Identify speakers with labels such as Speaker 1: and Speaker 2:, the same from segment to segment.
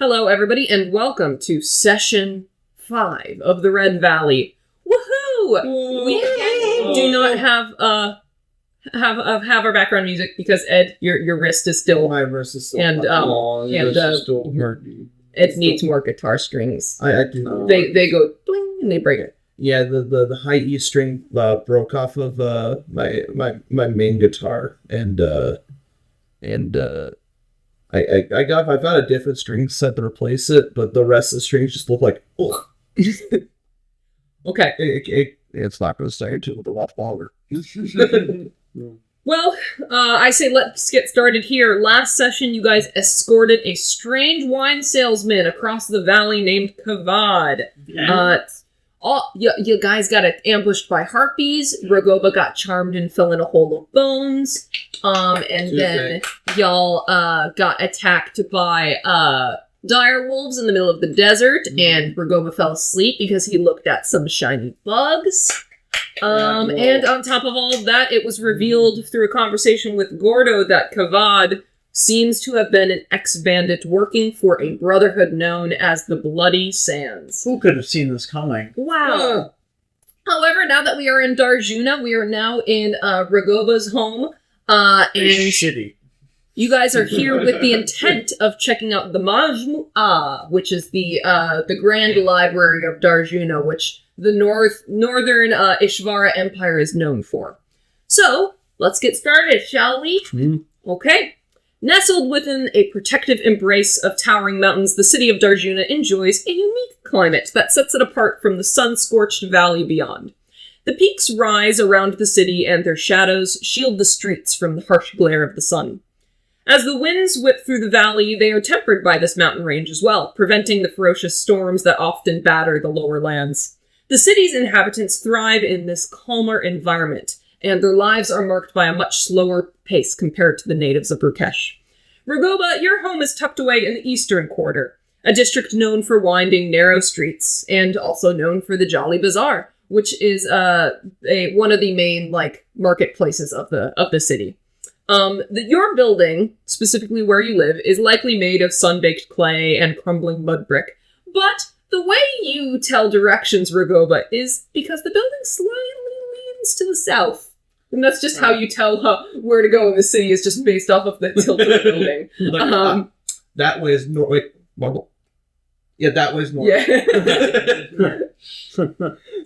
Speaker 1: Hello, everybody, and welcome to Session 5 of the Red Valley. Woohoo! We again do not have our background music because Ed, your wrist is still
Speaker 2: my wrist is still
Speaker 1: and
Speaker 2: still hurting.
Speaker 1: It needs more guitar strings.
Speaker 2: I do.
Speaker 1: They go bling and they break it.
Speaker 2: Yeah, the high E string broke off of my main guitar, and I found a different string set to replace it, but the rest of the strings just look like ugh.
Speaker 1: Okay.
Speaker 2: It's not going to stay until a lot longer.
Speaker 1: Well, I say let's get started here. Last session, you guys escorted a strange wine salesman across the valley named Kavad.
Speaker 3: Yeah.
Speaker 1: You guys got ambushed by harpies. Ragoba got charmed and fell in a hole of bones. And then y'all got attacked by dire wolves in the middle of the desert. And Ragoba fell asleep because he looked at some shiny bugs. And on top of all of that, it was revealed through a conversation with Gordo that Kavad seems to have been an ex-bandit working for a brotherhood known as the Bloody Sands.
Speaker 3: Who could have seen this coming?
Speaker 1: Wow. However, now that we are in Darjuna, we are now in Ragoba's home. And
Speaker 3: Shitty.
Speaker 1: you guys are here with the intent of checking out the MAJMU'AL, which is the Grand Library of Darjuna, which the northern Ishvara Empire is known for. So, let's get started, shall we? Okay. Nestled within a protective embrace of towering mountains, the city of Darjuna enjoys a unique climate that sets it apart from the sun-scorched valley beyond. The peaks rise around the city, and their shadows shield the streets from the harsh glare of the sun. As the winds whip through the valley, they are tempered by this mountain range as well, preventing the ferocious storms that often batter the lower lands. The city's inhabitants thrive in this calmer environment, and their lives are marked by a much slower pace compared to the natives of Rakesh. Ragoba, your home is tucked away in the eastern quarter, a district known for winding, narrow streets, and also known for the JALI BAZAAR, which is one of the main marketplaces of the city. Your building, specifically where you live, is likely made of sun-baked clay and crumbling mud brick, but the way you tell directions, Ragoba, is because the building slightly leans to the south. And that's just how you tell where to go in the city, is just based off of the tilt of the building.
Speaker 2: That way is north. Wait, yeah, that way is north.
Speaker 1: Yeah.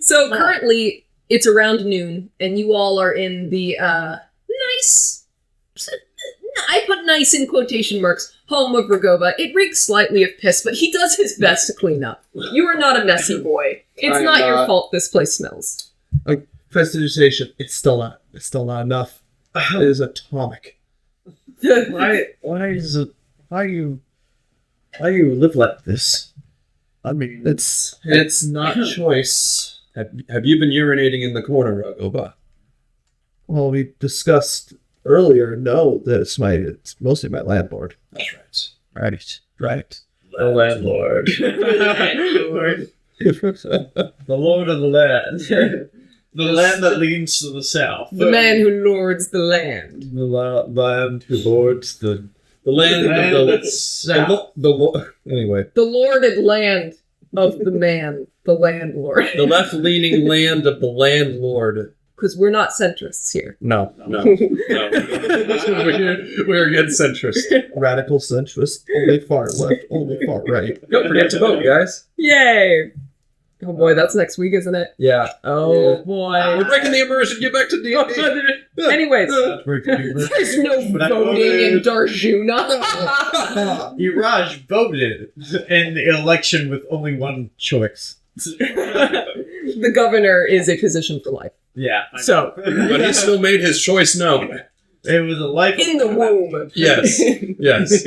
Speaker 1: So currently, it's around noon, and you all are in the nice... I put nice in quotation marks, home of Ragoba. It reeks slightly of piss, but he does his best to clean up. You are not a messy boy. It's not your fault this place smells.
Speaker 2: Prestidigitation, it's still not enough. It is atomic.
Speaker 3: Why you live like this? I mean,
Speaker 2: it's not choice.
Speaker 4: Have you been urinating in the corner, Ragoba?
Speaker 2: Well, we discussed earlier. No, that it's mostly my landlord.
Speaker 4: That's
Speaker 2: Right.
Speaker 3: the landlord. The lord of the land. The land that leans to the south.
Speaker 1: The man who lords the land.
Speaker 3: The land who lords the
Speaker 4: land
Speaker 3: of the
Speaker 4: south.
Speaker 2: Anyway.
Speaker 1: The lorded land of the man, the landlord.
Speaker 4: The left-leaning land of the landlord.
Speaker 1: Because we're not centrists here.
Speaker 2: No.
Speaker 4: No. We're against centrist.
Speaker 2: Radical centrist. Only far left. Only far right.
Speaker 4: Don't forget to vote, guys.
Speaker 1: Yay! Oh boy, that's next week, isn't it?
Speaker 4: Yeah.
Speaker 1: Oh
Speaker 4: Yeah.
Speaker 1: boy.
Speaker 4: We're breaking the immersion. Get back to D&D.
Speaker 1: Anyways, there's no voting in Darjuna.
Speaker 3: Iraj voted in the election with only one choice.
Speaker 1: The governor is a position for life.
Speaker 3: Yeah.
Speaker 1: So,
Speaker 4: But he still made his choice known.
Speaker 3: It was a life
Speaker 1: in the womb.
Speaker 4: Yes. Yes.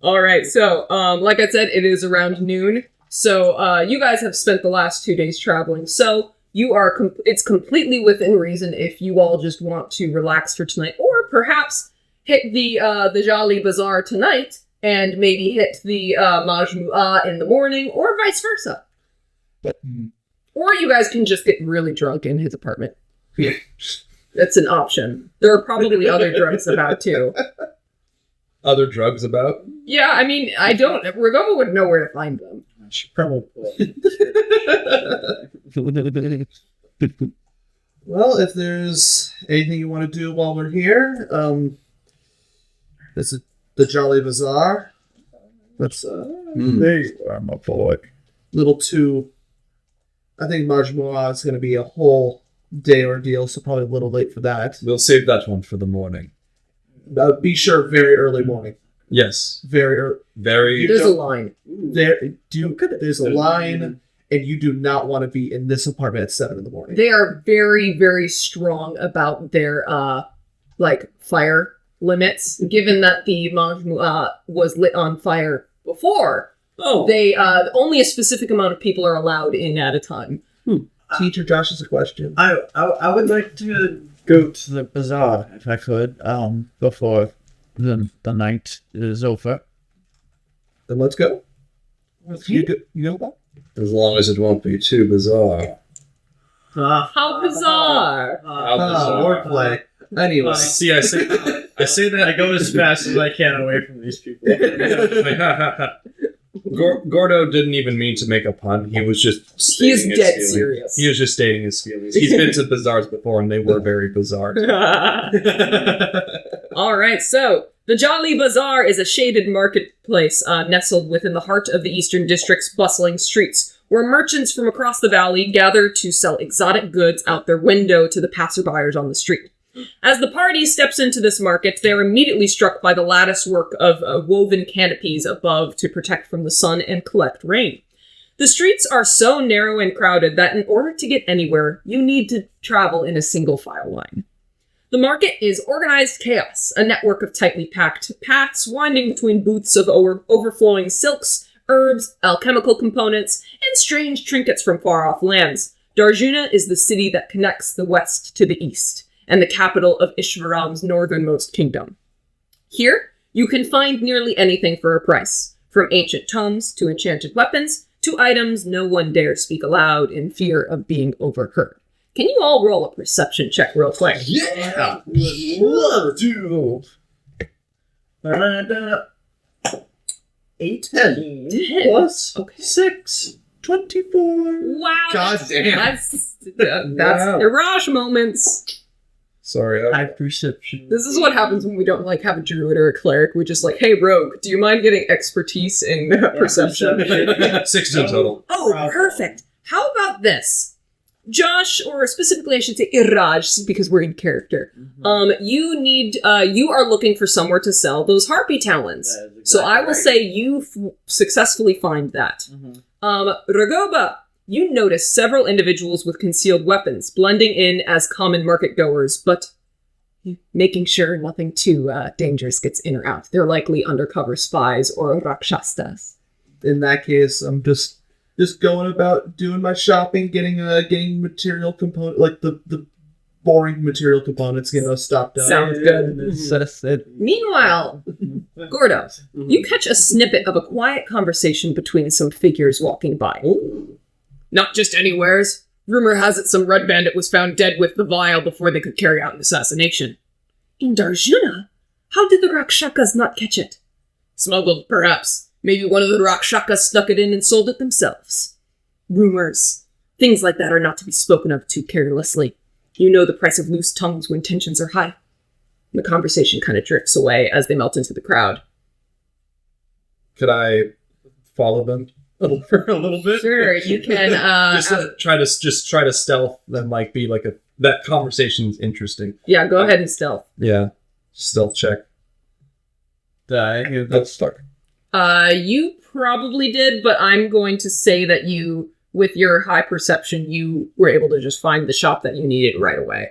Speaker 1: All right. So, like I said, it is around noon. So, you guys have spent the last 2 days traveling. So, you are. It's completely within reason if you all just want to relax for tonight, or perhaps hit the JALI BAZAAR tonight, and maybe hit the MAJMU'AL in the morning, or vice versa. Or you guys can just get really drunk in his apartment. That's an option. There are probably other drugs about too.
Speaker 4: Other drugs about?
Speaker 1: Yeah, I mean, I don't. Ragoba would know where to find them.
Speaker 3: I should probably.
Speaker 2: Well, if there's anything you want to do while we're here, this is the Jolly Bazaar. That's
Speaker 3: There you are, my boy.
Speaker 2: little too. I think MAJMU'AL is going to be a whole day ordeal, so probably a little late for that.
Speaker 4: We'll save that one for the morning.
Speaker 2: Be sure, very early morning.
Speaker 4: Yes.
Speaker 2: Very early.
Speaker 4: Very.
Speaker 1: There's a line.
Speaker 2: There's a line, and you do not want to be in this apartment at 7 in the morning.
Speaker 1: They are very, very strong about their fire limits. Given that the MAJMU'AL was lit on fire before, they only a specific amount of people are allowed in at a time.
Speaker 2: Teacher Josh has a question.
Speaker 3: I would like to go to the bazaar if I could before the night is over.
Speaker 2: Then let's go. You go, Bob?
Speaker 4: As long as it won't be too bizarre.
Speaker 1: How bizarre!
Speaker 2: Wordplay. Anyway.
Speaker 4: See, I say that.
Speaker 3: I go as fast as I can away from these people.
Speaker 4: Gordo didn't even mean to make a pun. He was just
Speaker 1: He's
Speaker 4: stating his
Speaker 1: dead
Speaker 4: feelings.
Speaker 1: serious.
Speaker 4: He was just stating his feelings. He's been to bazaars before, and they were very bizarre.
Speaker 1: Alright, so the Jali Bazaar is a shaded marketplace nestled within the heart of the Eastern District's bustling streets, where merchants from across the valley gather to sell exotic goods out their window to the passerbyers on the street. As the party steps into this market, they are immediately struck by the lattice work of woven canopies above to protect from the sun and collect rain. The streets are so narrow and crowded that in order to get anywhere, you need to travel in a single file line. The market is organized chaos, a network of tightly packed paths winding between booths of overflowing silks, herbs, alchemical components, and strange trinkets from far-off lands. Darjuna is the city that connects the west to the east, and the capital of Ishvaram's northernmost kingdom. Here, you can find nearly anything for a price, from ancient tomes to enchanted weapons, to items no one dare speak aloud in fear of being overheard. Can you all roll a perception check real quick?
Speaker 4: Yeah!
Speaker 3: Love to.
Speaker 2: 8,
Speaker 3: 10
Speaker 1: 10.
Speaker 3: plus
Speaker 1: Okay.
Speaker 3: 6, 24.
Speaker 1: Wow!
Speaker 2: God damn.
Speaker 1: That's
Speaker 4: Wow.
Speaker 1: Iraj moments.
Speaker 4: Sorry.
Speaker 3: High perception.
Speaker 1: This is what happens when we don't have a druid or a cleric. We just hey rogue, do you mind getting expertise in perception?
Speaker 4: 16 total.
Speaker 1: Oh, perfect. How about this? Josh, or specifically I should say Iraj, because we're in character. You are looking for somewhere to sell those harpy talons. So I will say you successfully find that. Ragoba, you notice several individuals with concealed weapons, blending in as common market-goers, but making sure nothing too dangerous gets in or out. They're likely undercover spies or rakshastas.
Speaker 2: In that case, I'm just going about doing my shopping, getting material component, like the boring material components, stocked up.
Speaker 1: Sounds good. Meanwhile, Gordo, you catch a snippet of a quiet conversation between some figures walking by. Not just anywheres. Rumor has it some red bandit was found dead with the vial before they could carry out an assassination. In Darjuna? How did the Rakshakas not catch it? Smuggled, perhaps. Maybe one of the Rakshakas snuck it in and sold it themselves. Rumors. Things like that are not to be spoken of too carelessly. You know the price of loose tongues when tensions are high. The conversation kind of drifts away as they melt into the crowd.
Speaker 4: Could I follow them for a little bit?
Speaker 1: Sure, you can.
Speaker 4: try to stealth and be that conversation's interesting.
Speaker 1: Yeah, go ahead and stealth.
Speaker 4: Yeah, stealth check. Let's start.
Speaker 1: You probably did, but I'm going to say that you, with your high perception, you were able to just find the shop that you needed right away.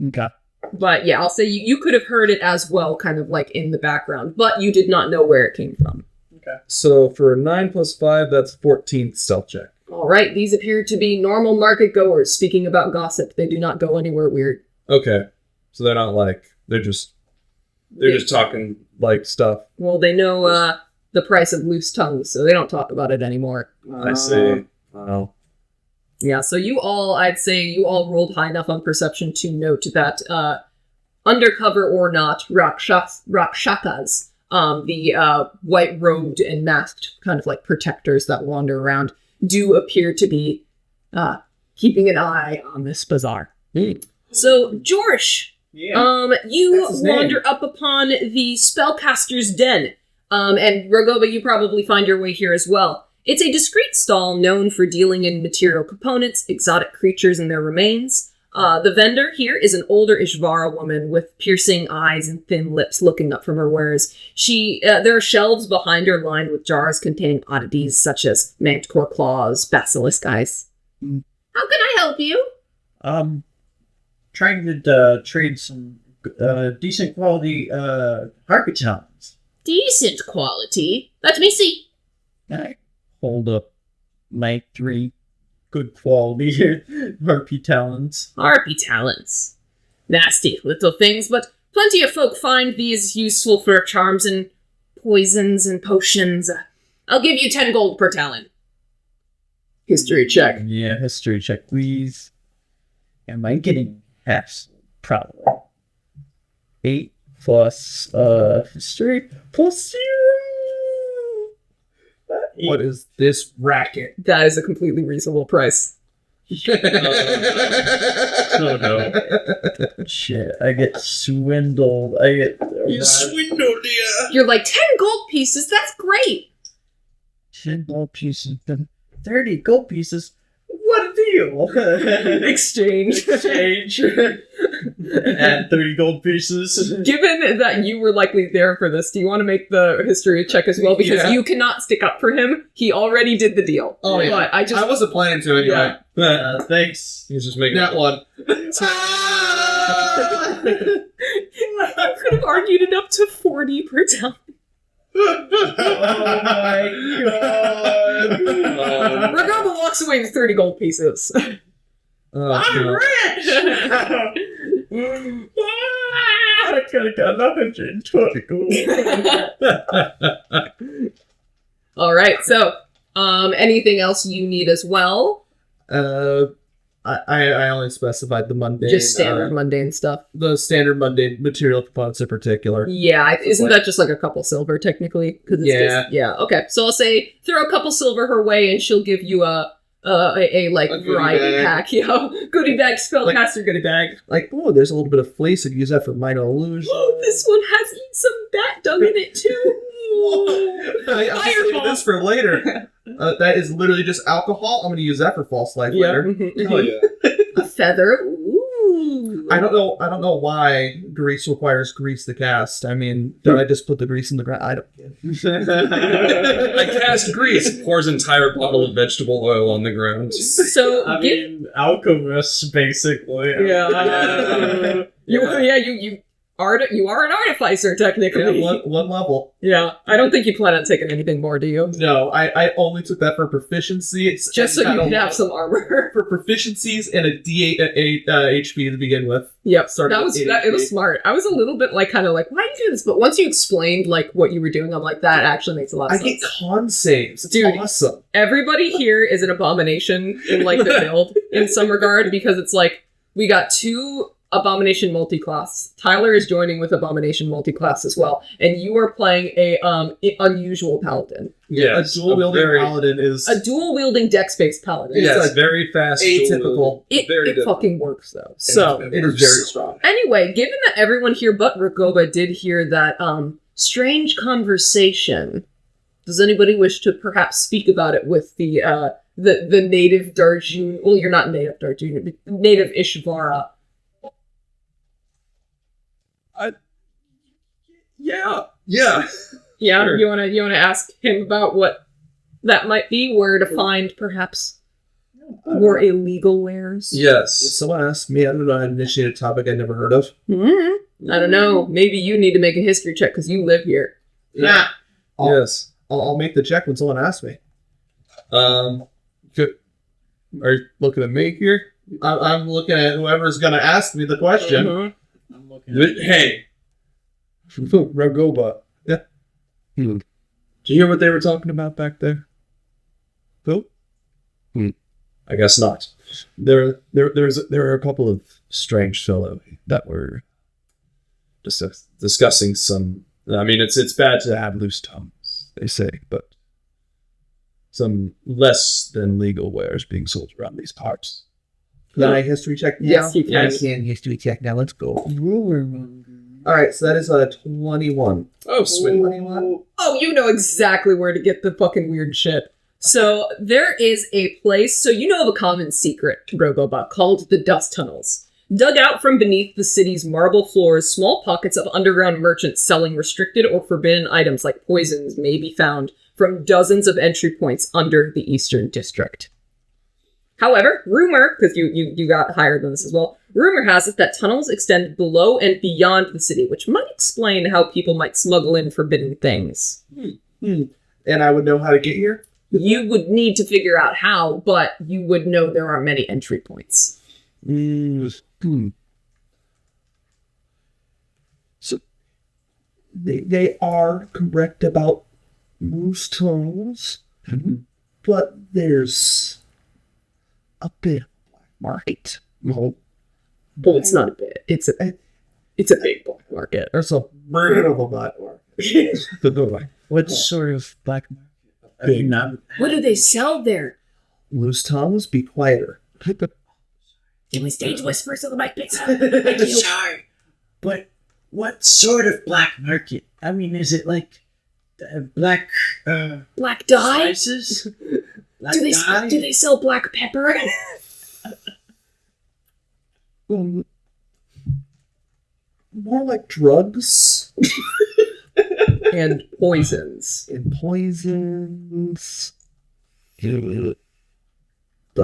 Speaker 3: Okay.
Speaker 1: But yeah, I'll say you could have heard it as well, kind of in the background, but you did not know where it came from.
Speaker 3: Okay.
Speaker 4: So for 9 plus 5, that's 14 stealth check.
Speaker 1: All right, these appear to be normal market goers speaking about gossip. They do not go anywhere weird.
Speaker 4: Okay, so they're not they're just talking stuff.
Speaker 1: Well, they know the price of loose tongues, so they don't talk about it anymore.
Speaker 4: I see. Wow.
Speaker 1: Yeah, so I'd say you all rolled high enough on perception to note that undercover or not, Rakshakas the white-robed and masked kind of like protectors that wander around do appear to be keeping an eye on this bazaar. So, Jorsh, you
Speaker 2: That's his name.
Speaker 1: wander up upon the spellcaster's den. And Ragoba, you probably find your way here as well. It's a discreet stall known for dealing in material components, exotic creatures, and their remains. The vendor here is an older Ishvara woman with piercing eyes and thin lips looking up from her wares. There are shelves behind her lined with jars containing oddities such as manticore claws, basilisk eyes. How can I help you?
Speaker 3: Trying to trade some decent quality harpy talons.
Speaker 1: Decent quality. Let me see.
Speaker 3: I hold up my 3 good quality harpy talons.
Speaker 1: Harpy talents. Nasty little things, but plenty of folk find these useful for charms and poisons and potions. I'll give you 10 gold per talent. History check.
Speaker 3: Yeah, history check, please. Am I getting half? Probably. 8 plus history plus 0.
Speaker 2: What is this racket?
Speaker 1: That is a completely reasonable price.
Speaker 3: Oh no. Shit, I get swindled.
Speaker 4: You swindled, yeah.
Speaker 1: You're like, 10 gold pieces? That's great!
Speaker 3: 10 gold pieces, then 30 gold pieces. What a deal!
Speaker 1: Exchange.
Speaker 3: Exchange. And 30 gold pieces.
Speaker 1: Given that you were likely there for this, do you want to make the history check as well? Because
Speaker 2: Yeah.
Speaker 1: you cannot stick up for him. He already did the deal.
Speaker 2: Oh, yeah.
Speaker 1: But
Speaker 2: I wasn't planning to anyway.
Speaker 3: Thanks.
Speaker 4: He's just making
Speaker 2: That one.
Speaker 1: I could have argued it up to 40 per talent.
Speaker 3: Oh my god.
Speaker 1: Ragoba walks away with 30 gold pieces.
Speaker 3: I'm rich! I could have got 120 gold.
Speaker 1: All right, so anything else you need as well?
Speaker 2: I only specified the mundane.
Speaker 1: Just standard mundane stuff.
Speaker 2: The standard mundane material components in particular.
Speaker 1: Yeah, isn't that just like a couple silver technically? 'Cause it's
Speaker 2: Yeah.
Speaker 1: just, yeah. Okay, so I'll say throw a couple silver her way, and she'll give you a like
Speaker 2: A goodie
Speaker 1: variety
Speaker 2: bag.
Speaker 1: pack. Goodie bag, spellcaster goodie bag.
Speaker 2: Like, oh, there's a little bit of fleece. I could use that for minor illusion.
Speaker 1: This one has some bat dung in it too.
Speaker 2: I'll save
Speaker 1: Fireball.
Speaker 2: this for later. That is literally just alcohol. I'm going to use that for false life later.
Speaker 1: Mhm.
Speaker 4: Oh, yeah.
Speaker 1: A feather. Ooh.
Speaker 2: I don't know why grease requires grease to cast. I mean, did I just put the grease in the ground? I don't get it.
Speaker 4: I cast grease, pours entire bottle of vegetable oil on the ground.
Speaker 1: So
Speaker 3: I mean, alchemists, basically.
Speaker 1: you are an artificer technically.
Speaker 2: Yeah, one level.
Speaker 1: Yeah, I don't think you plan on taking anything more, do you?
Speaker 2: No, I only took that for proficiency. It's
Speaker 1: Just so you can have some armor.
Speaker 2: for proficiencies and a D8 HP to begin with.
Speaker 1: Yep,
Speaker 2: Started
Speaker 1: that
Speaker 2: with
Speaker 1: was
Speaker 2: 8
Speaker 1: it was
Speaker 2: HP.
Speaker 1: smart. I was a little bit like kind of like, why do you do this? But once you explained like what you were doing, I'm like, that actually makes a lot
Speaker 2: I
Speaker 1: of
Speaker 2: get
Speaker 1: sense.
Speaker 2: con saves. It's
Speaker 1: Dude.
Speaker 2: awesome.
Speaker 1: Everybody here is an abomination in like the build in some regard because it's like we got 2 abomination multi-class. Tyler is joining with abomination multi-class as well, and you are playing a unusual paladin,
Speaker 4: Yes,
Speaker 2: a dual wielding
Speaker 4: very-
Speaker 2: paladin is
Speaker 1: a dual wielding dex-based paladin.
Speaker 4: Yes,
Speaker 2: a
Speaker 4: very fast.
Speaker 2: atypical.
Speaker 1: It
Speaker 4: very different.
Speaker 1: fucking works though. So
Speaker 2: It is very strong.
Speaker 1: anyway, given that everyone here but Ragoba did hear that strange conversation, does anybody wish to perhaps speak about it with the native Darjun? Well, you're not native Darjun, but native Ishvara.
Speaker 2: Yeah.
Speaker 4: Yeah.
Speaker 1: Yeah,
Speaker 4: Sure.
Speaker 1: you wanna ask him about what that might be, where to find perhaps more illegal wares.
Speaker 2: If
Speaker 4: Yes.
Speaker 2: someone asked me, I don't know, I'd initiate a topic I never heard of.
Speaker 1: I don't know. Maybe you need to make a history check because you live here.
Speaker 2: Yeah.
Speaker 4: Yes.
Speaker 2: I'll make the check when someone asks me.
Speaker 4: Um.
Speaker 2: Are you looking at me here? I'm looking at whoever's going to ask me the question.
Speaker 1: Mhm.
Speaker 3: I'm looking
Speaker 4: Hey,
Speaker 2: Ragoba. Yeah.
Speaker 4: did you hear what they were talking about back there?
Speaker 2: Who?
Speaker 4: I guess not. There are a couple of strange fellow that were discussing some I mean, it's bad to have loose tongues, they say, but some less than legal wares being sold around these parts.
Speaker 2: Can I history check now?
Speaker 1: Yes, you can.
Speaker 3: I can history check now. Let's go.
Speaker 2: All right, so that is a 21.
Speaker 4: Oh, sweet.
Speaker 2: 21.
Speaker 1: Oh, you know exactly where to get the fucking weird shit. So there is a place, so you know of a common secret, Rogoba, called the Dust Tunnels. Dug out from beneath the city's marble floors, small pockets of underground merchants selling restricted or forbidden items like poisons may be found from dozens of entry points under the Eastern District. However, rumor, because you got higher than this as well, rumor has it that tunnels extend below and beyond the city, which might explain how people might smuggle in forbidden things.
Speaker 2: And I would know how to get here?
Speaker 1: You would need to figure out how, but you would know there are many entry points.
Speaker 2: So they are correct about moose tunnels, but there's a bit of black market.
Speaker 1: Oh, it's not a bit. It's a big black market.
Speaker 2: There's a bit of a black market.
Speaker 3: What sort of black market?
Speaker 4: Big.
Speaker 1: What do they sell there?
Speaker 2: Loose tongues, be quieter.
Speaker 5: Can we stage whispers so the mic picks up?
Speaker 3: Sorry, but what sort of black market? I mean, is it like black
Speaker 1: Black dye?
Speaker 3: spices? Black
Speaker 1: Do
Speaker 3: dye?
Speaker 1: they sell black pepper?
Speaker 2: More like drugs
Speaker 1: And poisons.
Speaker 2: and poisons. The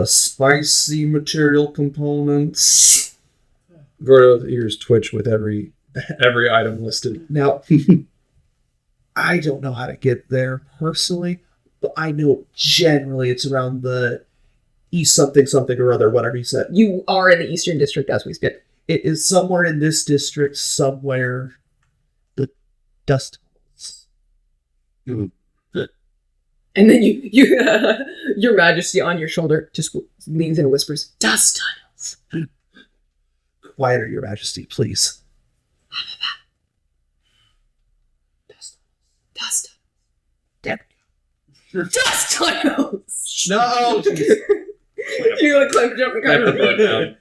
Speaker 2: spicy material components.
Speaker 4: Gordo's ears twitch with every item listed.
Speaker 2: Now, I don't know how to get there personally, but I know generally it's around the east something or other, whatever you said.
Speaker 1: You are in the Eastern District as we speak.
Speaker 2: It is somewhere in this district, somewhere. The dust.
Speaker 1: And then you Your Majesty on your shoulder just leans in and whispers, "Dust tunnels."
Speaker 2: Quieter, Your Majesty, please.
Speaker 1: Dust tunnels.
Speaker 2: No!
Speaker 1: You like climb, jump, and kind of.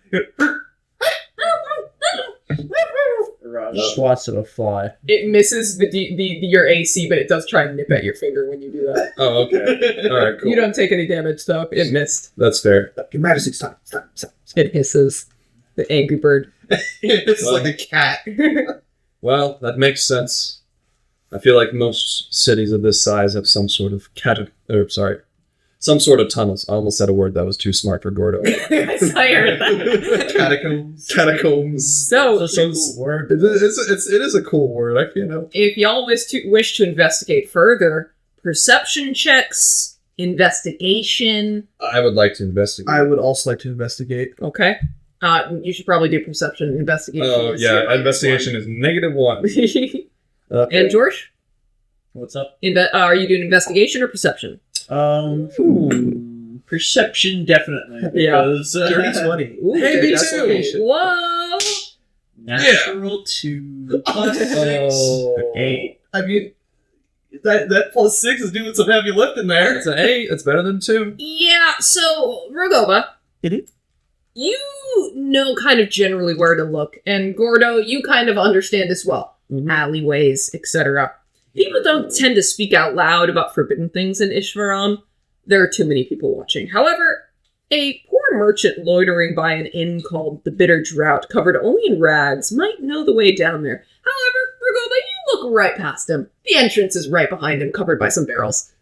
Speaker 3: Swats of a fly.
Speaker 1: It misses your AC, but it does try and nip at your finger when you do that.
Speaker 4: Oh, okay. All right, cool.
Speaker 1: You don't take any damage, though. It missed.
Speaker 4: That's fair.
Speaker 2: Your Majesty, stop.
Speaker 1: It hisses. The angry bird.
Speaker 2: It's like a cat.
Speaker 4: Well, that makes sense. I feel like most cities of this size have some sort of some sort of tunnels. I almost said a word that was too smart for Gordo.
Speaker 1: Tired.
Speaker 4: Catacombs.
Speaker 1: So,
Speaker 3: Word.
Speaker 4: It is a cool word.
Speaker 1: if y'all wish to investigate further, perception checks, investigation.
Speaker 4: I would like to investigate.
Speaker 2: I would also like to investigate.
Speaker 1: Okay. You should probably do perception and investigation.
Speaker 4: Oh, yeah. Investigation is -1. Okay.
Speaker 1: And George,
Speaker 3: What's up?
Speaker 1: are you doing investigation or perception?
Speaker 3: Perception definitely.
Speaker 1: Yeah.
Speaker 3: Because,
Speaker 2: Dirty 20.
Speaker 1: Ooh,
Speaker 4: Hey, me too.
Speaker 1: investigation. Whoa!
Speaker 3: natural 2 plus 6.
Speaker 4: Oh.
Speaker 3: 8.
Speaker 2: I mean, that plus 6 is doing some heavy lifting there.
Speaker 4: It's an 8. It's better than 2.
Speaker 1: Yeah, so, Rogoba,
Speaker 2: It
Speaker 1: you know kind of generally where to look, and Gordo, you kind of understand as well. Alleyways, etc. People don't tend to speak out loud about forbidden things in Ishvaran. There are too many people watching. However, a poor merchant loitering by an inn called the Bitter Drought, covered only in rags, might know the way down there. However, Rogoba, you look right past him. The entrance is right behind him, covered by some barrels.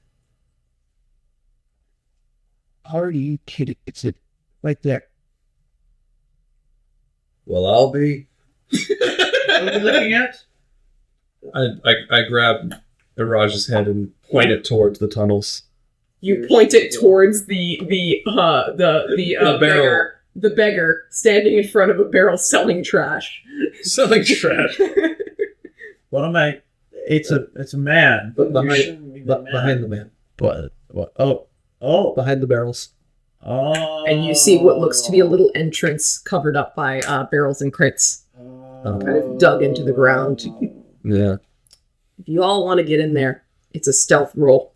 Speaker 2: Are you kidding? It's it right there.
Speaker 4: Well, I'll be.
Speaker 3: What are we looking at?
Speaker 4: I grab Iraj's head and point it towards the tunnels.
Speaker 1: You point it towards the
Speaker 4: barrel.
Speaker 1: beggar, the beggar standing in front of a barrel selling trash.
Speaker 4: Selling trash.
Speaker 3: What am I? It's a man.
Speaker 2: But
Speaker 3: You're
Speaker 2: behind-
Speaker 3: showing me the man.
Speaker 2: Behind the man.
Speaker 3: What? Oh.
Speaker 2: Behind the barrels.
Speaker 3: Oh.
Speaker 1: And you see what looks to be a little entrance covered up by barrels and crates, kind of dug into the ground.
Speaker 4: Yeah.
Speaker 1: if you all want to get in there, it's a stealth roll.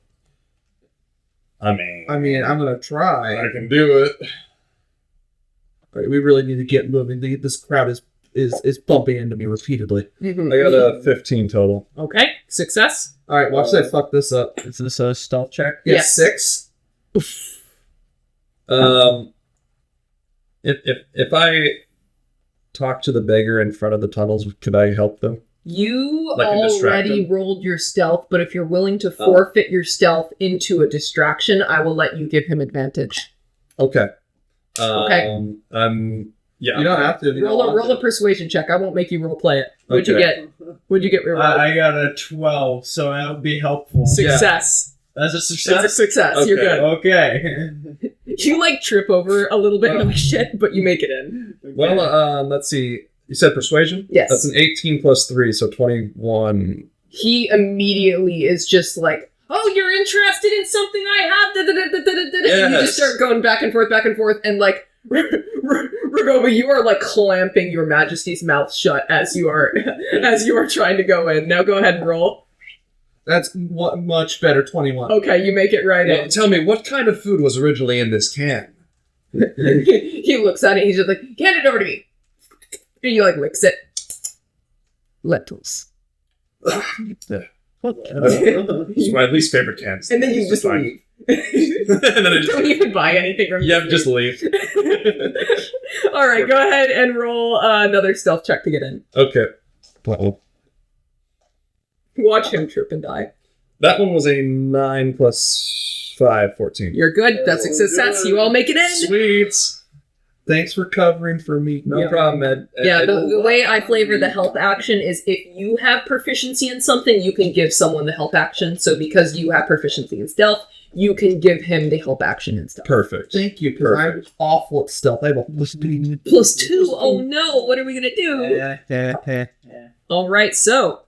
Speaker 4: I mean,
Speaker 2: I'm gonna try.
Speaker 4: I can do it.
Speaker 2: All right, we really need to get moving. This crowd is bumping into me repeatedly.
Speaker 1: Mhm.
Speaker 4: I got a 15 total.
Speaker 1: Okay, success.
Speaker 2: All right, watch that fuck this up.
Speaker 3: Is this a stealth check?
Speaker 2: Yeah,
Speaker 1: Yes.
Speaker 2: 6.
Speaker 4: If I talk to the beggar in front of the tunnels, could I help them?
Speaker 1: You
Speaker 4: Like a distract
Speaker 1: already
Speaker 4: him?
Speaker 1: rolled your stealth, but if you're willing to forfeit your stealth into a distraction, I will let you give him advantage.
Speaker 4: Okay.
Speaker 1: Okay.
Speaker 4: Yeah.
Speaker 2: You don't have to. if you don't want
Speaker 1: Roll
Speaker 2: to.
Speaker 1: a persuasion check. I won't make you role play it. What'd you
Speaker 4: Okay.
Speaker 1: get? What'd you get? Reroll?
Speaker 3: I got a 12, so that would be helpful.
Speaker 1: Success.
Speaker 3: That's a
Speaker 1: It's a
Speaker 3: success?
Speaker 1: success. You're
Speaker 4: Okay.
Speaker 1: good.
Speaker 3: Okay.
Speaker 1: You like trip over a little bit and like shit, but you make it in.
Speaker 4: Well, let's see. You said persuasion?
Speaker 1: Yes.
Speaker 4: That's an 18 plus 3, so 21.
Speaker 1: He immediately is just like, "Oh, you're interested in something I have." Da, da, da, da, da, da, da. And you just
Speaker 4: Yes.
Speaker 1: start going back and forth, and like, Ragoba, you are like clamping your Majesty's mouth shut as you are trying to go in. Now go ahead and roll.
Speaker 2: That's much better. 21.
Speaker 1: Okay, you make it right
Speaker 4: Well,
Speaker 1: in.
Speaker 4: tell me, what kind of food was originally in this can?
Speaker 1: He looks at it. He's just like, "Hand it over to me." And he like licks it. Lentils.
Speaker 3: What?
Speaker 4: It's my least favorite cans.
Speaker 1: And then you just
Speaker 4: Fine.
Speaker 1: leave.
Speaker 4: And then I just,
Speaker 1: Don't even buy anything from
Speaker 4: yeah, just leave.
Speaker 1: All right, go ahead and roll another stealth check to get in.
Speaker 4: Okay.
Speaker 1: Watch him trip and die.
Speaker 4: That one was a 9 plus 5, 14.
Speaker 1: You're good. That's a success. You all make it in.
Speaker 4: Sweet.
Speaker 2: Thanks for covering for me.
Speaker 4: No
Speaker 1: Yeah.
Speaker 4: problem, Ed.
Speaker 1: Yeah, the way I flavor the help action is if you have proficiency in something, you can give someone the help action. So because you have proficiency in stealth, you can give him the help action in stealth.
Speaker 4: Perfect.
Speaker 2: Thank you, because I'm awful at stealth. I have a
Speaker 1: +2. Oh no, what are we going to do? All right, so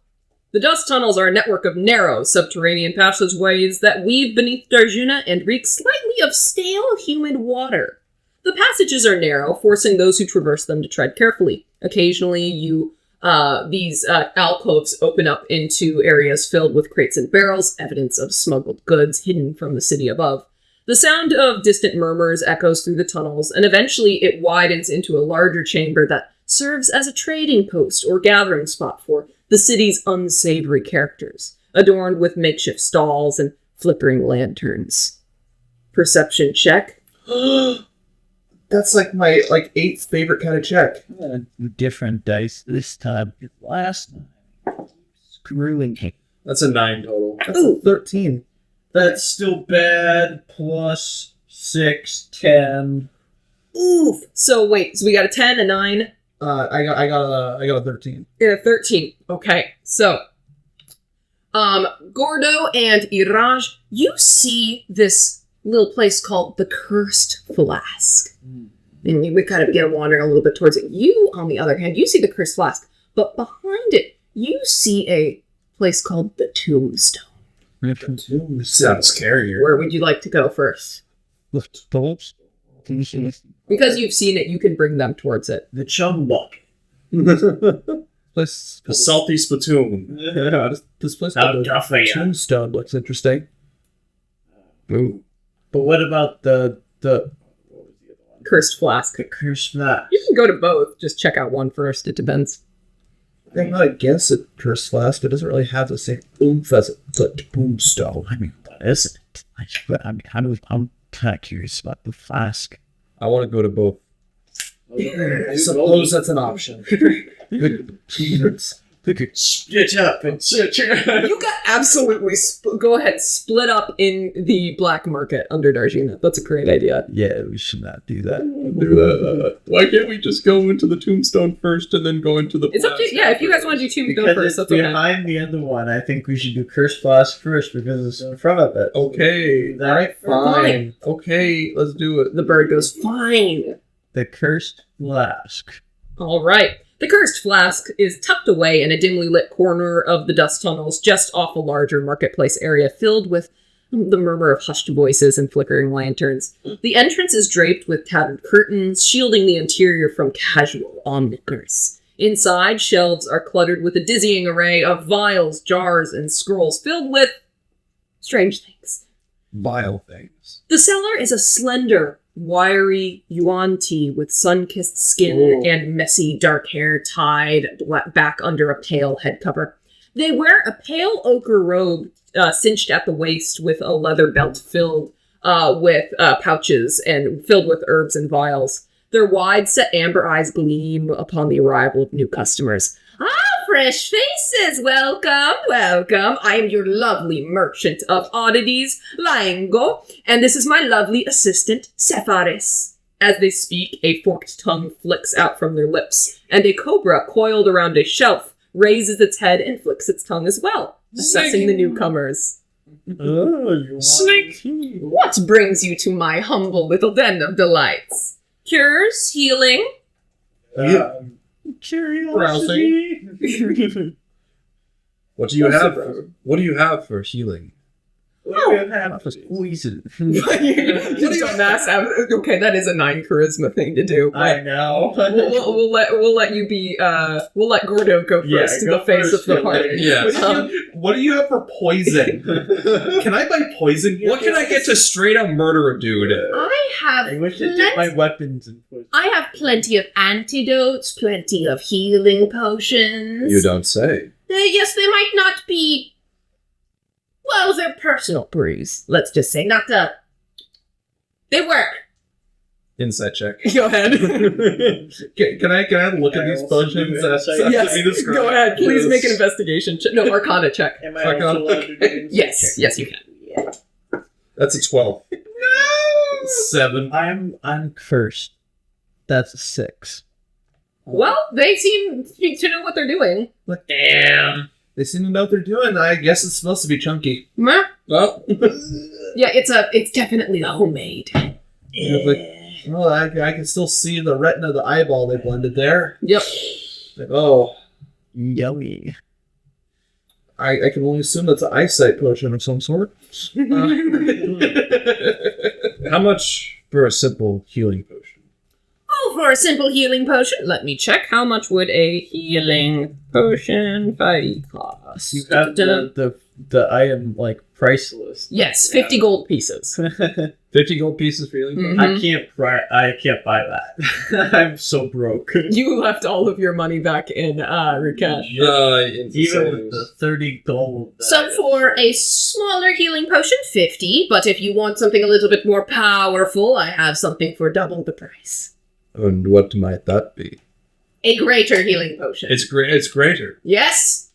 Speaker 1: the dust tunnels are a network of narrow subterranean passageways that weave beneath Darjuna and reek slightly of stale humid water. The passages are narrow, forcing those who traverse them to tread carefully. Occasionally, these alcoves open up into areas filled with crates and barrels, evidence of smuggled goods hidden from the city above. The sound of distant murmurs echoes through the tunnels, and eventually it widens into a larger chamber that serves as a trading post or gathering spot for the city's unsavory characters, adorned with makeshift stalls and flickering lanterns. Perception check.
Speaker 2: That's like my 8th favorite kind of check.
Speaker 3: Different dice this time. Last time. Screwing him.
Speaker 4: That's a 9 total.
Speaker 2: That's a 13.
Speaker 3: That's still bad. Plus 6, 10.
Speaker 1: Oof. So we got a 10, a 9,
Speaker 2: I got a 13.
Speaker 1: and a 13. Okay, so Gordo and Iraj, you see this little place called the Cursed Flask. And we kind of begin wandering a little bit towards it. You, on the other hand, you see the Cursed Flask, but behind it, you see a place called the Tombstone.
Speaker 4: Sounds scarier.
Speaker 1: Where would you like to go first?
Speaker 3: Lift bolts.
Speaker 1: Because you've seen it, you can bring them towards it.
Speaker 3: The chum bucket.
Speaker 2: This
Speaker 4: The salty spittoon.
Speaker 2: this place
Speaker 3: How
Speaker 2: called
Speaker 3: tough are ya?
Speaker 2: Tombstone looks interesting.
Speaker 4: Ooh.
Speaker 3: But what about the
Speaker 1: Cursed Flask.
Speaker 3: cursed flask?
Speaker 1: You can go to both. Just check out one first. It depends.
Speaker 2: I'm not against it, Cursed Flask. It doesn't really have the same oomph as the Tombstone.
Speaker 3: I mean, what is it? I'm kind of curious about the flask.
Speaker 4: I want to go to both.
Speaker 2: I suppose that's an option.
Speaker 3: Split up and search.
Speaker 1: You got absolutely go ahead, split up in the black market under Darjuna. That's a great idea.
Speaker 3: Yeah, we should not do that.
Speaker 4: Why can't we just go into the tombstone first and then go into the
Speaker 1: It's up to you. Yeah, if you guys want to do Tombstone
Speaker 3: Because
Speaker 1: first,
Speaker 3: it's
Speaker 1: that's okay.
Speaker 3: behind the other one, I think we should do cursed flask first because it's in front of it.
Speaker 4: Okay.
Speaker 3: That
Speaker 2: Alright, fine.
Speaker 4: Okay, let's do it.
Speaker 1: The bird goes, fine.
Speaker 3: The cursed flask.
Speaker 1: All right. The Cursed Flask is tucked away in a dimly lit corner of the dust tunnels, just off a larger marketplace area filled with the murmur of hushed voices and flickering lanterns. The entrance is draped with tattered curtains, shielding the interior from casual onlookers. Inside, shelves are cluttered with a dizzying array of vials, jars, and scrolls filled with strange things.
Speaker 4: Vile things.
Speaker 1: The cellar is a slender, wiry yuan tea with sun-kissed skin and messy dark hair tied back under a pale head cover. They wear a pale ochre robe cinched at the waist with a leather belt filled with pouches and filled with herbs and vials. Their wide-set amber eyes gleam upon the arrival of new customers. Ah, fresh faces! Welcome, welcome. I am your lovely merchant of oddities, Laengo, and this is my lovely assistant, Sepharis. As they speak, a forked tongue flicks out from their lips, and a cobra coiled around a shelf raises its head and flicks its tongue as well, assessing the newcomers.
Speaker 3: Oh, you
Speaker 4: Snake.
Speaker 1: What brings you to my humble little den of delights? Cures, healing?
Speaker 3: Curiosity.
Speaker 4: What do you have? What do you have for healing?
Speaker 3: Squeezing.
Speaker 1: You don't ask. Okay, that is a 9 charisma thing to do.
Speaker 3: I know.
Speaker 1: We'll let you be. We'll let Gordo go first to
Speaker 3: go
Speaker 1: the face
Speaker 3: first,
Speaker 1: of the party.
Speaker 4: Yeah.
Speaker 2: What do you have for poison? Can I buy poison here?
Speaker 4: What can I get to straight up murder a dude?
Speaker 1: I have.
Speaker 3: I wish I did my weapons and
Speaker 1: I have plenty of antidotes, plenty of healing potions.
Speaker 4: You don't say.
Speaker 1: Yes, they might not be. Well, they're personal brews. Let's just say, not the. They work.
Speaker 4: Insight check.
Speaker 1: Go ahead.
Speaker 2: Can I look at these potions?
Speaker 1: Yes. Go ahead. Please make an investigation check. No, Arcana check.
Speaker 3: Am I also allowed to do insight?
Speaker 1: Yes, you can.
Speaker 4: That's a 12.
Speaker 2: 7.
Speaker 3: I'm first. That's a 6.
Speaker 1: Well, they seem to know what they're doing.
Speaker 2: Damn. They seem to know what they're doing. I guess it's supposed to be chunky.
Speaker 1: Meh.
Speaker 4: Well,
Speaker 1: Yeah, it's definitely homemade.
Speaker 2: It's like, well, I can still see the retina of the eyeball they blended there.
Speaker 1: Yep.
Speaker 2: Like, oh,
Speaker 3: Yummy.
Speaker 2: I can only assume that's an eyesight potion of some sort.
Speaker 4: how much for a simple healing potion?
Speaker 1: Oh, for a simple healing potion, let me check. How much would a healing potion cost?
Speaker 3: You have the item like price list.
Speaker 1: Yes, 50 gold pieces.
Speaker 4: 50 gold pieces for healing potion?
Speaker 1: Mhm.
Speaker 3: I can't buy that. I'm so broke.
Speaker 1: You left all of your money back in Rukesh.
Speaker 3: Even with the 30 gold.
Speaker 1: So for a smaller healing potion, 50. But if you want something a little bit more powerful, I have something for double the price.
Speaker 4: And what might that be?
Speaker 1: A greater healing potion.
Speaker 4: It's great. It's greater.
Speaker 1: Yes.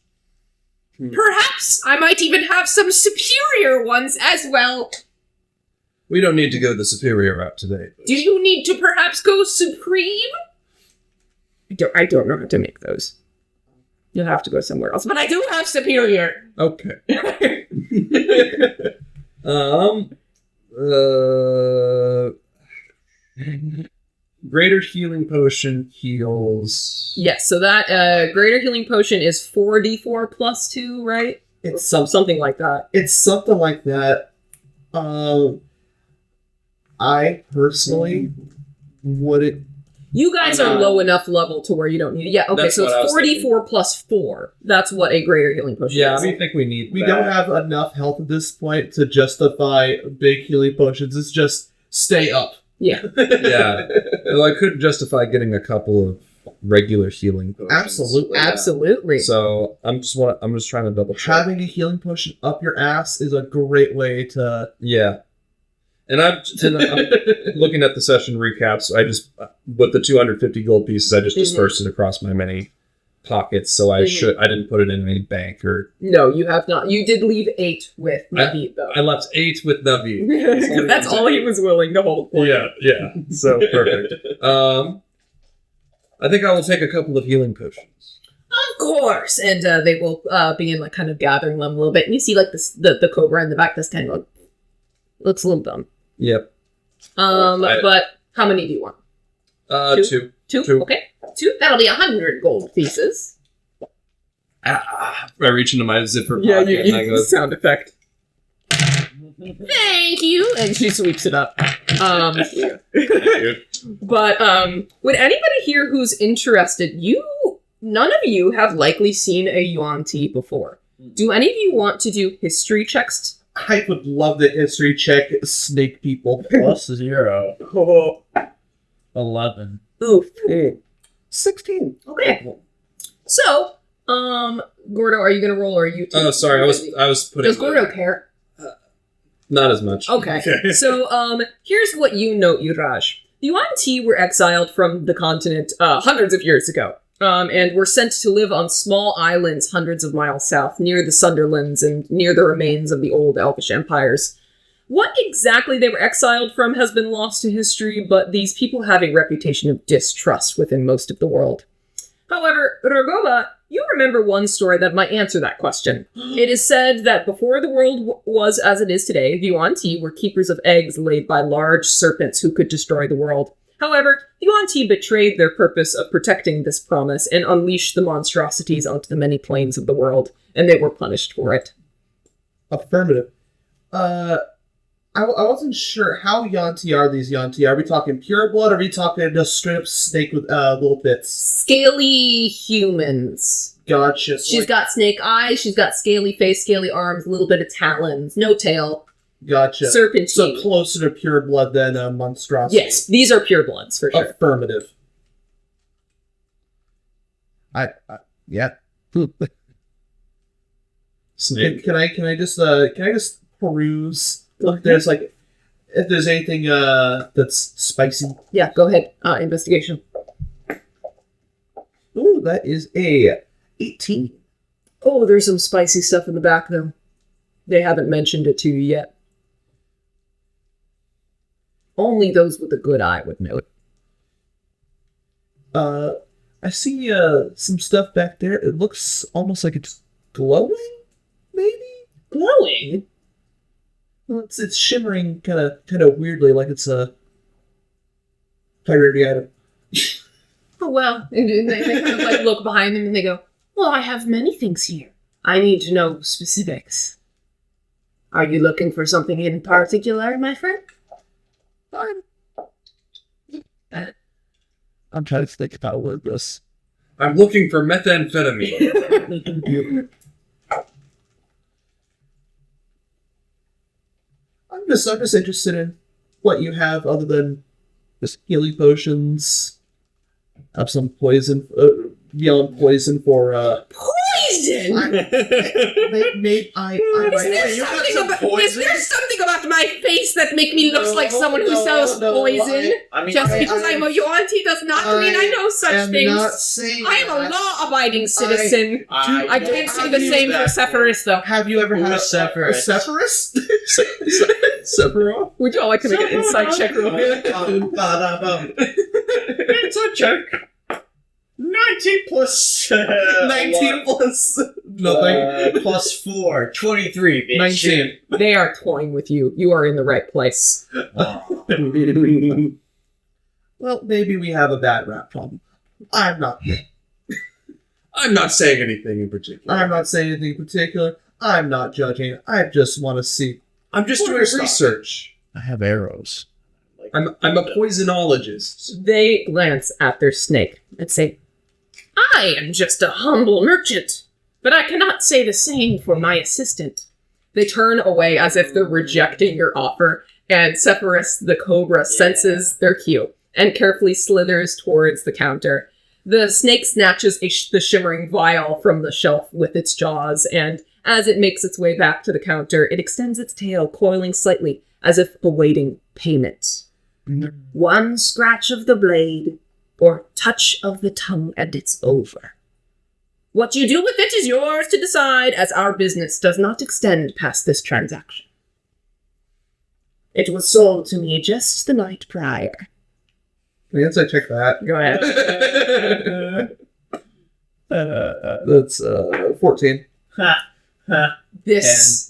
Speaker 1: Perhaps I might even have some superior ones as well.
Speaker 4: We don't need to go the superior route today.
Speaker 1: Do you need to perhaps go supreme? I don't know how to make those. You'll have to go somewhere else. But I do have superior.
Speaker 4: Okay. Greater healing potion heals.
Speaker 1: Yes, so that greater healing potion is 4d4 plus 2, right?
Speaker 2: It's
Speaker 1: Something like that.
Speaker 2: It's something like that. I personally wouldn't.
Speaker 1: You guys are low enough level to where you don't need it. Yeah, okay,
Speaker 4: That's
Speaker 1: so
Speaker 4: what I
Speaker 1: it's
Speaker 4: was
Speaker 1: 44 plus 4. That's what a greater healing potion
Speaker 4: Yeah,
Speaker 1: is.
Speaker 4: I think we need.
Speaker 2: We
Speaker 4: that.
Speaker 2: don't have enough health at this point to justify big healing potions. It's just stay up.
Speaker 1: Yeah.
Speaker 4: Yeah. Well, I could justify getting a couple of regular healing potions.
Speaker 2: Absolutely.
Speaker 1: Absolutely.
Speaker 4: So I'm just trying to double check.
Speaker 2: Having a healing potion up your ass is a great way to.
Speaker 4: Yeah. And I'm looking at the session recaps. I just, with the 250 gold pieces, I just dispersed it across my many pockets. So I didn't put it in any bank or.
Speaker 1: No, you have not. You did leave 8 with Naveed, though.
Speaker 4: I left 8 with Navi.
Speaker 1: Because that's all he was willing to hold for.
Speaker 4: Yeah. So perfect. I think I will take a couple of healing potions.
Speaker 1: Of course. And they will begin like kind of gathering them a little bit. And you see like this, the cobra in the back that's kind of looks a little dumb.
Speaker 4: Yep.
Speaker 1: But how many do you want?
Speaker 4: 2.
Speaker 1: 2? Okay. 2. That'll be 100 gold pieces.
Speaker 4: I reach into my zipper pocket
Speaker 1: Yeah,
Speaker 4: and I go,
Speaker 1: sound effect. Thank you. And she sweeps it up. But would anybody here who's interested, you none of you have likely seen a yuan tea before. Do any of you want to do history checks?
Speaker 2: I would love the history check snake people.
Speaker 3: Plus 0.
Speaker 2: Oh,
Speaker 3: 11.
Speaker 1: Oof.
Speaker 2: 16.
Speaker 1: Okay. So, Gordo, are you gonna roll or are you?
Speaker 4: Oh, sorry. I was putting.
Speaker 1: Does Gordo care?
Speaker 4: Not as much.
Speaker 1: Okay. So, here's what you note, Yuraj. The Yuan Ti were exiled from the continent hundreds of years ago, and were sent to live on small islands hundreds of miles south, near the Sunderlands and near the remains of the old Elvish empires. What exactly they were exiled from has been lost to history, but these people have a reputation of distrust within most of the world. However, Ragoba, you remember one story that might answer that question. It is said that before the world was as it is today, the Yuan Ti were keepers of eggs laid by large serpents who could destroy the world. However, the Yuan Ti betrayed their purpose of protecting this promise and unleashed the monstrosities onto the many planes of the world, and they were punished for it.
Speaker 2: Affirmative. I wasn't sure how Yanti are these Yanti. Are we talking pure blood, or are we talking just straight up snake with little bits?
Speaker 1: Scaly humans.
Speaker 2: Gotcha.
Speaker 1: She's got snake eyes, she's got scaly face, scaly arms, a little bit of talons, no tail.
Speaker 2: Gotcha.
Speaker 1: Serpentine.
Speaker 2: So closer to pure blood than monstrosity.
Speaker 1: Yes, these are pure bloods, for sure.
Speaker 2: Affirmative.
Speaker 3: Yeah.
Speaker 4: Snake.
Speaker 2: Can I just peruse? Look, there's like, if there's anything that's spicy.
Speaker 1: Yeah, go ahead. Investigation.
Speaker 2: Ooh, that is a 18.
Speaker 1: Oh, there's some spicy stuff in the back, though. They haven't mentioned it to you yet. Only those with a good eye would know it.
Speaker 2: I see some stuff back there. It looks almost like it's glowing, maybe?
Speaker 1: Glowing?
Speaker 2: Well, it's shimmering kind of weirdly, like it's a priority item.
Speaker 1: Oh, well. And they kind of like look behind them and they go, well, I have many things here. I need to know specifics. Are you looking for something in particular, my friend?
Speaker 3: I'm trying to think about what this.
Speaker 4: I'm looking for methamphetamine.
Speaker 2: I'm just interested in what you have other than just healing potions. Have some poison, beyond poison for
Speaker 1: Poison! Is there something about my face that make me look like someone who sells poison? Just because I'm a Yuan-Ti does not mean I know such things. I am a law-abiding citizen. I can't say the same for Sephiroth, though.
Speaker 2: Have you ever had a Sephiroth? Sephiroth?
Speaker 1: Would y'all like to make an insight check real quick?
Speaker 3: It's a check. 19 plus
Speaker 2: 19 plus nothing.
Speaker 3: plus 4. 23, bitch.
Speaker 2: 19.
Speaker 1: They are toying with you. You are in the right place.
Speaker 2: Well, maybe we have a bad rap problem. I'm not
Speaker 4: saying anything in particular.
Speaker 2: I'm not saying anything in particular. I'm not judging. I just want to see.
Speaker 4: I'm just doing research.
Speaker 3: I have arrows.
Speaker 4: I'm a poisonologist.
Speaker 1: They glance at their snake and say, I am just a humble merchant, but I cannot say the same for my assistant. They turn away as if they're rejecting your offer, and Sephiroth the Cobra senses their cue and carefully slithers towards the counter. The snake snatches the shimmering vial from the shelf with its jaws, and as it makes its way back to the counter, it extends its tail, coiling slightly, as if awaiting payment. One scratch of the blade, or touch of the tongue, and it's over. What you do with it is yours to decide, as our business does not extend past this transaction. It was sold to me just the night prior.
Speaker 2: Yes, I check that.
Speaker 1: Go ahead.
Speaker 2: That's 14.
Speaker 1: This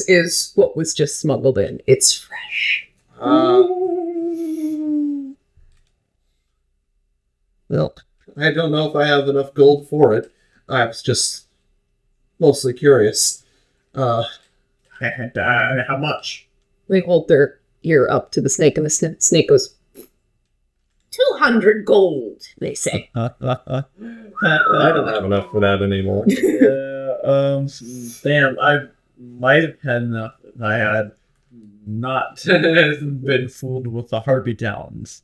Speaker 1: is what was just smuggled in. It's fresh.
Speaker 2: Well, I don't know if I have enough gold for it. I was just mostly curious.
Speaker 3: How much?
Speaker 1: They hold their ear up to the snake, and the snake goes,
Speaker 5: 200 gold, they say.
Speaker 4: I don't have enough for that anymore.
Speaker 3: Damn, I might have had enough if I had not been fooled with the Harpy Talons.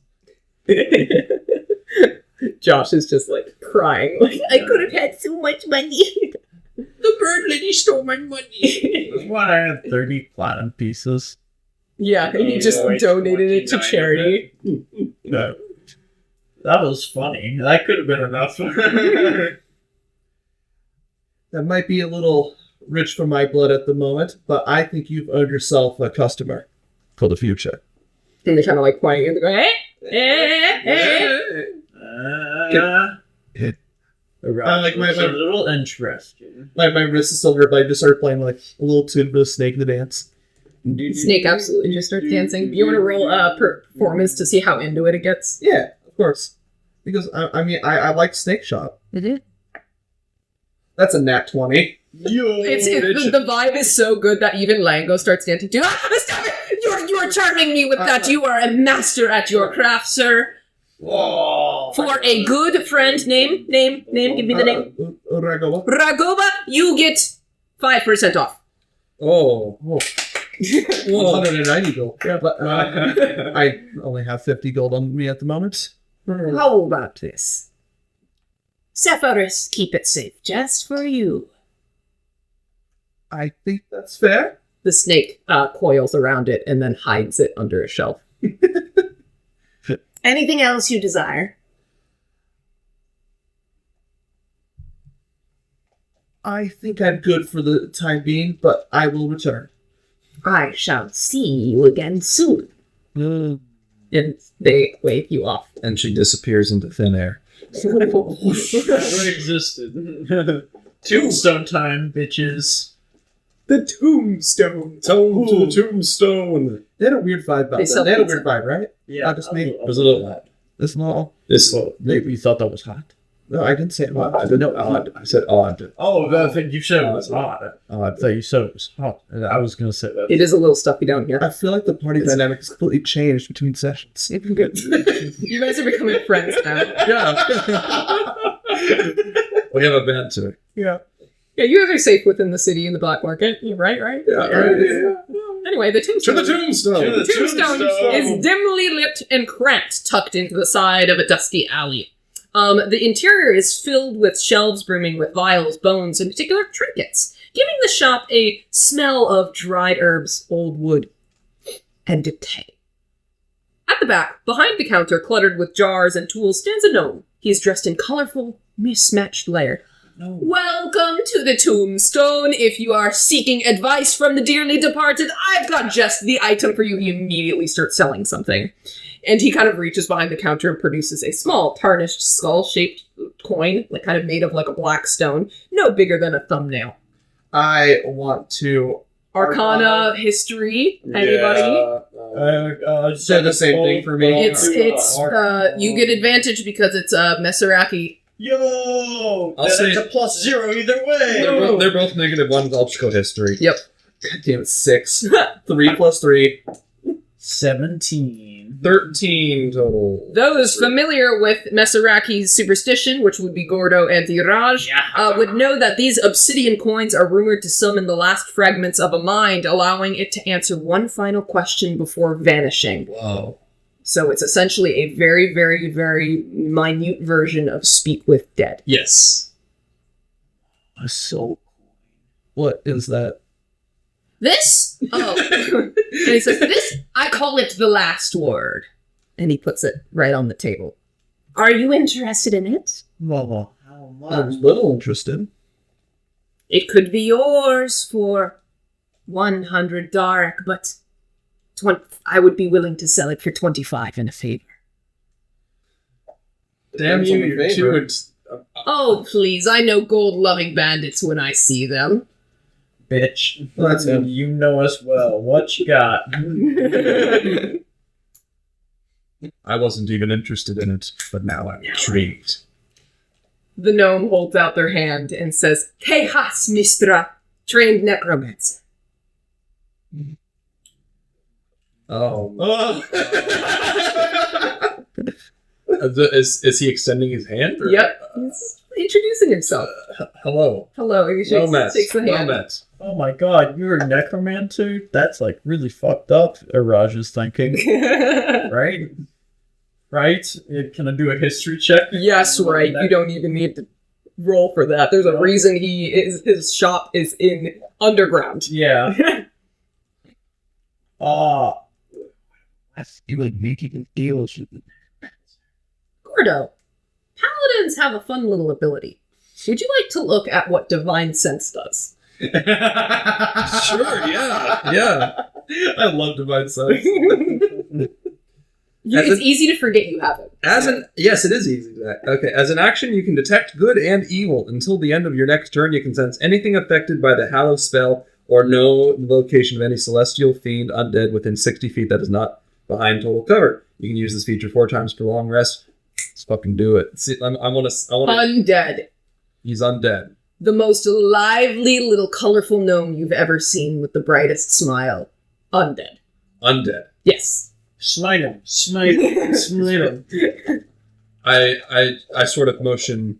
Speaker 1: Josh is just like crying. Like,
Speaker 5: I could have had so much money.
Speaker 1: the bird lady stole my money.
Speaker 3: That's why I had 30 platinum pieces.
Speaker 1: Yeah, and he just donated it to charity.
Speaker 3: No. That was funny. That could have been enough.
Speaker 2: That might be a little rich for my blood at the moment, but I think you've earned yourself a customer for the future.
Speaker 1: And they're kind of like pointing and going,
Speaker 2: Like my
Speaker 3: a little interesting.
Speaker 2: my wrist is still hurt, but I just started playing like a little tune for the snake in the dance.
Speaker 1: Snake absolutely just starts dancing. You want to roll a performance to see how into it gets?
Speaker 2: Yeah, of course. Because I like Snake Shop.
Speaker 1: Mm-hmm.
Speaker 2: That's a nat 20.
Speaker 1: The vibe is so good that even Lango starts dancing too. Ah, stop it! You are charming me with that. You are a master at your craft, sir.
Speaker 3: Whoa.
Speaker 1: For a good friend, name. Give me the name.
Speaker 2: Ragoba.
Speaker 1: Ragoba, you get 5% off.
Speaker 4: Oh.
Speaker 2: 190 gold. Yeah, but I only have 50 gold on me at the moment.
Speaker 5: How about this? Sephiroth, keep it safe just for you.
Speaker 2: I think that's fair.
Speaker 1: The snake coils around it and then hides it under a shelf.
Speaker 5: Anything else you desire?
Speaker 2: I think I'm good for the time being, but I will return.
Speaker 5: I shall see you again soon.
Speaker 1: And they wave you off.
Speaker 4: And she disappears into thin air.
Speaker 3: Never existed. Tombstone time, bitches.
Speaker 1: The tombstone.
Speaker 4: Tone to the tombstone.
Speaker 2: They had a weird vibe about
Speaker 1: They
Speaker 2: that.
Speaker 1: sell
Speaker 2: They had a
Speaker 1: pizza.
Speaker 2: weird vibe, right?
Speaker 3: Yeah.
Speaker 2: Not just me.
Speaker 4: Was it a little odd?
Speaker 2: This all.
Speaker 4: This
Speaker 3: Maybe you thought that was hot.
Speaker 2: No, I didn't say it.
Speaker 4: no odd. I said odd.
Speaker 3: Oh, I think you said it was hot. I
Speaker 4: Odd.
Speaker 3: thought you said it was hot. I was going to say that.
Speaker 1: It is a little stuffy down here.
Speaker 2: I feel like the party dynamic has completely changed between sessions.
Speaker 1: You guys are becoming friends now.
Speaker 4: We have a band to it.
Speaker 2: Yeah.
Speaker 1: Yeah, you guys are safe within the city and the black market. Right? Anyway, the
Speaker 4: To
Speaker 1: tombstone.
Speaker 4: the tombstone.
Speaker 3: To the
Speaker 1: The tombstone
Speaker 3: tombstone.
Speaker 1: is dimly lit and cramped, tucked into the side of a dusty alley. The interior is filled with shelves brimming with vials, bones, and particular trinkets, giving the shop a smell of dried herbs, old wood, and decay. At the back, behind the counter, cluttered with jars and tools, stands a gnome. He is dressed in colorful, mismatched layer.
Speaker 3: No.
Speaker 1: Welcome to the tombstone. If you are seeking advice from the dearly departed, I've got just the item for you. He immediately starts selling something. And he kind of reaches behind the counter and produces a small, tarnished, skull-shaped coin, like kind of made of like a black stone, no bigger than a thumbnail.
Speaker 2: I want to
Speaker 1: Arcana, history, anybody?
Speaker 2: say the same thing for me.
Speaker 1: It's you get advantage because it's Messeraki.
Speaker 3: Yo!
Speaker 4: I'll say-
Speaker 3: It's a +0 either way!
Speaker 4: They're both -1s. I'll just go history.
Speaker 1: Yep.
Speaker 2: God damn it, 6. 3 plus 3.
Speaker 3: 17.
Speaker 4: 13 total.
Speaker 1: Those familiar with Meseraki's superstition, which would be Gordo and Diraj, would know that these obsidian coins are rumored to summon the last fragments of a mind, allowing it to answer one final question before vanishing.
Speaker 4: Whoa.
Speaker 1: So it's essentially a very, very, very minute version of Speak with Dead.
Speaker 4: Yes.
Speaker 3: So
Speaker 2: What is that?
Speaker 1: This? Oh. And he says, this, I call it the last word. And he puts it right on the table. Are you interested in it?
Speaker 3: well, how
Speaker 2: I'm
Speaker 3: much?
Speaker 2: a little interested.
Speaker 1: It could be yours for 100 Dark, but I would be willing to sell it for 25 in a favor.
Speaker 4: Damn
Speaker 2: Depends on
Speaker 4: you,
Speaker 2: the
Speaker 4: you're
Speaker 2: favor.
Speaker 4: too.
Speaker 1: Oh, please, I know gold-loving bandits when I see them.
Speaker 3: Bitch.
Speaker 2: Well, that's him.
Speaker 3: You know us well. What you got?
Speaker 4: I wasn't even interested in it, but now I'm intrigued.
Speaker 1: The gnome holds out their hand and says, Tejas Mistra, trained necromancer.
Speaker 4: Oh. Is he extending his hand? Or?
Speaker 1: Yep. He's introducing himself.
Speaker 4: Hello.
Speaker 1: Hello. He shakes the hand.
Speaker 4: Met.
Speaker 3: Oh my god, you're a necromancer? That's like really fucked up, Raj is thinking. Right? Right? Can I do a history check?
Speaker 1: Yes, right. You don't even need to roll for that. There's a reason his shop is in underground.
Speaker 3: Yeah.
Speaker 5: I feel like making deals with
Speaker 1: Gordo, paladins have a fun little ability. Would you like to look at what divine sense does?
Speaker 4: Sure, yeah.
Speaker 2: I love divine sense.
Speaker 1: It's easy to forget you have it.
Speaker 4: Yes, it is easy. Okay, as an action, you can detect good and evil. Until the end of your next turn, you can sense anything affected by the Hallow spell or know the location of any celestial, fiend, undead within 60 feet that is not behind total cover. You can use this feature 4 times per long rest. Let's fucking do it. See, I want to.
Speaker 1: Undead.
Speaker 4: He's undead.
Speaker 1: The most lively little colorful gnome you've ever seen with the brightest smile. Undead.
Speaker 4: Undead.
Speaker 1: Yes.
Speaker 3: Smite him. Smite him.
Speaker 4: I sort of motion.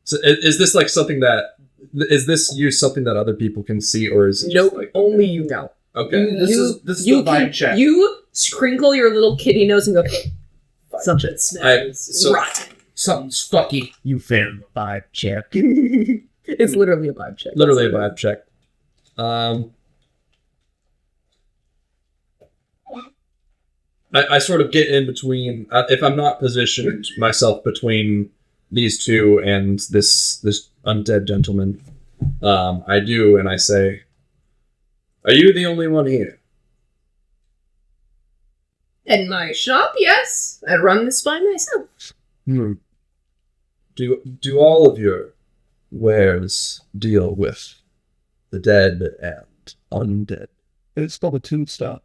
Speaker 4: So is this like something that? Is this use something that other people can see, or is it
Speaker 1: Nope.
Speaker 4: like,
Speaker 1: Only you know.
Speaker 4: Okay.
Speaker 2: This is
Speaker 1: you
Speaker 2: the vibe
Speaker 1: can,
Speaker 2: check.
Speaker 1: You crinkle your little kitty nose and go, something smells rotten.
Speaker 2: Something's fucky.
Speaker 3: You failed the vibe check.
Speaker 1: It's literally a vibe check.
Speaker 4: Literally a vibe check. I sort of get in between. If I'm not positioned myself between these two and this undead gentleman, I do, and I say, "Are you the only one here?"
Speaker 1: In my shop, yes. I run this by myself.
Speaker 4: Do all of your wares deal with the dead and undead?
Speaker 2: It's called a tombstone.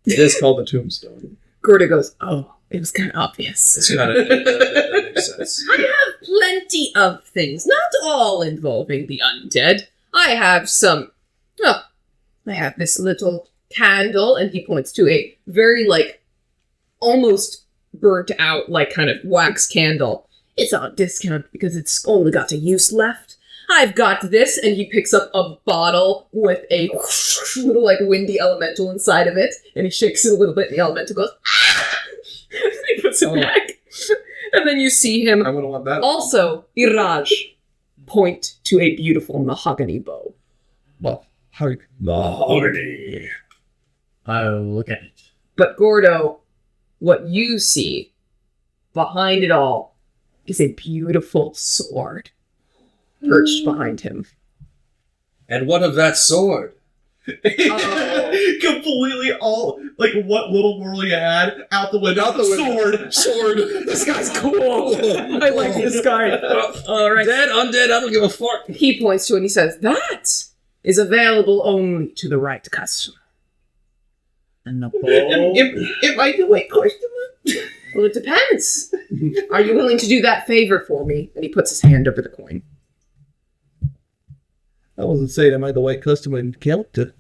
Speaker 4: It is called the tombstone.
Speaker 1: Gerda goes, oh, it was kind of obvious.
Speaker 4: It's kind of that makes sense.
Speaker 1: I have plenty of things, not all involving the undead. I have some... Oh, I have this little candle, and he points to a very, almost burnt out, kind of wax candle. It's on discount because it's only got a use left. I've got this, and he picks up a bottle with a little, windy elemental inside of it, and he shakes it a little bit, and the elemental goes, he puts it back. And then you see him
Speaker 2: I wouldn't want that.
Speaker 1: also, Iraj, point to a beautiful mahogany bow.
Speaker 2: Well, how
Speaker 4: Mahogany.
Speaker 3: I'll look at it.
Speaker 1: But Gordo, what you see behind it all is a beautiful sword perched behind him.
Speaker 4: And what of that sword?
Speaker 2: Completely all what little moral you had out the window. Sword.
Speaker 1: This guy's cool. I like this guy. All right.
Speaker 4: Dead, undead, I don't give a fuck.
Speaker 1: He points to it and he says, that is available only to the right customer.
Speaker 3: And the bowl.
Speaker 1: Am I the right customer? Well, it depends. Are you willing to do that favor for me? And he puts his hand over the coin.
Speaker 2: I wasn't saying am I the white customer in character.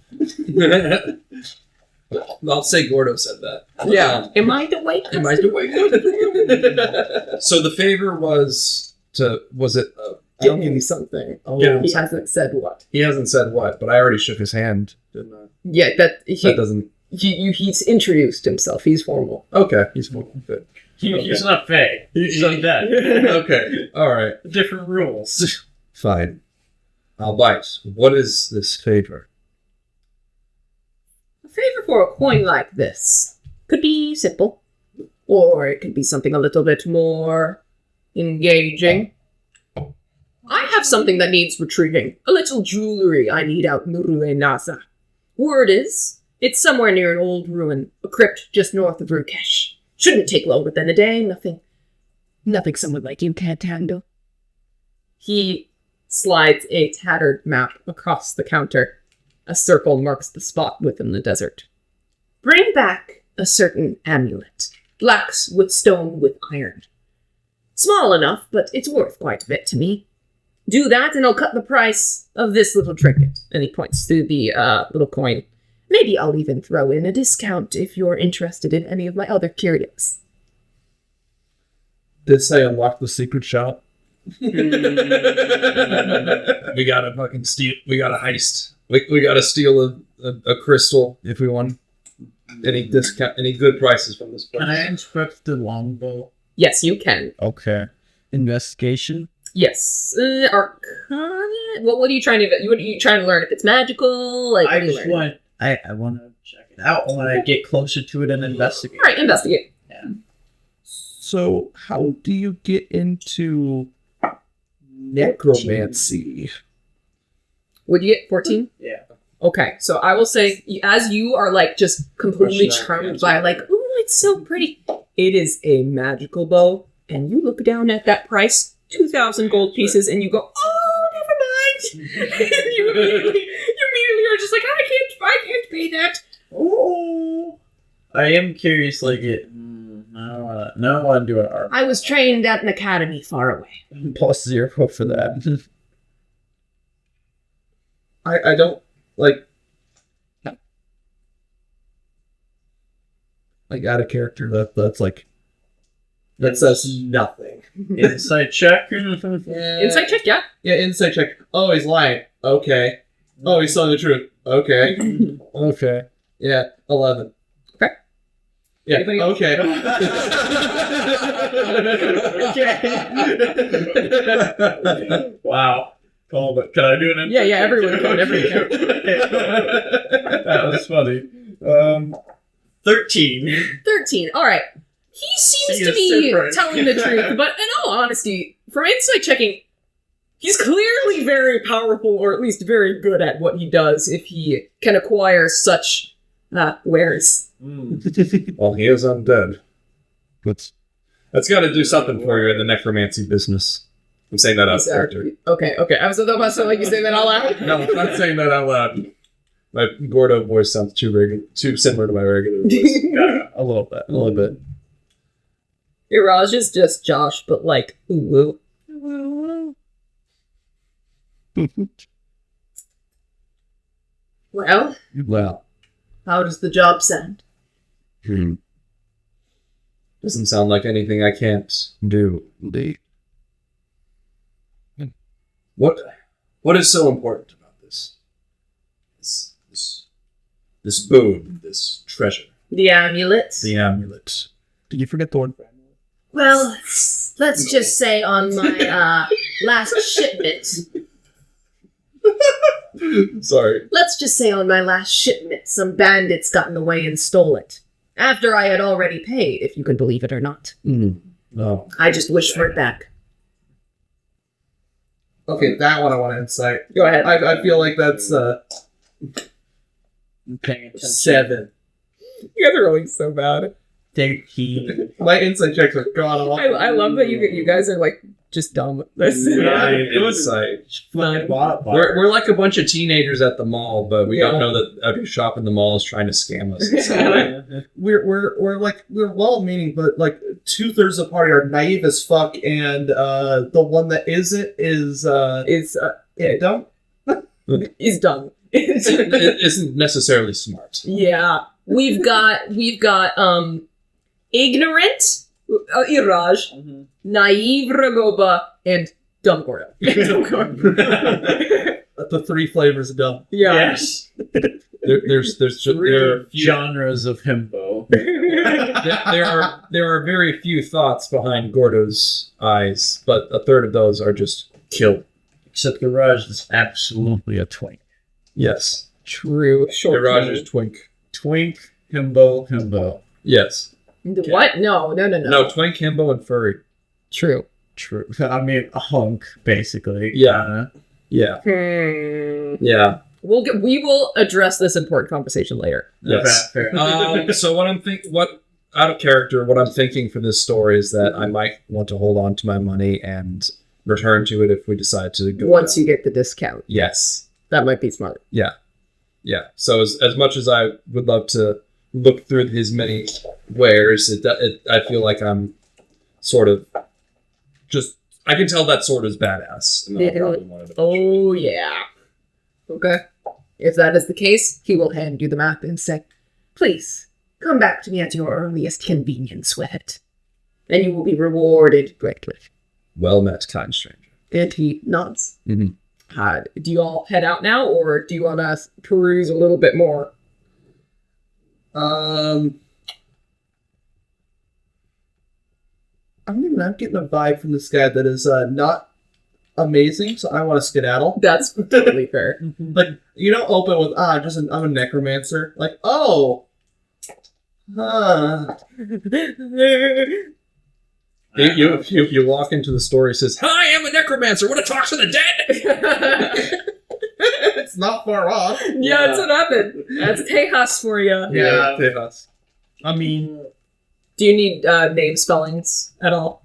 Speaker 4: I'll say Gordo said that.
Speaker 1: Yeah. Am I the white customer?
Speaker 4: Am I the white? So the favor was it?
Speaker 1: Give me something. Oh,
Speaker 4: Yeah.
Speaker 1: he hasn't said what.
Speaker 4: He hasn't said what, but I already shook his hand, didn't I?
Speaker 1: Yeah, that
Speaker 4: doesn't.
Speaker 1: He's introduced himself. He's formal.
Speaker 4: Okay, he's good.
Speaker 3: He's not fake. He's undead.
Speaker 4: Okay, all right,
Speaker 3: Different rules.
Speaker 4: fine. I'll bite. What is this favor?
Speaker 1: A favor for a coin like this could be simple, or it could be something a little bit more engaging. I have something that needs retrieving. A little jewelry I need out in Nasa. Word is, it's somewhere near an old ruin, a crypt just north of Rukesh. Shouldn't take longer than a day, nothing someone like you can't handle. He slides a tattered map across the counter. A circle marks the spot within the desert. Bring back a certain amulet. Blacks with stone with iron. Small enough, but it's worth quite a bit to me. Do that and I'll cut the price of this little trinket. And he points to the little coin. Maybe I'll even throw in a discount if you're interested in any of my other curios.
Speaker 2: This I unlocked the secret shop.
Speaker 4: We gotta fucking steal. We gotta heist. We gotta steal a crystal if we want any discount, any good prices from this place.
Speaker 3: Can I inspect the longbow?
Speaker 1: Yes, you can.
Speaker 3: Okay. Investigation?
Speaker 1: Yes. Arcana? What are you trying to... What are you trying to learn? If it's magical? Like,
Speaker 3: I
Speaker 1: what are you
Speaker 3: just
Speaker 1: learning?
Speaker 3: want... I want to check it out when I get closer to it and investigate.
Speaker 1: Alright, investigate.
Speaker 2: So, how do you get into necromancy?
Speaker 1: Would you get 14?
Speaker 3: Yeah.
Speaker 1: Okay, so I will say, as you are like just completely
Speaker 4: Mercenary
Speaker 1: charmed
Speaker 4: hands.
Speaker 1: by like, ooh, it's so pretty. It is a magical bow, and you look down at that price, 2,000 gold pieces, and you go, oh, never mind. you immediately are just like, I can't pay that.
Speaker 3: Oh. I am curious, like, I don't want to do an art.
Speaker 1: I was trained at an academy far away.
Speaker 3: Plus 0 for that.
Speaker 2: I don't like. I got a character that's like that says nothing.
Speaker 3: Insight check?
Speaker 1: Insight check, yeah.
Speaker 2: Yeah, insight check. Oh, he's lying. Okay. Oh, he's telling the truth. Okay.
Speaker 3: Okay.
Speaker 2: Yeah, 11.
Speaker 1: Okay.
Speaker 2: Yeah.
Speaker 1: Anybody else?
Speaker 2: Okay.
Speaker 3: Wow. Called it. Can I do an
Speaker 1: Yeah, everyone can, everyone can.
Speaker 3: That was funny. 13.
Speaker 1: 13. All right. He seems
Speaker 3: He
Speaker 1: to
Speaker 3: is
Speaker 1: be
Speaker 3: different.
Speaker 1: telling the truth, but in all honesty, from insight checking, he's clearly very powerful, or at least very good at what he does if he can acquire such wares.
Speaker 4: Well, he is undead. That's got to do something for you in the necromancy business. I'm saying that out of character.
Speaker 1: Okay. I was about to say, like, you say that out loud?
Speaker 4: No, I'm not saying that out loud. My Gordo voice sounds too similar to my regular voice.
Speaker 3: A little bit.
Speaker 1: Iraj is just Josh, but like, ooh. Well,
Speaker 2: Well.
Speaker 1: how does the job sound?
Speaker 4: Doesn't sound like anything I can't do. What is so important about this? This boon, this treasure.
Speaker 1: The amulet?
Speaker 4: The amulet.
Speaker 2: Did you forget the word?
Speaker 5: Well, let's just say on my last shipment,
Speaker 4: Sorry.
Speaker 5: some bandits got in the way and stole it. After I had already paid, if you can believe it or not.
Speaker 4: No.
Speaker 5: I just wish for it back.
Speaker 2: Okay, that one I want to insight.
Speaker 1: Go ahead.
Speaker 2: I feel like that's 7.
Speaker 1: You guys are rolling so bad.
Speaker 3: Take heed.
Speaker 2: My insight checks are gone off.
Speaker 1: I love that you guys are like just dumb.
Speaker 4: Nine insight.
Speaker 1: Nine.
Speaker 4: We're like a bunch of teenagers at the mall, but we don't know that every shop in the mall is trying to scam us.
Speaker 2: We're well-meaning, but like 2/3 of the party are naive as fuck, and the one that isn't is dumb.
Speaker 1: Is dumb.
Speaker 4: It isn't necessarily smart.
Speaker 1: Yeah, we've got ignorant Iraj, naive Ragoba, and dumb Gordo.
Speaker 2: The 3 flavors of dumb.
Speaker 1: Yeah.
Speaker 3: Yes.
Speaker 4: There are few,
Speaker 3: Genres of himbo.
Speaker 4: there are very few thoughts behind Gordo's eyes, but a third of those are just kill.
Speaker 3: Except Garage is absolutely a twink.
Speaker 4: Yes.
Speaker 1: True. Short.
Speaker 4: Rogers twink.
Speaker 3: Twink, himbo.
Speaker 4: Yes.
Speaker 1: What? No.
Speaker 4: No, twink, himbo, and furry.
Speaker 1: True.
Speaker 3: True. I mean, a hunk, basically.
Speaker 4: Yeah. Yeah. Yeah.
Speaker 1: We will address this important conversation later.
Speaker 4: Yes.
Speaker 3: Fair.
Speaker 4: So what I'm out of character, what I'm thinking for this story is that I might want to hold on to my money and return to it if we decide to go.
Speaker 1: Once you get the discount.
Speaker 4: Yes.
Speaker 1: That might be smart.
Speaker 4: Yeah. So as much as I would love to look through his many wares, I feel like I'm sort of just. I can tell that sword is badass. And I probably wanted to
Speaker 1: Oh, yeah. Okay. If that is the case, he will hand you the map and say,
Speaker 5: Please, come back to me at your earliest convenience with it. and you will be rewarded greatly.
Speaker 4: Well met, kind stranger.
Speaker 5: And he nods.
Speaker 4: Mm-hmm.
Speaker 1: Do you all head out now, or do you want to peruse a little bit more?
Speaker 2: I'm getting a vibe from this guy that is not amazing, so I want to skedaddle.
Speaker 1: That's totally fair.
Speaker 2: Like, you don't open with, I'm a necromancer. Like, oh. Huh.
Speaker 4: You walk into the store, he says, "Hi, I'm a necromancer. Want to talk to the dead?"
Speaker 2: It's not far off.
Speaker 1: Yeah, that's what happened. That's Tejas for you.
Speaker 2: Yeah.
Speaker 4: Tejas.
Speaker 3: I mean,
Speaker 1: Do you need name spellings at all?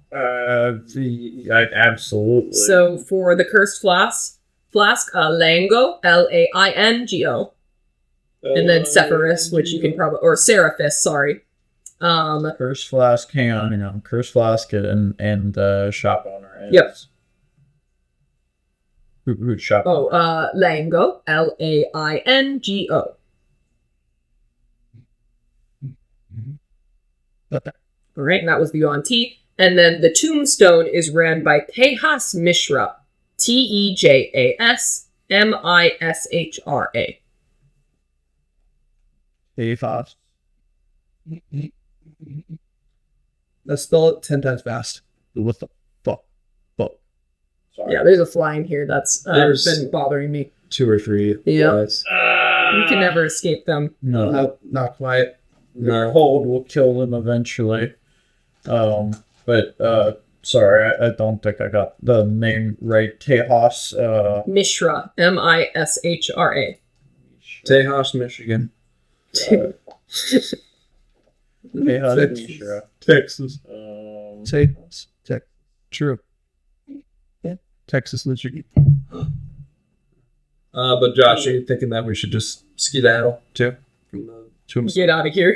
Speaker 3: absolutely.
Speaker 1: So for the cursed flask, Lango, Laingo, and then Sephirus, which you can probably, or Seraphis, sorry.
Speaker 3: Curse Flask, hang on. Curse Flask and shop owner. Is,
Speaker 1: Yep.
Speaker 3: Who's shop
Speaker 1: Oh,
Speaker 3: owner?
Speaker 1: Lango, Laingo. Right, and that was the Yuan-Ti. And then the tombstone is ran by Tejas Mishra. Tejas Mishra.
Speaker 3: Tejas.
Speaker 2: Let's spell it 10 times fast.
Speaker 3: What the fuck? Sorry.
Speaker 1: Yeah, there's a fly in here that's
Speaker 4: There's-
Speaker 1: been bothering me.
Speaker 4: 2 or 3.
Speaker 1: Yeah.
Speaker 4: guys.
Speaker 1: You can never escape them.
Speaker 3: No.
Speaker 2: Not quiet.
Speaker 3: The cold will kill them eventually. But sorry, I don't think I got the name right. Tejas.
Speaker 1: Mishra. Mishra.
Speaker 4: Tejas, Michigan.
Speaker 3: Tejas
Speaker 2: Texas.
Speaker 3: Mishra.
Speaker 2: Texas.
Speaker 3: Texas.
Speaker 2: True. Yeah. Texas, Michigan.
Speaker 4: But Josh, are you thinking that we should just skedaddle too? From the tombstone?
Speaker 1: Get out of here.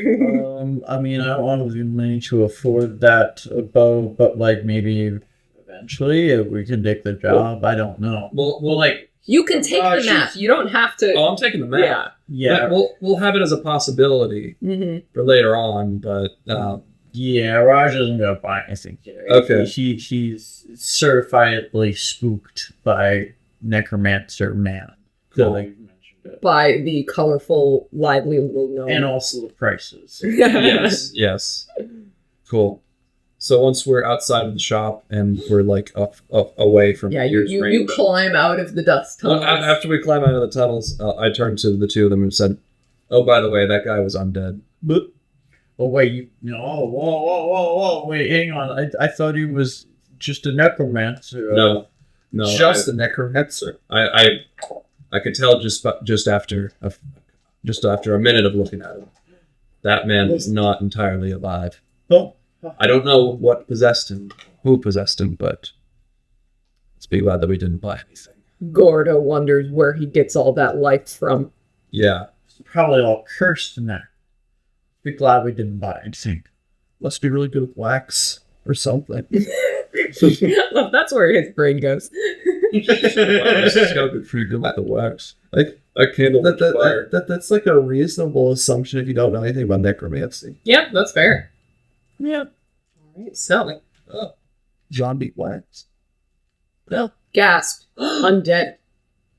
Speaker 3: I mean, I don't want to be money to afford that bow, but like maybe eventually if we can take the job. I don't know.
Speaker 4: Well,
Speaker 3: like
Speaker 1: You can take the
Speaker 4: shoot.
Speaker 1: map. You don't have to.
Speaker 4: I'm taking the map.
Speaker 1: Yeah.
Speaker 3: yeah,
Speaker 4: We'll have it as a possibility
Speaker 1: Mm-hmm.
Speaker 4: for later on, but
Speaker 3: yeah. Raj isn't gonna buy anything here.
Speaker 4: Okay.
Speaker 3: She's certifiably spooked by necromancer man.
Speaker 4: Cool.
Speaker 3: So they mentioned it.
Speaker 1: By the colorful, lively little gnome.
Speaker 3: And also the prices.
Speaker 4: yes. Cool. So once we're outside of the shop and we're like up away from
Speaker 1: Yeah, you,
Speaker 4: ears
Speaker 1: you
Speaker 4: range,
Speaker 1: climb out of the dust
Speaker 4: Well,
Speaker 1: tunnels.
Speaker 4: after we climb out of the tunnels, I turned to the two of them and said, "Oh, by the way, that guy was undead."
Speaker 2: But
Speaker 3: Oh wait, whoa! Wait, hang on. I thought he was just a necromancer.
Speaker 4: No,
Speaker 2: just the necromancer.
Speaker 4: I could tell just after a minute of looking at him, that man was not entirely alive.
Speaker 3: Oh,
Speaker 4: I don't know what possessed him, who possessed him, but let's be glad that we didn't buy anything.
Speaker 1: Gordo wonders where he gets all that life from.
Speaker 4: Yeah.
Speaker 3: it's probably all cursed in there. Be glad we didn't buy anything.
Speaker 2: Must be really good with wax or something.
Speaker 1: Well, that's where his brain goes.
Speaker 4: This is gotta be pretty good with the wax.
Speaker 2: Like
Speaker 4: A candle with fire.
Speaker 2: that's like a reasonable assumption if you don't know anything about necromancy.
Speaker 1: Yeah, that's fair.
Speaker 3: Yeah.
Speaker 1: Alright, so,
Speaker 2: John beat wax.
Speaker 1: well, gasp. Undead.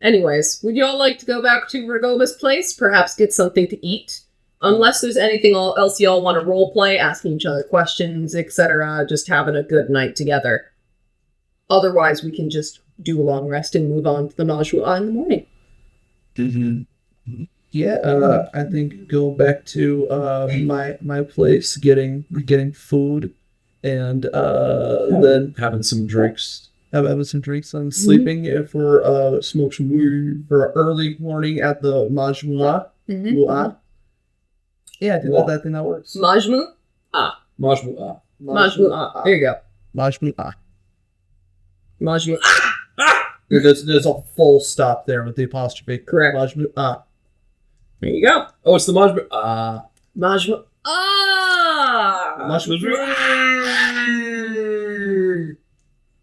Speaker 1: Anyways, would you all like to go back to RAGOBA'S place? Perhaps get something to eat? Unless there's anything else y'all want to roleplay, asking each other questions, etc. Just having a good night together. Otherwise, we can just do a long rest and move on to the MAJMU'AL in the morning.
Speaker 2: Mm-hmm. Yeah, I think go back to my place, getting food, and then
Speaker 4: Having some drinks.
Speaker 2: having some drinks and sleeping for smoke some weed for early morning at the MAJMU'AL.
Speaker 1: Mm-hmm.
Speaker 2: Yeah, I think that thing that works.
Speaker 1: MAJMU'AL?
Speaker 4: MAJMU'AL.
Speaker 1: MAJMU'AL. There you go.
Speaker 2: MAJMU'AL.
Speaker 1: MAJMU'AL.
Speaker 2: There's a full stop there with the apostrophe.
Speaker 1: Correct.
Speaker 2: MAJMU'AL.
Speaker 1: There you go.
Speaker 4: Oh, it's the MAJMU'AL.
Speaker 1: MAJMU'AL.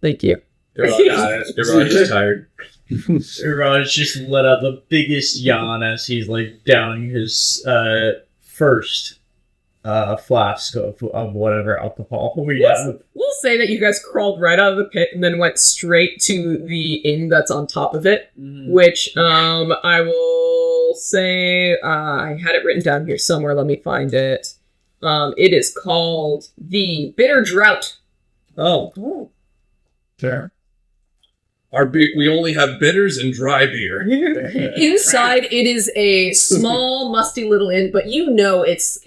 Speaker 1: Thank you.
Speaker 4: Everybody's tired.
Speaker 3: Raj just let out the biggest yawn as he's like downing his first flask of whatever alcohol we
Speaker 1: Yes.
Speaker 3: have.
Speaker 1: We'll say that you guys crawled right out of the pit and then went straight to the inn that's on top of it, which I will say I had it written down here somewhere. Let me find it. It is called the Bitter Drought.
Speaker 4: Oh,
Speaker 3: Fair.
Speaker 4: our beer, we only have bitters and dry beer.
Speaker 1: Inside, it is a small, musty little inn, but you know it's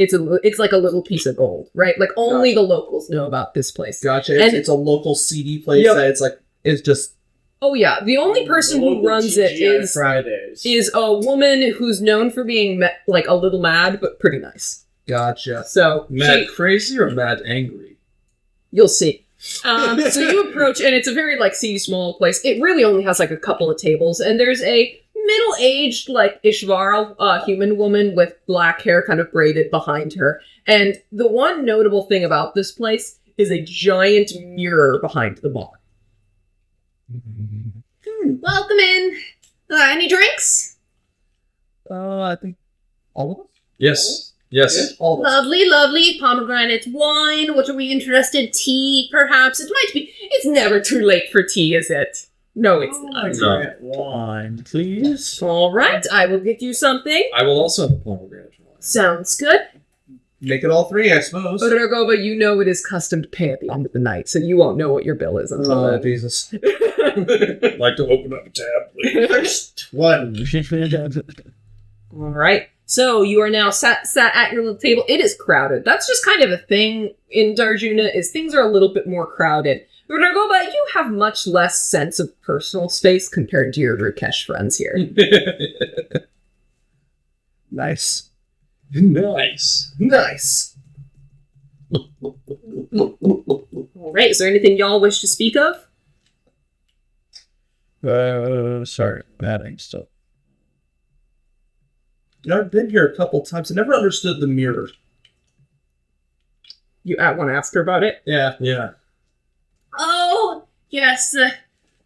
Speaker 1: like a little piece of gold, right? Like only the locals know about this place.
Speaker 2: Gotcha. It's,
Speaker 1: And-
Speaker 2: it's a local seedy place
Speaker 1: Yep.
Speaker 2: that it's just
Speaker 1: Oh yeah, the only person who runs it is
Speaker 3: Fridays.
Speaker 1: a woman who's known for being like a little mad, but pretty nice.
Speaker 2: gotcha.
Speaker 1: So
Speaker 4: Mad crazy or mad angry?
Speaker 1: you'll see. So you approach, and it's a very like seedy, small place. It really only has like a couple of tables, and there's a middle-aged like Ishvara human woman with black hair, kind of braided behind her. And the one notable thing about this place is a giant mirror behind the bar.
Speaker 5: Welcome in. Any drinks?
Speaker 2: I think all of us.
Speaker 4: Yes.
Speaker 2: All of us.
Speaker 5: Lovely, lovely. Pomegranate wine. What are we interested? Tea, perhaps? It might be.
Speaker 1: It's never too late for tea, is it? No, it's not.
Speaker 3: Pomegranate wine, please.
Speaker 1: All right, I will get you something.
Speaker 4: I will also have a pomegranate wine.
Speaker 1: Sounds good.
Speaker 2: Make it all three, I suppose.
Speaker 1: But Ragoba, you know it is custom to pay at the end of the night, so you won't know what your bill is until
Speaker 2: Oh,
Speaker 1: then.
Speaker 2: Jesus.
Speaker 4: I'd like to open up a tab, please.
Speaker 3: One.
Speaker 1: All right. So you are now sat at your little table. It is crowded. That's just kind of a thing in Darjuna, is things are a little bit more crowded. But Ragoba, you have much less sense of personal space compared to your Rukesh friends here.
Speaker 2: Nice.
Speaker 4: Nice.
Speaker 2: Nice.
Speaker 1: All right. Is there anything y'all wish to speak of?
Speaker 3: Sorry, adding stuff.
Speaker 2: You know, I've been here a couple times. I never understood the mirror.
Speaker 1: You want to ask her about it?
Speaker 4: Yeah.
Speaker 5: Oh, yes,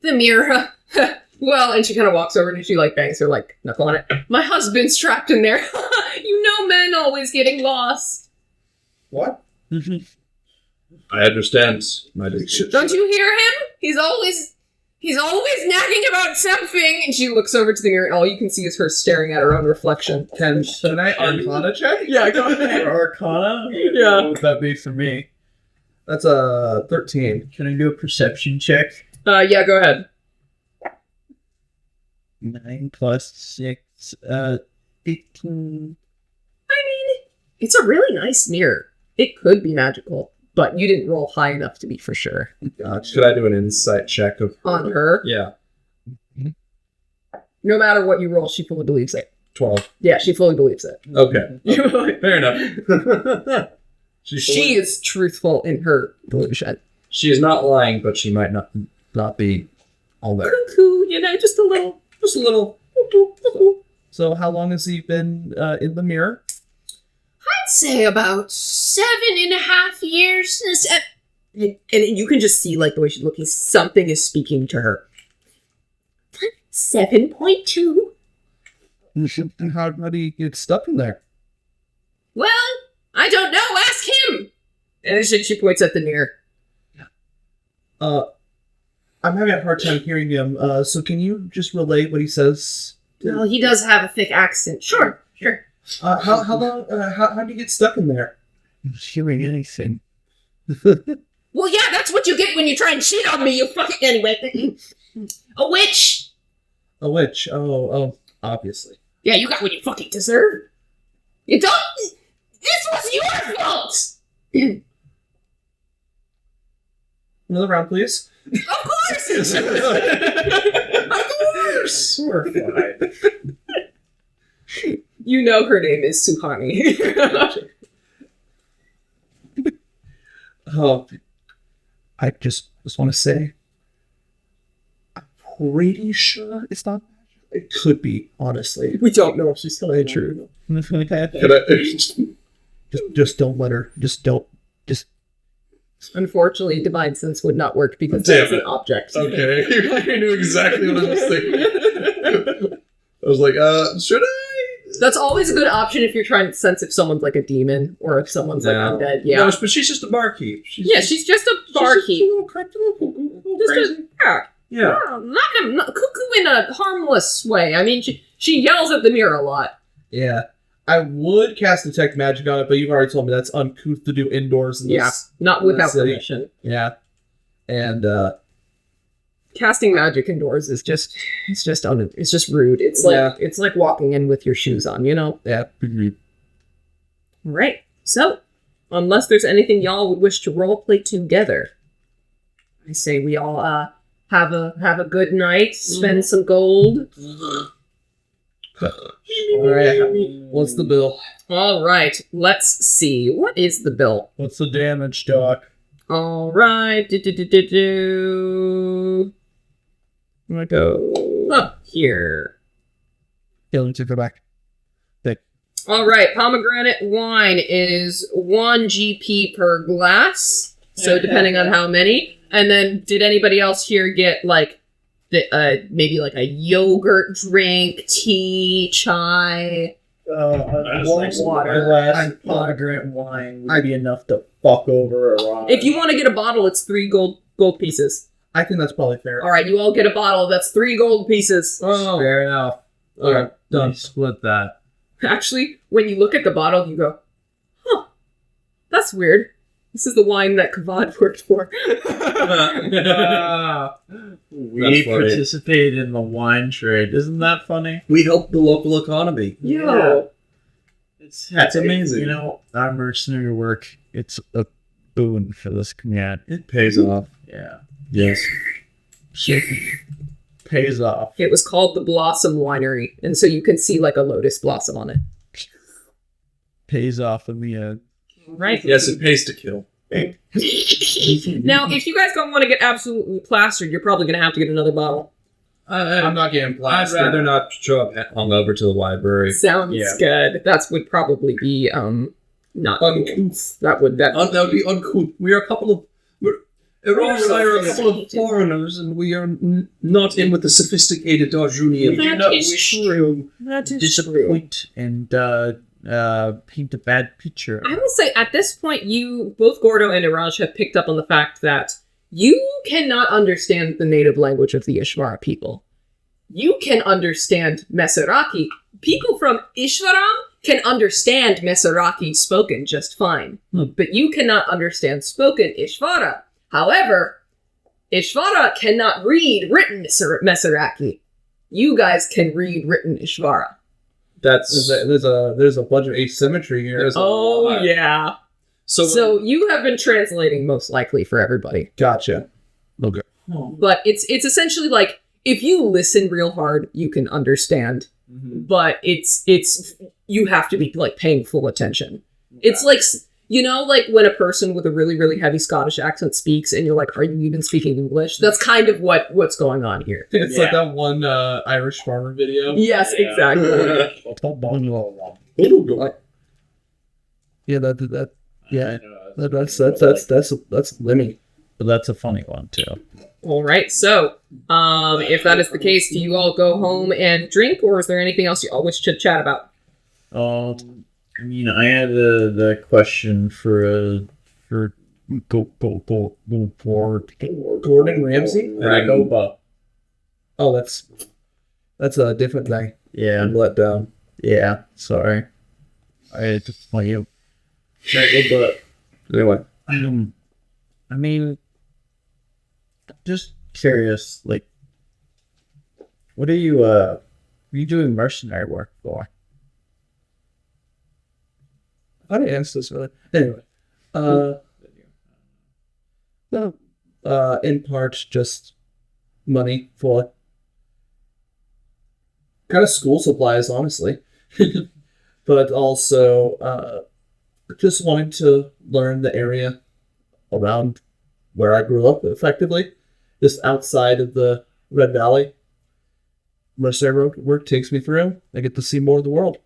Speaker 5: the mirror.
Speaker 1: Well, and she kind of walks over and she like bangs her like knuckle on it. My husband's trapped in there. You know, men always getting lost.
Speaker 2: What?
Speaker 4: I understand. My
Speaker 1: Don't you hear him? He's always nagging about something. And she looks over to the mirror, and all you can see is her staring at her own reflection.
Speaker 2: Can I Arcana check?
Speaker 1: Yeah, go ahead.
Speaker 3: Arcana?
Speaker 1: Yeah.
Speaker 3: What would that be for me?
Speaker 2: That's a 13.
Speaker 3: Can I do a perception check?
Speaker 1: Yeah, go ahead.
Speaker 3: 9 plus 6, 18.
Speaker 1: I mean, it's a really nice mirror. It could be magical, but you didn't roll high enough to be for sure.
Speaker 2: Gotcha.
Speaker 4: Should I do an insight check of
Speaker 1: On her,
Speaker 4: Yeah,
Speaker 1: no matter what you roll, she fully believes it.
Speaker 4: 12.
Speaker 1: Yeah, she fully believes it.
Speaker 4: Okay, fair enough.
Speaker 1: She is truthful in her delusion.
Speaker 4: She is not lying, but she might not be all there.
Speaker 1: Cuckoo, you know, just a little.
Speaker 4: Just a little.
Speaker 2: So how long has he been in the mirror?
Speaker 5: I'd say about 7.5 years.
Speaker 1: And you can just see, like, the way she's looking, something is speaking to her.
Speaker 5: 7.2.
Speaker 2: And how did he get stuck in there?
Speaker 5: Well, I don't know. Ask him.
Speaker 1: And then she points at the mirror.
Speaker 2: I'm having a hard time hearing him. So can you just relay what he says?
Speaker 5: Well, he does have a thick accent. Sure.
Speaker 2: How long? How did you get stuck in there?
Speaker 3: Hearing anything.
Speaker 5: Well, yeah, that's what you get when you try and cheat on me, you fucking... Anyway. A witch.
Speaker 2: A witch. Oh, obviously.
Speaker 5: Yeah, you got what you fucking deserve. You don't... This was your fault!
Speaker 2: Another round, please.
Speaker 5: Of course!
Speaker 2: Of course.
Speaker 3: We're fine.
Speaker 1: You know her name is Suhani.
Speaker 2: Oh, I just want to say, I'm pretty sure it's not. It could be, honestly.
Speaker 1: We don't know if she's telling the truth.
Speaker 4: Could I,
Speaker 2: Just don't let her. Just don't. Just.
Speaker 1: Unfortunately, divine sense would not work because
Speaker 4: Damn
Speaker 1: that's an
Speaker 4: it.
Speaker 1: object.
Speaker 4: okay, I knew exactly what I was thinking. I was like, should I?
Speaker 1: That's always a good option if you're trying to sense if someone's like a demon or if someone's like undead. Yeah.
Speaker 4: No, but she's just a barkeep. She's
Speaker 1: She's just a barkeep. Yeah.
Speaker 4: Yeah.
Speaker 1: Not cuckoo in a harmless way. I mean, she yells at the mirror a lot.
Speaker 2: Yeah. I would cast Detect Magic on it, but you've already told me that's uncouth to do indoors in this.
Speaker 1: Not without
Speaker 2: city.
Speaker 1: permission.
Speaker 2: Yeah. And,
Speaker 1: Casting magic indoors is just rude. It's like walking in with your shoes on, you know?
Speaker 2: yeah.
Speaker 1: Right. So, unless there's anything y'all would wish to roleplay together, I say we all have a good night, spend some gold.
Speaker 2: Alright. What's the bill?
Speaker 1: All right, let's see. What is the bill?
Speaker 3: What's the damage, Doc?
Speaker 1: All right. I'm gonna go up here.
Speaker 2: Healing to go back.
Speaker 1: All right, pomegranate wine is 1 GP per glass. So depending on how many. And then, did anybody else here get like maybe like a yogurt drink, tea, chai?
Speaker 3: Water. Glass pomegranate wine would be enough to fuck over a rock.
Speaker 1: If you want to get a bottle, it's 3 gold pieces.
Speaker 2: I think that's probably fair.
Speaker 1: All right, you all get a bottle. That's 3 gold pieces.
Speaker 3: Oh, fair enough.
Speaker 2: Alright, done.
Speaker 3: Split that.
Speaker 1: Actually, when you look at the bottle, you go, "Huh, that's weird. This is the wine that Kavad worked for."
Speaker 3: We participated in the wine trade. Isn't that funny?
Speaker 4: We help the local economy.
Speaker 1: Yo.
Speaker 3: That's
Speaker 4: amazing.
Speaker 3: You know, our mercenary work, it's a boon for this community.
Speaker 4: It pays off.
Speaker 3: Yeah.
Speaker 4: Yes.
Speaker 3: Pays off.
Speaker 1: It was called the Blossom Winery, and so you can see like a lotus blossom on it.
Speaker 3: Pays off in the end.
Speaker 1: Right.
Speaker 4: Yes, it pays to kill.
Speaker 1: Now, if you guys don't want to get absolutely plastered, you're probably going to have to get another bottle.
Speaker 2: I'm not getting
Speaker 4: I'd
Speaker 2: plastered.
Speaker 4: rather not show up hungover to the library.
Speaker 1: Sounds good. That would probably be not uncouth. That would
Speaker 4: be uncouth. We are a couple of foreigners, and we are not in with the sophisticated Darjunian.
Speaker 1: That is true. That is true.
Speaker 3: Disappoint and paint a bad picture.
Speaker 1: I will say, at this point, you, both Gordo and Iraj, have picked up on the fact that you cannot understand the native language of the Ishvara people. You can understand Meseraki. People from Ishvaram can understand Meseraki spoken just fine, but you cannot understand spoken Ishvara. However, Ishvara cannot read written Meseraki. You guys can read written Ishvara.
Speaker 4: That's
Speaker 2: There's a bunch of asymmetry here.
Speaker 1: Yeah. So you have been translating most likely for everybody.
Speaker 2: Gotcha. Okay.
Speaker 1: But it's essentially like, if you listen real hard, you can understand. But it's you have to be like paying full attention. It's like, you know, like when a person with a really, really heavy Scottish accent speaks and you're like, are you even speaking English? That's kind of what's going on here.
Speaker 2: It's like that one Irish farmer video.
Speaker 1: Yes, exactly.
Speaker 2: Yeah, that's Lemmy.
Speaker 3: But that's a funny one too.
Speaker 1: All right, so if that is the case, do you all go home and drink, or is there anything else you all wish to chat about?
Speaker 3: I mean, I had the question for go forward.
Speaker 2: Gordon Ramsay?
Speaker 3: Ragoba.
Speaker 2: Oh, that's a different thing.
Speaker 3: Yeah.
Speaker 2: I'm let down.
Speaker 3: Yeah. Sorry. I had to play it. Ragoba.
Speaker 2: Anyway.
Speaker 3: I mean, just curious, like, what are you doing mercenary work for?
Speaker 2: I didn't answer this really. Anyway. No. In part, just money for kind of school supplies, honestly. But also, just wanting to learn the area around where I grew up, effectively. Just outside of the Red Valley. Mercenary work takes me through. I get to see more of the world.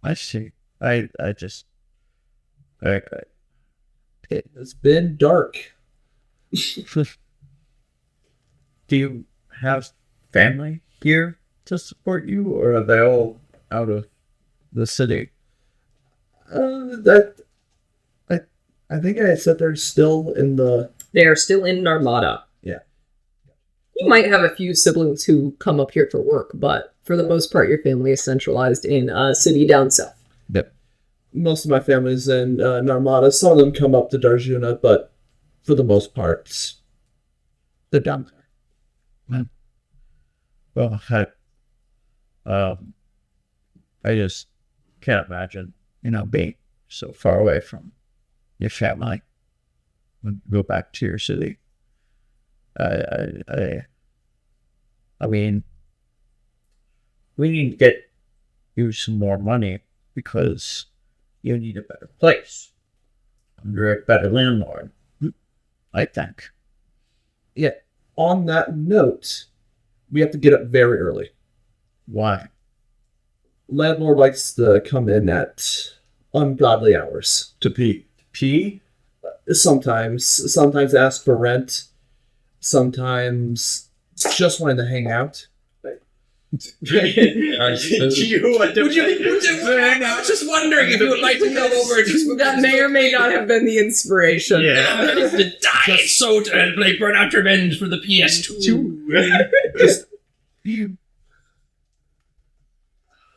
Speaker 3: I see. I just...
Speaker 2: It has been dark.
Speaker 3: Do you have family here to support you, or are they all out of the city?
Speaker 2: That I think I said they're still in the.
Speaker 1: They are still in Narmada.
Speaker 2: Yeah.
Speaker 1: You might have a few siblings who come up here for work, but for the most part, your family is centralized in a city down south.
Speaker 2: Yep. Most of my family's in Narmada. Some of them come up to Darjuna, but for the most part, they're down there.
Speaker 3: Well, I just can't imagine, being so far away from your family and go back to your city. I mean, we need to get you some more money because you need a better place. You're a better landlord, I think.
Speaker 2: Yeah. On that note, we have to get up very early.
Speaker 3: Why?
Speaker 2: Landlord likes to come in at ungodly hours.
Speaker 4: To pee.
Speaker 3: Pee?
Speaker 2: Sometimes ask for rent. Sometimes just wanting to hang out.
Speaker 4: Would you? I was just wondering if you would like to go over and just
Speaker 1: That may or may not have been the inspiration.
Speaker 3: Yeah.
Speaker 4: to die so and play Burnout Revenge for the PS2.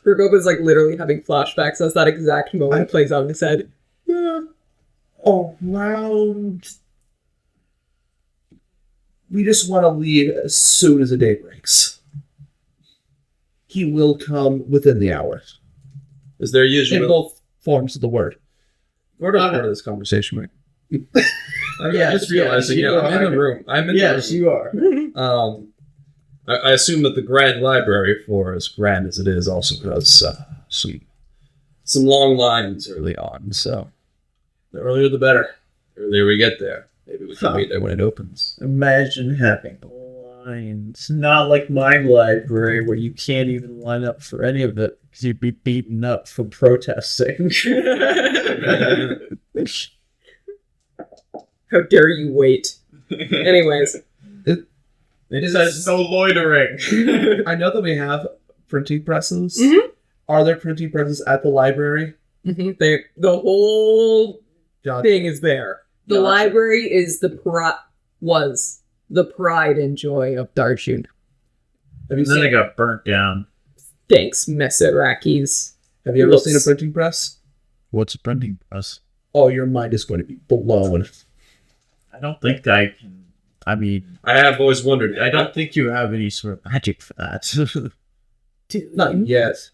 Speaker 1: Ragoba's like literally having flashbacks as that exact moment plays out in his head.
Speaker 2: Around. We just want to leave as soon as the day breaks. He will come within the hour.
Speaker 4: Is there
Speaker 2: In
Speaker 4: usually
Speaker 2: both forms of the word.
Speaker 4: We're not part of this conversation, Mike. I'm
Speaker 3: Yes,
Speaker 4: just realizing,
Speaker 3: yes, you
Speaker 4: I'm in the room. I'm in
Speaker 3: Yes,
Speaker 4: the
Speaker 3: you are.
Speaker 4: room. I assume that the Grand Library, for as grand as it is, also has some long lines early on. So
Speaker 2: The earlier the better.
Speaker 4: the earlier we get there, maybe we can meet there when it opens.
Speaker 3: Imagine having lines. Not like my library where you can't even line up for any of it because you'd be beaten up for protesting.
Speaker 1: How dare you wait? Anyways.
Speaker 3: It says no loitering.
Speaker 2: I know that we have printing presses.
Speaker 1: Mhm.
Speaker 2: Are there printing presses at the library?
Speaker 1: The whole
Speaker 2: John,
Speaker 1: thing is there. The
Speaker 2: Gotcha.
Speaker 1: library is was the pride and joy of Darjun.
Speaker 2: have you
Speaker 3: And then
Speaker 2: seen?
Speaker 3: it got burnt down.
Speaker 1: Thanks, Meserakis.
Speaker 2: Have you ever
Speaker 1: Looks-
Speaker 2: seen a printing press?
Speaker 3: What's a printing press?
Speaker 2: Oh, your mind is going to be blown.
Speaker 3: I don't think I can. I mean,
Speaker 4: I have always wondered.
Speaker 3: I don't think you have any sort of magic for that.
Speaker 1: Dude,
Speaker 2: Not yet.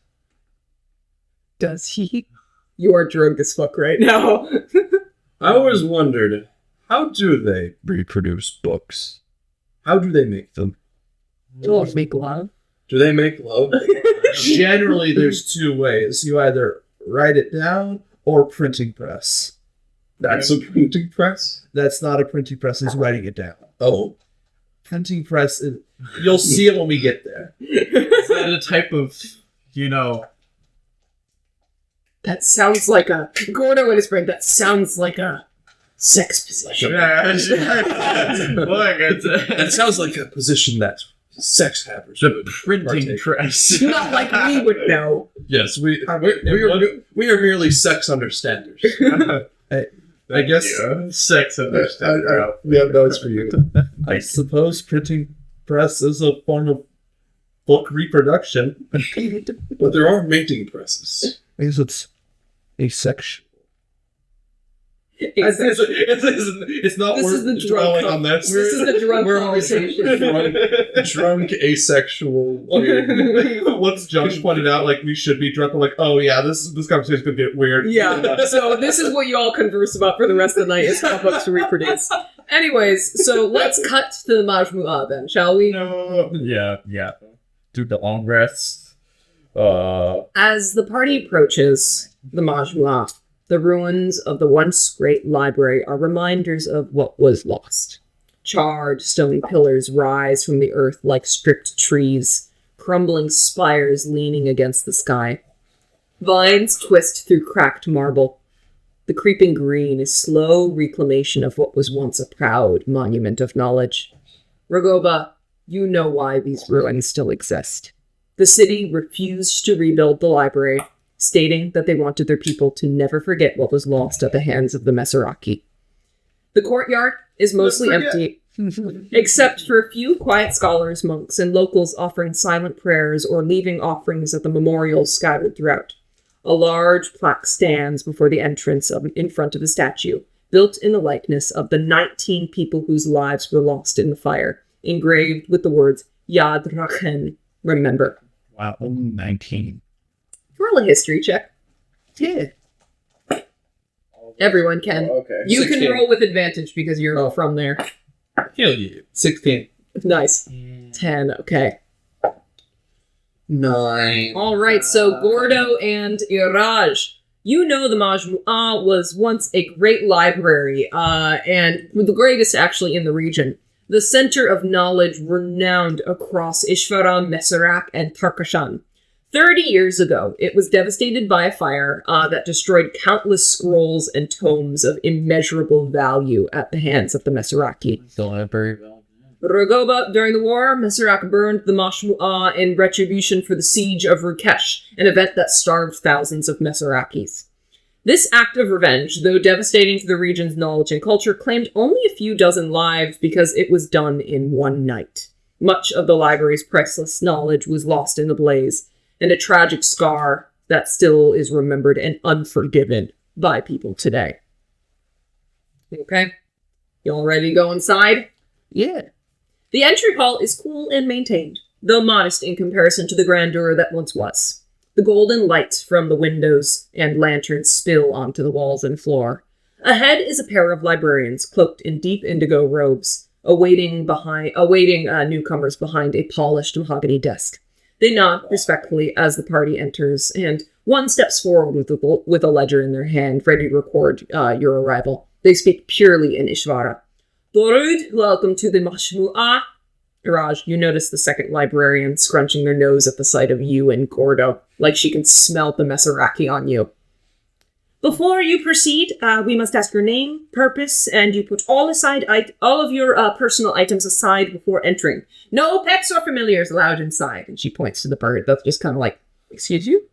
Speaker 1: does he? You are drunk as fuck right now.
Speaker 4: I always wondered, how do they reproduce books? How do they make them?
Speaker 1: Don't make love.
Speaker 4: Do they make love?
Speaker 2: Generally, there's two ways. You either write it down or printing press.
Speaker 4: That's a printing press?
Speaker 2: That's not a printing press, it's writing it down.
Speaker 4: Oh.
Speaker 2: Printing press, is, you'll see it when we get there.
Speaker 3: Is that a type of,
Speaker 1: That sounds like a Gordo in his brain. That sounds like a sex position.
Speaker 4: That sounds like a position that sex havers would
Speaker 3: printing
Speaker 4: partake.
Speaker 3: press.
Speaker 1: Not like we would know.
Speaker 4: Yes, we are merely sex understanders.
Speaker 2: I guess
Speaker 3: Sex understander.
Speaker 2: we have notes for you. I suppose printing press is a form of book reproduction.
Speaker 4: But there are mating presses.
Speaker 2: I guess it's asexual.
Speaker 4: It's not.
Speaker 1: This
Speaker 4: we're
Speaker 1: is the
Speaker 4: dwelling
Speaker 1: drunk
Speaker 4: on that.
Speaker 1: This is the drunk conversation.
Speaker 4: drunk asexual.
Speaker 2: Once Josh pointed out, like, we should be drunk, I'm like, oh yeah, this conversation's gonna get weird.
Speaker 1: Yeah. So this is what you all converse about for the rest of the night is how books to reproduce. Anyways, so let's cut to the Majmu'al then, shall we?
Speaker 3: No. Yeah. Do the long rests.
Speaker 1: As the party approaches the Majmu'al, the ruins of the once great library are reminders of what was lost. Charred stone pillars rise from the earth like stripped trees, crumbling spires leaning against the sky. Vines twist through cracked marble. The creeping green is slow reclamation of what was once a proud monument of knowledge. Ragoba, you know why these ruins still exist. The city refused to rebuild the library, stating that they wanted their people to never forget what was lost at the hands of the Meseraki. The courtyard is mostly empty, except for a few quiet scholars, monks, and locals offering silent prayers or leaving offerings at the memorials scattered throughout. A large plaque stands before the entrance in front of the statue, built in the likeness of the 19 people whose lives were lost in the fire, engraved with the words Yad Rachen, remember.
Speaker 3: Wow, 19.
Speaker 1: Roll a history check.
Speaker 3: Yeah.
Speaker 1: Everyone can.
Speaker 6: Okay.
Speaker 1: You
Speaker 2: 16.
Speaker 1: can roll with advantage because you're from there.
Speaker 2: Hell yeah. 16.
Speaker 1: Nice. 10, okay.
Speaker 2: 9.
Speaker 1: All right, so Gordo and Iraj. You know the MAJMU'AL was once a great library, and the greatest actually in the region. The center of knowledge renowned across Ishvaran, Meserak, and Tarkashan. 30 years ago, it was devastated by a fire that destroyed countless scrolls and tomes of immeasurable value at the hands of the Meseraki.
Speaker 3: The library valve.
Speaker 1: Ragoba, during the war, Meserak burned the MAJMU'AL in retribution for the siege of Rukesh, an event that starved thousands of Meserakis. This act of revenge, though devastating to the region's knowledge and culture, claimed only a few dozen lives because it was done in one night. Much of the library's priceless knowledge was lost in the blaze, and a tragic scar that still is remembered and unforgiven by people today. Okay? You all ready to go inside?
Speaker 3: Yeah.
Speaker 1: The entry hall is cool and maintained, though modest in comparison to the grandeur that once was. The golden light from the windows and lanterns spill onto the walls and floor. Ahead is a pair of librarians cloaked in deep indigo robes, awaiting newcomers behind a polished mahogany desk. They nod respectfully as the party enters, and one steps forward with a ledger in their hand, ready to record your arrival. They speak purely in Ishvara. Dorud, welcome to the MAJMU'AL. Raj, you notice the second librarian scrunching their nose at the sight of you and Gordo, like she can smell the Meseraki on you. Before you proceed, we must ask your name, purpose, and you put all of your personal items aside before entering. No pets or familiars allowed inside. And she points to the bird that's just kind of like, excuse you?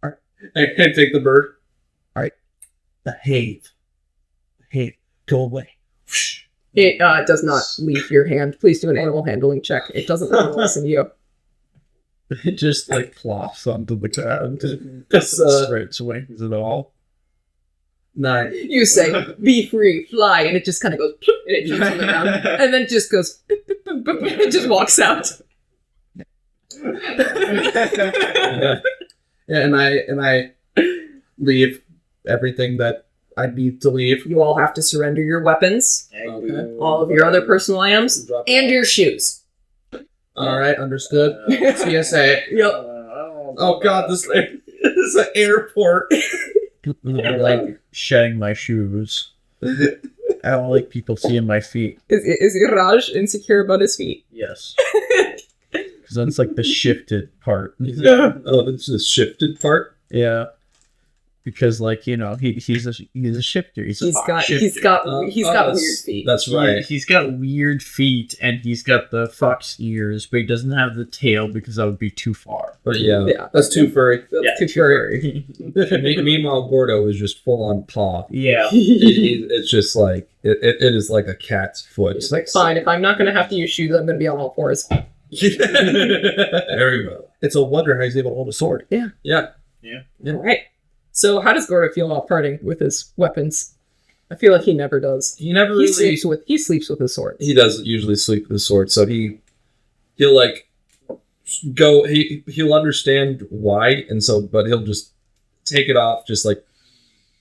Speaker 2: I take the bird.
Speaker 3: Behave. Go away.
Speaker 1: It does not leave your hand. Please do an animal handling check. It doesn't want to listen to you.
Speaker 3: It just like plops onto the ground.
Speaker 2: Just,
Speaker 3: Spreads wings and all.
Speaker 2: 9.
Speaker 1: You say, be free, fly, and it just kind of goes, and it jumps on the ground, and then it just goes, it just walks out.
Speaker 2: Yeah, and I leave everything that I need to leave.
Speaker 1: You all have to surrender your weapons,
Speaker 2: Okay.
Speaker 1: all of your other personal items, and your shoes.
Speaker 2: All right, understood. CSA.
Speaker 1: Yep.
Speaker 2: Oh God, this is an airport.
Speaker 3: Like shedding my shoes. I don't like people seeing my feet.
Speaker 1: Is Iraj insecure about his feet?
Speaker 3: Yes. Because that's like the shifted part.
Speaker 4: Oh, this is shifted part.
Speaker 3: Yeah. Because like, you know, he's a shifter. He's got
Speaker 1: weird feet.
Speaker 4: That's right.
Speaker 3: He's got weird feet and he's got the fox ears, but he doesn't have the tail because that would be too far.
Speaker 4: But yeah.
Speaker 2: That's too furry.
Speaker 1: That's too furry.
Speaker 4: Meanwhile, Gordo is just full on paw.
Speaker 3: Yeah.
Speaker 4: It's just like it is like a cat's foot.
Speaker 1: It's like, fine, if I'm not going to have to use shoes, I'm going to be on all fours.
Speaker 4: Very well.
Speaker 2: It's a wonder how he's able to hold a sword.
Speaker 4: Yeah.
Speaker 1: All right. So how does Gordo feel about parting with his weapons? I feel like he never does.
Speaker 4: He never
Speaker 1: He
Speaker 4: really.
Speaker 1: sleeps with his sword.
Speaker 4: He doesn't usually sleep with his sword, so he'll like go. He'll understand why, and so but he'll just take it off, just like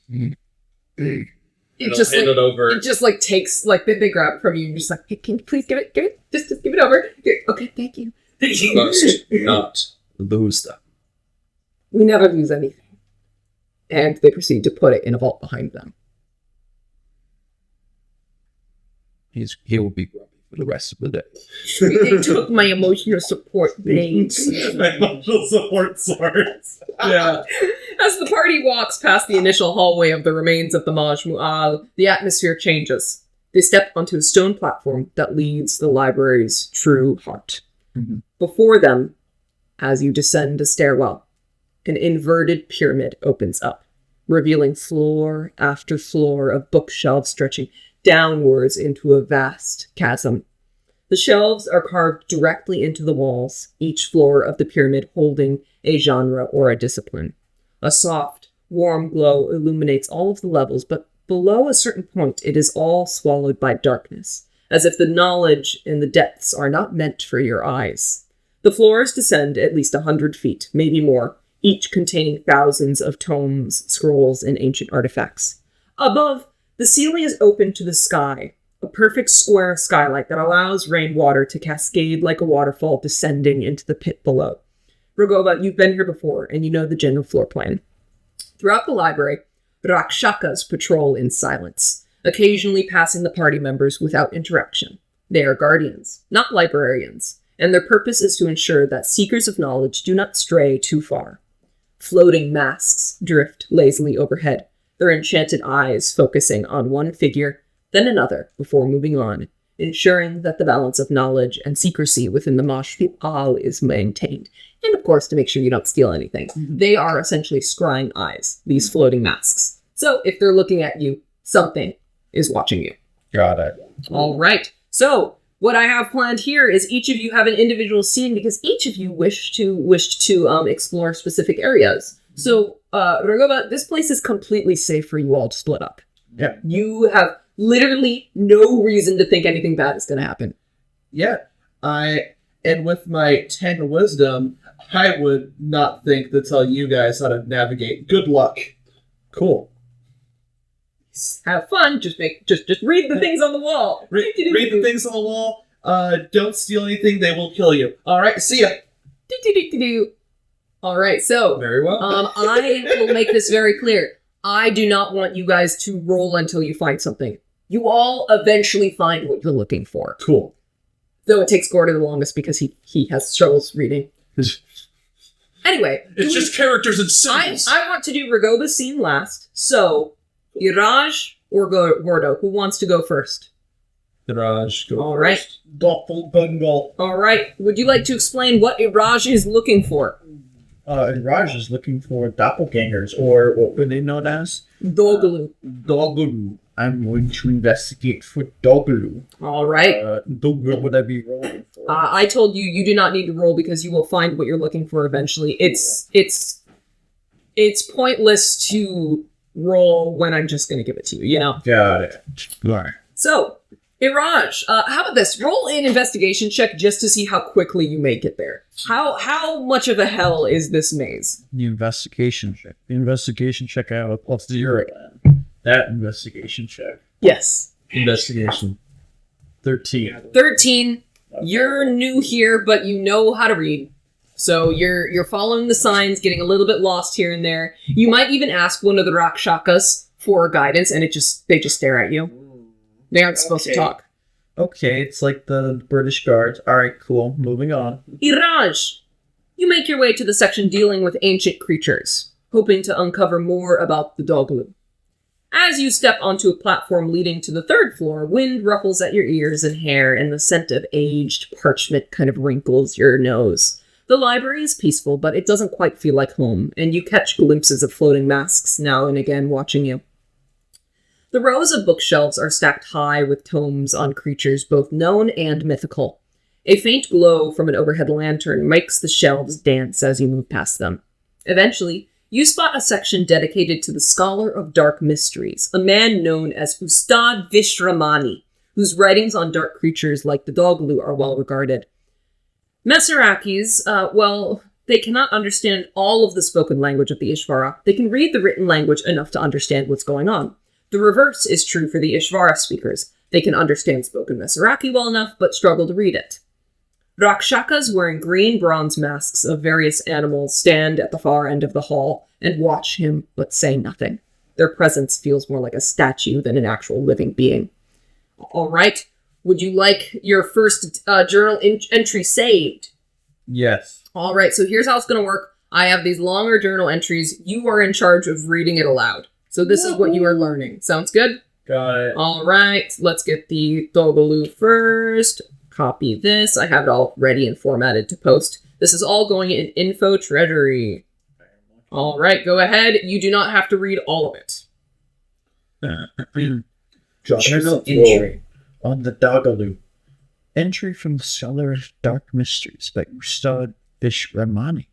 Speaker 1: It just
Speaker 4: hand
Speaker 1: like
Speaker 4: it over.
Speaker 1: it just like takes like they grab it from you and you're just like, hey, can you please give it, just give it over. Okay, thank you.
Speaker 4: You must not lose them.
Speaker 1: We never lose anything. And they proceed to put it in a vault behind them.
Speaker 3: He will be grumpy for the rest of the day.
Speaker 1: They took my emotional support blades.
Speaker 2: My emotional support swords.
Speaker 4: Yeah.
Speaker 1: As the party walks past the initial hallway of the remains of the MAJMU'AL, the atmosphere changes. They step onto a stone platform that leads to the library's true heart.
Speaker 3: Mhm.
Speaker 1: Before them, as you descend a stairwell, an inverted pyramid opens up, revealing floor after floor of bookshelves stretching downwards into a vast chasm. The shelves are carved directly into the walls, each floor of the pyramid holding a genre or a discipline. A soft, warm glow illuminates all of the levels, but below a certain point it is all swallowed by darkness, as if the knowledge in the depths are not meant for your eyes. The floors descend at least 100 feet, maybe more, each containing thousands of tomes, scrolls, and ancient artifacts. Above, the ceiling is open to the sky, a perfect square skylight that allows rainwater to cascade like a waterfall descending into the pit below. Ragoba, you've been here before, and you know the general floor plan. Throughout the library, Rakshakas patrol in silence, occasionally passing the party members without interruption. They are guardians, not librarians, and their purpose is to ensure that seekers of knowledge do not stray too far. Floating masks drift lazily overhead, their enchanted eyes focusing on one figure, then another, before moving on, ensuring that the balance of knowledge and secrecy within the MAJMU'AL is maintained. And of course, to make sure you don't steal anything. They are essentially scrying eyes, these floating masks. So if they're looking at you, something is watching you.
Speaker 3: Got it.
Speaker 1: All right. So what I have planned here is each of you have an individual scene because each of you wished to explore specific areas. So, Ragoba, this place is completely safe for you all to split up.
Speaker 3: Yeah.
Speaker 1: You have literally no reason to think anything bad is going to happen.
Speaker 2: Yeah, and with my 10 wisdom, I would not think to tell you guys how to navigate. Good luck.
Speaker 3: Cool.
Speaker 1: Have fun. Just read the things on the wall.
Speaker 2: Read the things on the wall. Don't steal anything. They will kill you. All right, see ya.
Speaker 1: All right, so
Speaker 4: Very well.
Speaker 1: I will make this very clear. I do not want you guys to roll until you find something. You all eventually find what you're looking for.
Speaker 2: Cool.
Speaker 1: Though it takes Gordo the longest because he has struggles reading. Anyway.
Speaker 4: It's just characters and symbols.
Speaker 1: I want to do Ragoba's scene last. So, Iraj or Gordo, who wants to go first?
Speaker 4: Raj, go
Speaker 1: All right.
Speaker 4: first.
Speaker 3: Doppelganger.
Speaker 1: All right. Would you like to explain what Iraj is looking for?
Speaker 3: Raj is looking for doppelgangers, or what were they known as?
Speaker 1: Dogalu.
Speaker 3: Dogalu. I'm going to investigate for Dogalu.
Speaker 1: All right.
Speaker 3: What would I be rolling for?
Speaker 1: I told you you do not need to roll because you will find what you're looking for eventually. It's pointless to roll when I'm just going to give it to you, you know?
Speaker 3: Got it. Right.
Speaker 1: So, Iraj, how about this? Roll an investigation check just to see how quickly you make it there. How much of a hell is this maze?
Speaker 3: The investigation check. I have a +0. That investigation check.
Speaker 1: Yes.
Speaker 4: Investigation.
Speaker 3: 13.
Speaker 1: 13. You're new here, but you know how to read. So you're following the signs, getting a little bit lost here and there. You might even ask one of the Rakshakas for guidance, and they just stare at you. They aren't supposed to talk.
Speaker 3: Okay, it's like the British Guards. Alright, cool. Moving on.
Speaker 1: Iraj, you make your way to the section dealing with ancient creatures, hoping to uncover more about the Dogalu. As you step onto a platform leading to the third floor, wind ruffles at your ears and hair, and the scent of aged parchment kind of wrinkles your nose. The library is peaceful, but it doesn't quite feel like home, and you catch glimpses of floating masks now and again watching you. The rows of bookshelves are stacked high with tomes on creatures both known and mythical. A faint glow from an overhead lantern makes the shelves dance as you move past them. Eventually, you spot a section dedicated to the scholar of dark mysteries, a man known as Ustad Vishramani, whose writings on dark creatures like the Dogalu are well regarded. MERCENARIES, they cannot understand all of the spoken language of the Ishvara. They can read the written language enough to understand what's going on. The reverse is true for the Ishvara speakers. They can understand spoken MERCENARIES well enough, but struggle to read it. Rakshakas wearing green bronze masks of various animals stand at the far end of the hall and watch him, but say nothing. Their presence feels more like a statue than an actual living being. All right. Would you like your first journal entry saved?
Speaker 3: Yes.
Speaker 1: All right, so here's how it's going to work. I have these longer journal entries. You are in charge of reading it aloud. So this is what you are learning. Sounds good?
Speaker 3: Got it.
Speaker 1: All right, let's get the Dogalu first. Copy this. I have it all ready and formatted to post. This is all going in Info Treasury. All right, go ahead. You do not have to read all of it.
Speaker 3: Journal entry on the Dogaloo. Entry from the Cellar of Dark Mysteries by Ustad Vishramani.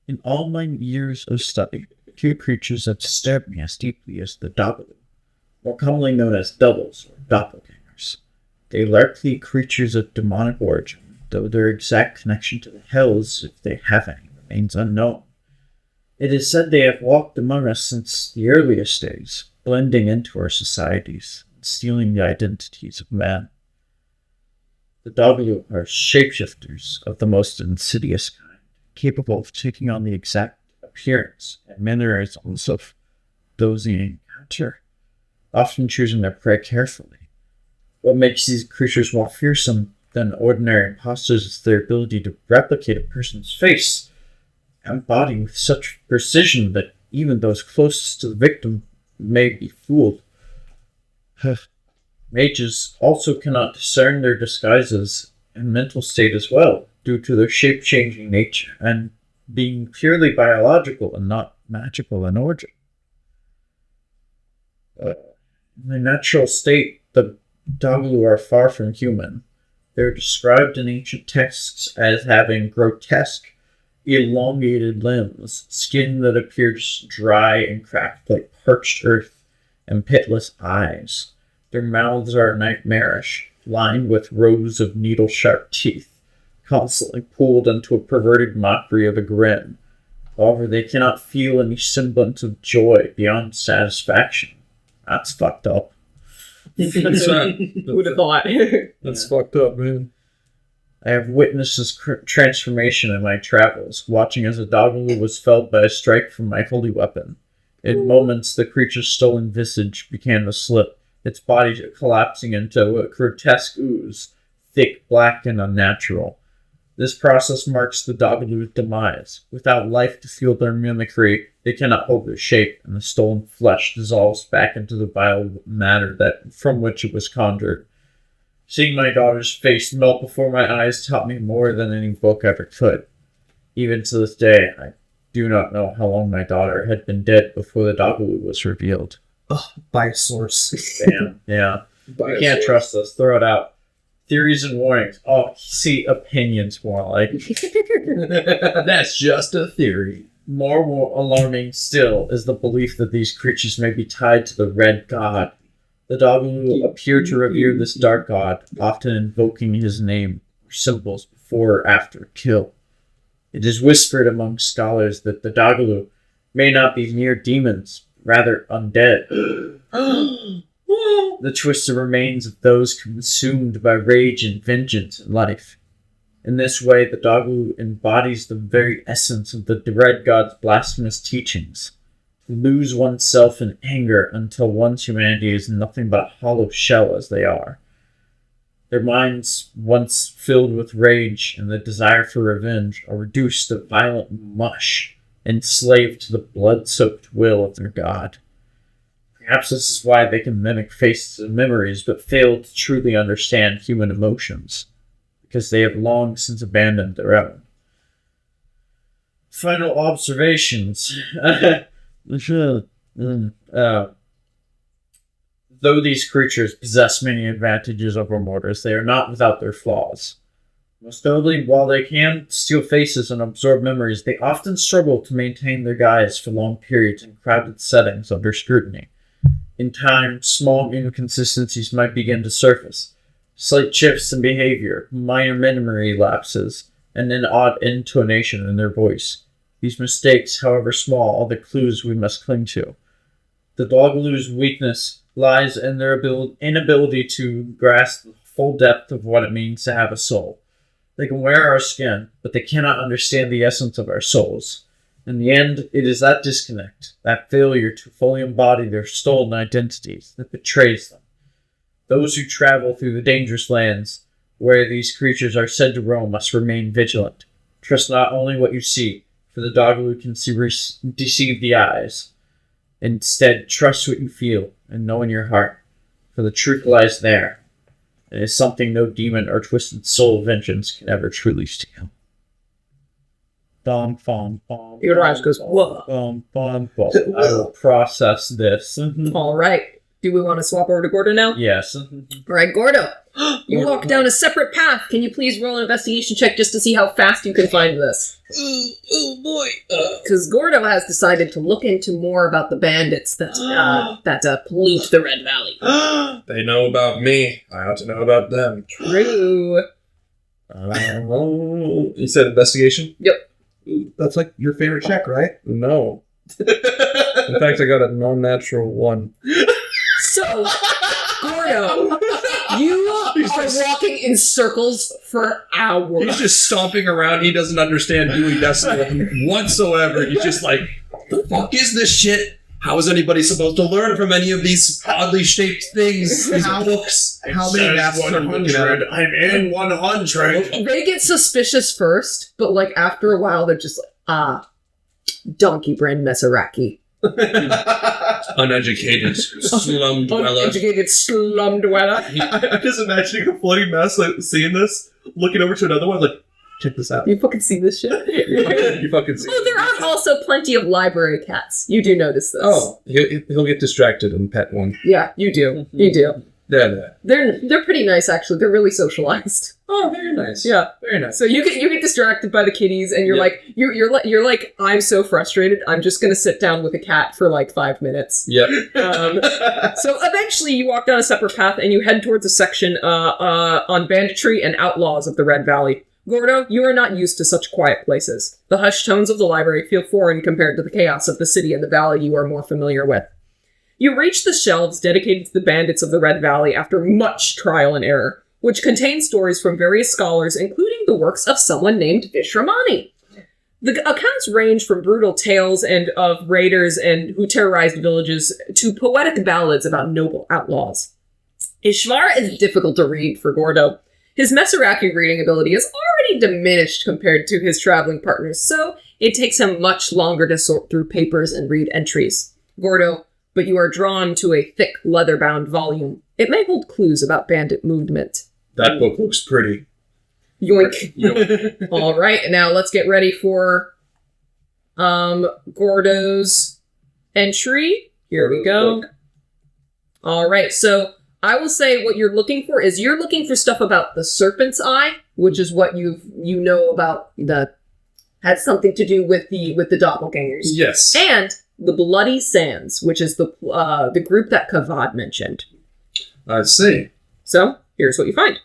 Speaker 3: In all my years of study, two creatures have disturbed me as deeply as the Dogaloo, more commonly known as doubles or doppelgangers. They are likely creatures of demonic origin, though their exact connection to the hells, if they have any, remains unknown. It is said they have walked among us since the earliest days, blending into our societies and stealing the identities of man. The Dogaloo are shapeshifters of the most insidious kind, capable of taking on the exact appearance and mannerisms of those they encounter, often choosing their prey carefully. What makes these creatures more fearsome than ordinary imposters is their ability to replicate a person's face and body with such precision that even those closest to the victim may be fooled. Mages also cannot discern their disguises and mental state as well, due to their shape-changing nature and being purely biological and not magical in origin. In their natural state, the Dogaloo are far from human. They are described in ancient texts as having grotesque, elongated limbs, skin that appears dry and cracked like parched earth, and pitless eyes. Their mouths are nightmarish, lined with rows of needle-sharp teeth, constantly pulled into a perverted mockery of a grin. However, they cannot feel any semblance of joy beyond satisfaction. That's fucked up.
Speaker 1: Would have thought.
Speaker 4: That's fucked up, man.
Speaker 3: I have witnessed this transformation in my travels, watching as a Dogaloo was felled by a strike from my holy weapon. In moments, the creature's stolen visage began to slip, its body collapsing into a grotesque ooze, thick, black, and unnatural. This process marks the Dogaloo's demise. Without life to fuel their mimicry, they cannot hold their shape, and the stolen flesh dissolves back into the vile matter from which it was conjured. Seeing my daughter's face melt before my eyes taught me more than any book ever could. Even to this day, I do not know how long my daughter had been dead before the Dogaloo was revealed.
Speaker 4: By a source.
Speaker 3: Damn, yeah. You can't trust this. Throw it out. Theories and warnings. Oh, see, opinions more like.
Speaker 4: That's just a theory.
Speaker 3: More alarming still is the belief that these creatures may be tied to the Red God. The Dogaloo appear to revere this dark god, often invoking his name or symbols before or after a kill. It is whispered among scholars that the Dogaloo may not be mere demons, rather undead. The twisted remains of those consumed by rage and vengeance in life. In this way, the Dogaloo embodies the very essence of the Red God's blasphemous teachings. To lose oneself in anger until one's humanity is nothing but a hollow shell as they are. Their minds, once filled with rage and the desire for revenge, are reduced to violent mush, enslaved to the blood-soaked will of their god. Perhaps this is why they can mimic faces and memories, but fail to truly understand human emotions, because they have long since abandoned their own. Final observations. Though these creatures possess many advantages over mortals, they are not without their flaws. Most notably, while they can steal faces and absorb memories, they often struggle to maintain their guise for long periods in crowded settings under scrutiny. In time, small inconsistencies might begin to surface. Slight shifts in behavior, minor memory lapses, and an odd intonation in their voice. These mistakes, however small, are the clues we must cling to. The Dogaloo's weakness lies in their inability to grasp the full depth of what it means to have a soul. They can wear our skin, but they cannot understand the essence of our souls. In the end, it is that disconnect, that failure to fully embody their stolen identities, that betrays them. Those who travel through the dangerous lands where these creatures are said to roam must remain vigilant. Trust not only what you see, for the Dogaloo can deceive the eyes. Instead, trust what you feel and know in your heart, for the truth lies there. It is something no demon or twisted soul of vengeance can ever truly steal. Dum, bum, bum,
Speaker 1: Your eyes goes,
Speaker 3: bum,
Speaker 1: whoa.
Speaker 3: bum, bum, bum. I will process this.
Speaker 1: All right. Do we want to swap over to Gordo now?
Speaker 3: Yes.
Speaker 1: All right, Gordo. You walk down a separate path. Can you please roll an investigation check just to see how fast you can find this?
Speaker 4: Oh boy.
Speaker 1: Because Gordo has decided to look into more about the bandits that pollute the Red Valley.
Speaker 4: They know about me. I ought to know about them.
Speaker 1: True.
Speaker 4: You said investigation?
Speaker 1: Yep.
Speaker 2: That's like your favorite check, right?
Speaker 4: No. In fact, I got a non-natural 1.
Speaker 1: So, Gordo, you are walking in circles for hours.
Speaker 4: He's just stomping around. He doesn't understand Dewey Decimal whatsoever. He's just like, the fuck is this shit? How is anybody supposed to learn from any of these oddly shaped things, these books?
Speaker 2: How many maps are looking at it?
Speaker 4: I'm in 100.
Speaker 1: They get suspicious first, but like after a while, they're just like, donkey brand Mesaraki.
Speaker 4: Uneducated slum dweller.
Speaker 1: Uneducated slum dweller.
Speaker 2: I'm just imagining a floating mess, like, seeing this, looking over to another one, like, check this out.
Speaker 1: You fucking see this shit?
Speaker 4: You fucking see.
Speaker 1: Well, there are also plenty of library cats. You do notice this.
Speaker 4: Oh, he'll get distracted and pet one.
Speaker 1: Yeah, you do. You do.
Speaker 4: There.
Speaker 1: They're pretty nice, actually. They're really socialized.
Speaker 4: Oh, very nice.
Speaker 1: Yeah.
Speaker 4: Very nice.
Speaker 1: So you get distracted by the kitties, and you're
Speaker 4: Yep.
Speaker 1: like you're like, I'm so frustrated. I'm just gonna sit down with a cat for like 5 minutes.
Speaker 4: Yep.
Speaker 1: So eventually, you walk down a separate path, and you head towards a section on banditry and outlaws of the Red Valley. Gordo, you are not used to such quiet places. The hushed tones of the library feel foreign compared to the chaos of the city and the valley you are more familiar with. You reach the shelves dedicated to the bandits of the Red Valley after much trial and error, which contain stories from various scholars, including the works of someone named Vishramani. The accounts range from brutal tales and of raiders and who terrorized villages to poetic ballads about noble outlaws. Ishvara is difficult to read for Gordo. His Mesaraki reading ability is already diminished compared to his traveling partners, so it takes him much longer to sort through papers and read entries. Gordo, but you are drawn to a thick, leather-bound volume. It may hold clues about bandit movement.
Speaker 4: That book looks pretty.
Speaker 1: Yoink. All right, now let's get ready for Gordo's entry. Here we go. All right, so I will say what you're looking for is you're looking for stuff about the Serpent's Eye, which is what you know about has something to do with the doppelgangers.
Speaker 4: Yes.
Speaker 1: And the Bloody Sands, which is the group that Kavad mentioned.
Speaker 4: I see.
Speaker 1: So here's what you find.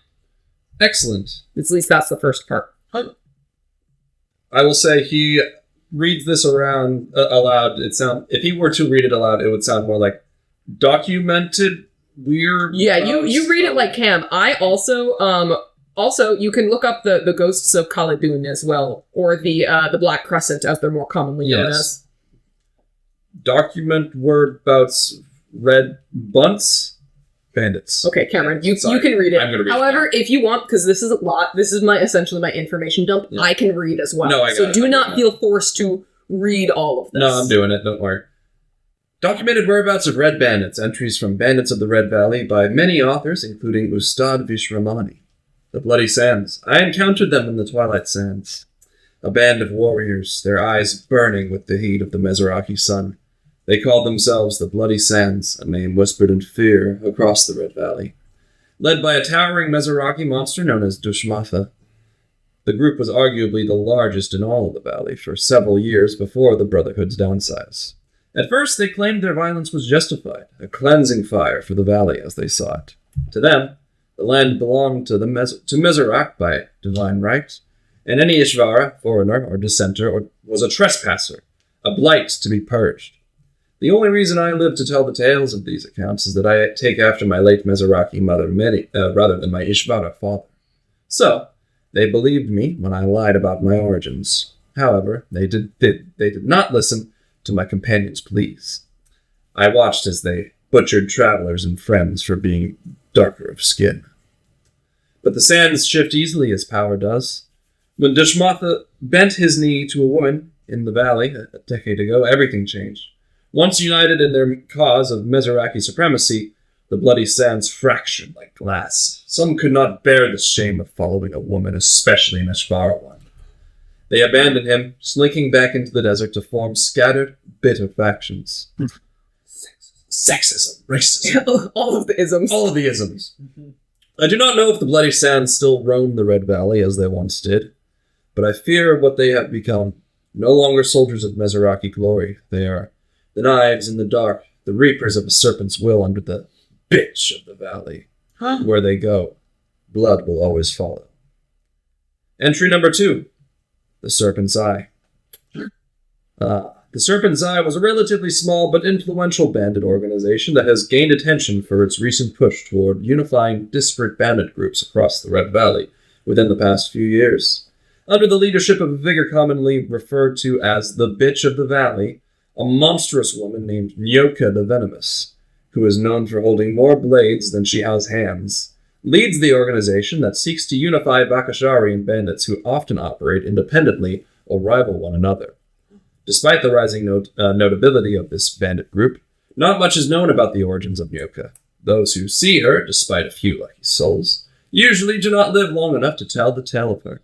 Speaker 4: Excellent.
Speaker 1: At least that's the first part.
Speaker 4: I will say he reads this around aloud. If he were to read it aloud, it would sound more like documented weird.
Speaker 1: Yeah, you read it like Cam. I also you can look up the ghosts of Khaldun as well, or the Black Crescent as they're more commonly known as.
Speaker 4: Document whereabouts red bunts bandits.
Speaker 1: Okay, Cameron, you
Speaker 4: Sorry.
Speaker 1: can read it.
Speaker 4: I'm gonna read
Speaker 1: However, if you want, because this is a lot, this is essentially my information dump.
Speaker 4: Yeah.
Speaker 1: I can read as well.
Speaker 4: No, I got
Speaker 1: so
Speaker 4: it.
Speaker 1: do
Speaker 4: I
Speaker 1: not
Speaker 4: got
Speaker 1: feel forced to read all of this.
Speaker 4: No, I'm doing it. Don't worry. Documented whereabouts of red bandits. Entries from Bandits of the Red Valley by many authors, including Ustad Vishramani. The Bloody Sands. I encountered them in the Twilight Sands. A band of warriors, their eyes burning with the heat of the Mesaraki sun. They called themselves the Bloody Sands, a name whispered in fear across the Red Valley. Led by a towering Mesaraki monster known as Dushmatha. The group was arguably the largest in all of the valley for several years before the Brotherhood's downsize. At first, they claimed their violence was justified, a cleansing fire for the valley as they saw it. To them, the land belonged to Mesarak by divine right, and any Ishvara, foreigner or dissenter, was a trespasser, a blight to be purged. The only reason I live to tell the tales of these accounts is that I take after my late Mesaraki mother rather than my Ishvara father. So, they believed me when I lied about my origins. However, they did not listen to my companions' pleas. I watched as they butchered travelers and friends for being darker of skin. But the sands shift easily as power does. When Dushmatha bent his knee to a woman in the valley a decade ago, everything changed. Once united in their cause of Mesaraki supremacy, the Bloody Sands fractured like glass. Some could not bear the shame of following a woman, especially an Ishvara one. They abandon him, slinking back into the desert to form scattered, bitter factions. Sexism, racism,
Speaker 1: All of the isms.
Speaker 4: all of the isms. I do not know if the Bloody Sands still roam the Red Valley as they once did, but I fear what they have become. No longer soldiers of Mezaraki glory, they are the knives in the dark, the reapers of a serpent's will under the bitch of the valley. Where they go, blood will always follow. Entry number 2, the Serpent's Eye. The Serpent's Eye was a relatively small but influential bandit organization that has gained attention for its recent push toward unifying disparate bandit groups across the Red Valley within the past few years. Under the leadership of a figure commonly referred to as the Bitch of the Valley, a monstrous woman named Nyoka the Venomous, who is known for holding more blades than she has hands, leads the organization that seeks to unify Bakasharian bandits who often operate independently or rival one another. Despite the rising notability of this bandit group, not much is known about the origins of Nyoka. Those who see her, despite a few lucky souls, usually do not live long enough to tell the tale of her.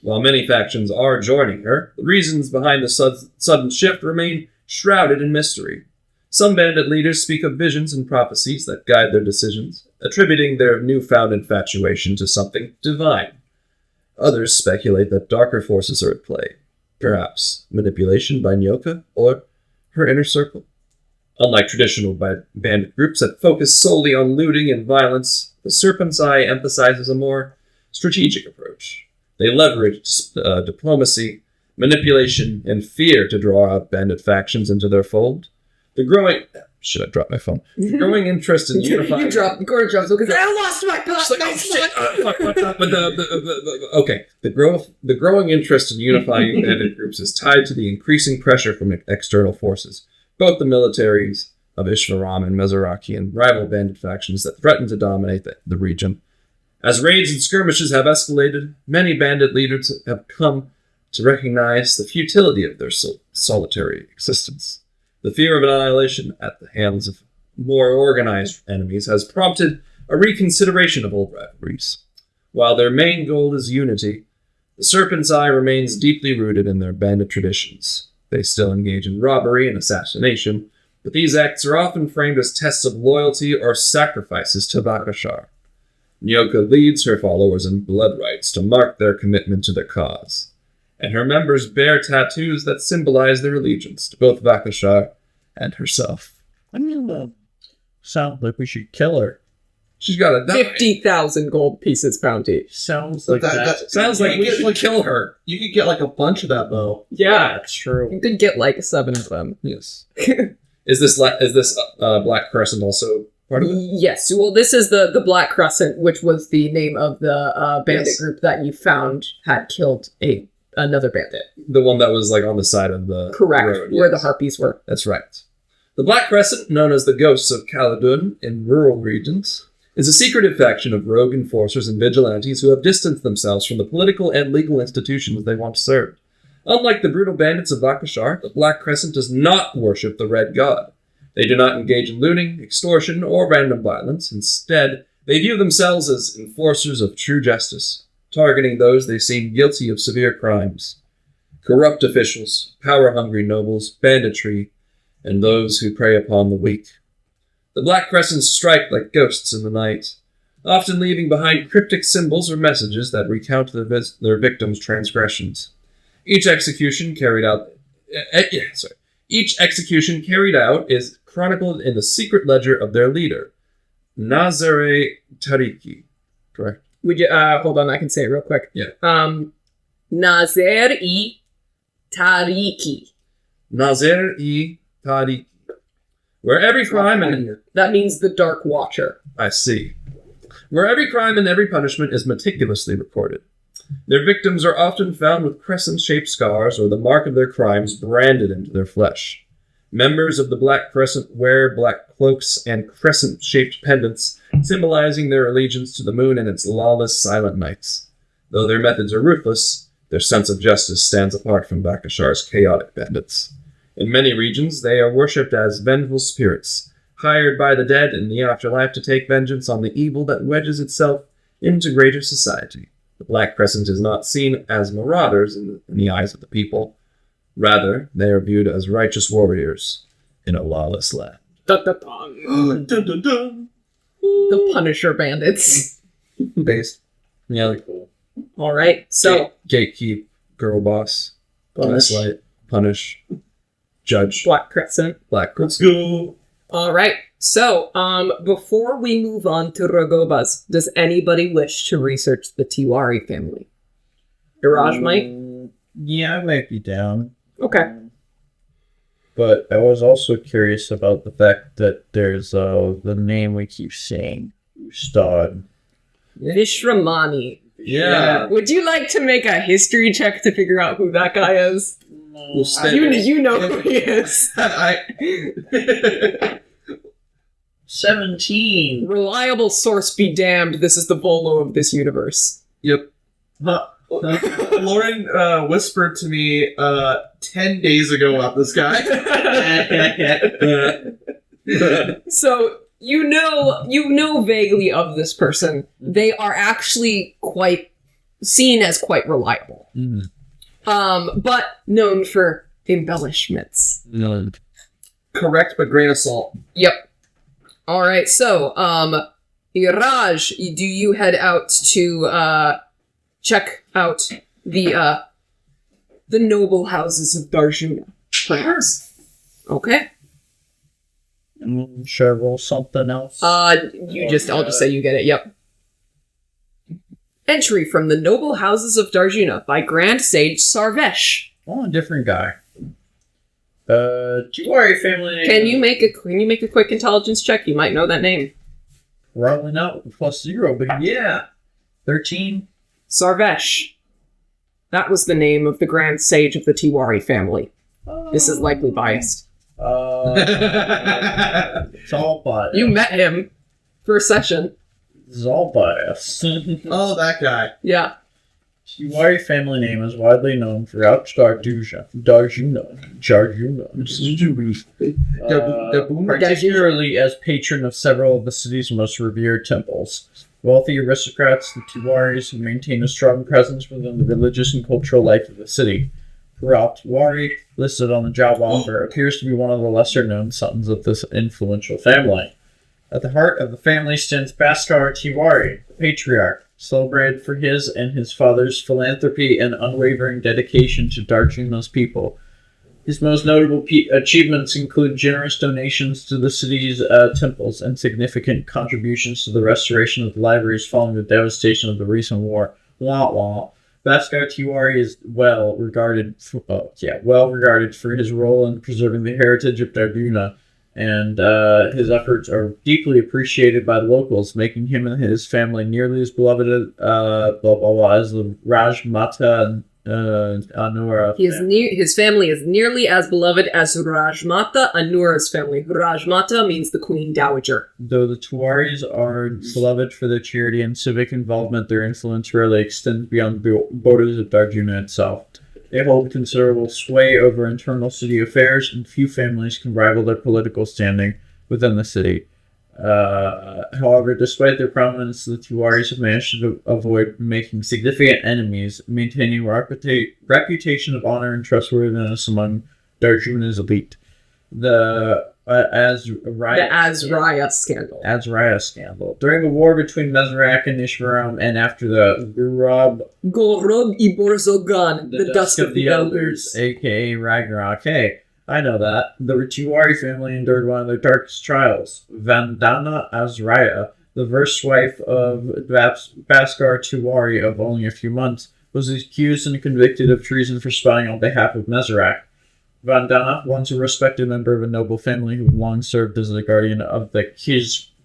Speaker 4: While many factions are joining her, the reasons behind the sudden shift remain shrouded in mystery. Some bandit leaders speak of visions and prophecies that guide their decisions, attributing their newfound infatuation to something divine. Others speculate that darker forces are at play, perhaps manipulation by Nyoka or her inner circle. Unlike traditional bandit groups that focus solely on looting and violence, the Serpent's Eye emphasizes a more strategic approach. They leverage diplomacy, manipulation, and fear to draw out bandit factions into their fold. The growing... Should I drop my phone? The growing interest in unifying...
Speaker 1: You dropped the corner drops because I lost my
Speaker 4: She's like, oh shit! Fuck. But the growing interest in unifying bandit groups is tied to the increasing pressure from external forces, both the militaries of Ishvaram and Mezaraki and rival bandit factions that threaten to dominate the region. As raids and skirmishes have escalated, many bandit leaders have come to recognize the futility of their solitary existence. The fear of annihilation at the hands of more organized enemies has prompted a reconsideration of old rivalries. While their main goal is unity, the Serpent's Eye remains deeply rooted in their bandit traditions. They still engage in robbery and assassination, but these acts are often framed as tests of loyalty or sacrifices to Bakashar. Nyoka leads her followers in blood rites to mark their commitment to their cause, and her members bear tattoos that symbolize their allegiance to both Bakashar and herself.
Speaker 3: I mean, sounds like we should kill her.
Speaker 4: She's got a
Speaker 1: 50,000 gold pieces bounty.
Speaker 3: Sounds
Speaker 2: But
Speaker 3: like that.
Speaker 4: Sounds like we should kill her.
Speaker 2: You could get like a bunch of that, though.
Speaker 1: Yeah,
Speaker 3: That's true.
Speaker 1: you could get like 7 of them.
Speaker 4: Yes. Is this Black Crescent also part of it?
Speaker 1: Yes. Well, this is the Black Crescent, which was the name of the bandit
Speaker 4: Yes.
Speaker 1: group that you found had killed another bandit.
Speaker 4: The one that was like on the side of the
Speaker 1: Correct,
Speaker 4: road,
Speaker 1: where the
Speaker 4: yes.
Speaker 1: harpies were.
Speaker 4: That's right. The Black Crescent, known as the Ghosts of Caledon in rural regions, is a secretive faction of rogue enforcers and vigilantes who have distanced themselves from the political and legal institutions they once served. Unlike the brutal bandits of Bakashar, the Black Crescent does not worship the Red God. They do not engage in looting, extortion, or random violence. Instead, they view themselves as enforcers of true justice, targeting those they seem guilty of severe crimes. Corrupt officials, power-hungry nobles, banditry, and those who prey upon the weak. The Black Crescents strike like ghosts in the night, often leaving behind cryptic symbols or messages that recount their victims' transgressions. Each execution carried out is chronicled in the secret ledger of their leader, Nazare Tariki. Correct?
Speaker 1: Hold on, I can say it real quick.
Speaker 4: Yeah.
Speaker 1: Nazir-i Tariki.
Speaker 4: Nazare Tariki. Where every crime and...
Speaker 1: That means the Dark Watcher.
Speaker 4: I see. Where every crime and every punishment is meticulously recorded. Their victims are often found with crescent-shaped scars or the mark of their crimes branded into their flesh. Members of the Black Crescent wear black cloaks and crescent-shaped pendants, symbolizing their allegiance to the moon and its lawless silent nights. Though their methods are ruthless, their sense of justice stands apart from Bakashar's chaotic bandits. In many regions, they are worshipped as vengeful spirits, hired by the dead in the afterlife to take vengeance on the evil that wedges itself into greater society. The Black Crescent is not seen as marauders in the eyes of the people. Rather, they are viewed as righteous warriors in a lawless land.
Speaker 1: Dun, dun, dun.
Speaker 4: Dun, dun, dun.
Speaker 1: The Punisher bandits.
Speaker 4: Based. Yeah, they're cool.
Speaker 1: All right. So
Speaker 4: Gatekeep, girl boss, gaslight, punish, judge,
Speaker 1: Black Crescent.
Speaker 4: Black Crescent.
Speaker 1: All right. So, before we move on to RAGOBA'S, does anybody wish to research the Tiwari family? Iraj might?
Speaker 3: Yeah, I might be down.
Speaker 1: Okay.
Speaker 3: But I was also curious about the fact that there's the name we keep saying, Ustad.
Speaker 1: Vishramani.
Speaker 4: Yeah.
Speaker 1: Would you like to make a history check to figure out who that guy is?
Speaker 4: We'll stay
Speaker 1: You know who he is.
Speaker 3: 17.
Speaker 1: Reliable source be damned, this is the Volo of this universe.
Speaker 2: Yep. Lauren whispered to me 10 days ago about this guy.
Speaker 1: So you know vaguely of this person. They are actually quite seen as quite reliable. But known for embellishments.
Speaker 3: No.
Speaker 2: Correct, but grain of salt.
Speaker 1: Yep. All right. So, Iraj, do you head out to check out the noble houses of Darjuna? Perhaps. Okay.
Speaker 3: Should I roll something else?
Speaker 1: I'll just say you get it. Yep. Entry from the Noble Houses of Darjuna by Grand Sage Sarvesh.
Speaker 3: Oh, a different guy. Tiwari family name.
Speaker 1: Can you make a quick intelligence check? You might know that name.
Speaker 3: Probably not with +0, but yeah. 13.
Speaker 1: Sarvesh. That was the name of the Grand Sage of the Tiwari family. This is likely biased.
Speaker 3: It's all biased.
Speaker 1: You met him for a session.
Speaker 3: It's all biased.
Speaker 2: Oh, that guy.
Speaker 1: Yeah.
Speaker 3: Tiwari family name is widely known throughout Darjuna, particularly as patron of several of the city's most revered temples. Wealthy aristocrats, the Tiwaris, maintain a strong presence within the religious and cultural life of the city. Paral Tiwari, listed on the job offer, appears to be one of the lesser-known sons of this influential family. At the heart of the family stands Bhaskar Tiwari, the patriarch, celebrated for his and his father's philanthropy and unwavering dedication to Darjuna's people. His most notable achievements include generous donations to the city's temples and significant contributions to the restoration of the libraries following the devastation of the recent war. Bhaskar Tiwari is well regarded for his role in preserving the heritage of Darjuna, and his efforts are deeply appreciated by the locals, making him and his family nearly as beloved as the Rajmata and Anura.
Speaker 1: His family is nearly as beloved as Rajmata, Anura's family. Rajmata means the Queen Dowager.
Speaker 3: Though the Tiwaris are beloved for their charity and civic involvement, their influence rarely extends beyond the borders of Darjuna itself. They hold considerable sway over internal city affairs, and few families can rival their political standing within the city. However, despite their prominence, the Tiwaris have managed to avoid making significant enemies, maintaining a reputation of honor and trustworthiness among Darjuna's elite. The
Speaker 1: Azraya scandal.
Speaker 3: Azraya scandal. During the war between Mezerak and Ishvaram, and after the
Speaker 1: Gorob Iborzogan, the Dusk of the Elders.
Speaker 3: a.k.a. Ragnarok. Hey, I know that. The Tiwari family endured one of their darkest trials. Vandana Azraya, the first wife of Bhaskar Tiwari of only a few months, was accused and convicted of treason for spying on behalf of Mezerak. Vandana, once a respected member of a noble family who had long served as the guardian of the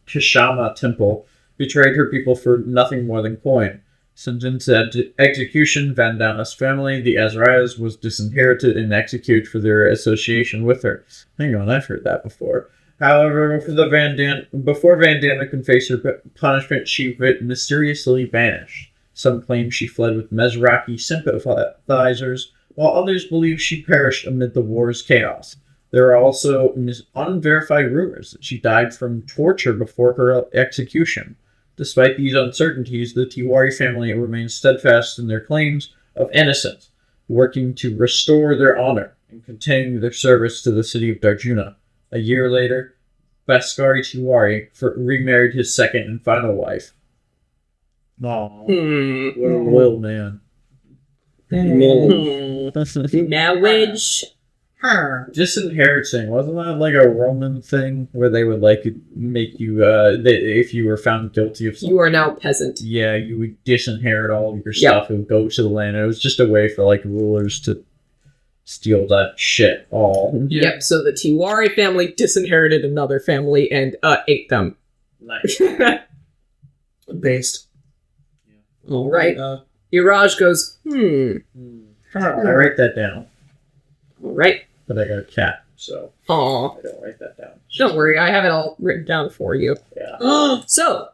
Speaker 3: Kishama temple, betrayed her people for nothing more than coin. Sentenced to execution, Vandana's family, the Azrayas, was disinherited and executed for their association with her. Hang on, I've heard that before. However, before Vandana could face her punishment, she mysteriously vanished. Some claim she fled with Mezraki sympathizers, while others believe she perished amid the war's chaos. There are also unverified rumors that she died from torture before her execution. Despite these uncertainties, the Tiwari family remains steadfast in their claims of innocence, working to restore their honor and continue their service to the city of Darjuna. A year later, Bhaskari Tiwari remarried his second and final wife. Aww. What a loyal man.
Speaker 1: Marriage.
Speaker 3: Disinheriting, wasn't that like a Roman thing where they would like make you, if you were found guilty of something?
Speaker 1: You are now peasant.
Speaker 3: Yeah, you would disinherit all of your stuff and go to the land. And it was just a way for like rulers to steal that shit all.
Speaker 1: Yep, so the Tiwari family disinherited another family and ate them.
Speaker 3: Nice.
Speaker 2: Based.
Speaker 1: All right. Iraj goes,
Speaker 3: I write that down.
Speaker 1: All right.
Speaker 3: But I got a cat, so
Speaker 1: Aw.
Speaker 3: I don't write that down.
Speaker 1: Don't worry, I have it all written down for you.
Speaker 3: Yeah.
Speaker 1: So,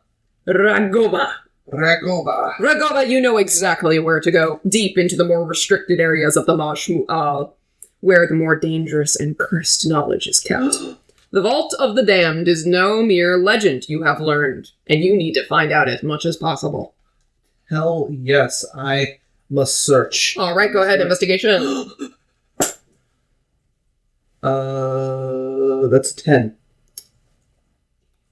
Speaker 1: Ragoba. Ragoba, you know exactly where to go. Deep into the more restricted areas of the MAJMU'AL, where the more dangerous and cursed knowledge is kept. The Vault of the Damned is no mere legend, you have learned, and you need to find out as much as possible.
Speaker 2: Hell yes, I must search.
Speaker 1: All right, go ahead, investigation.
Speaker 2: That's 10.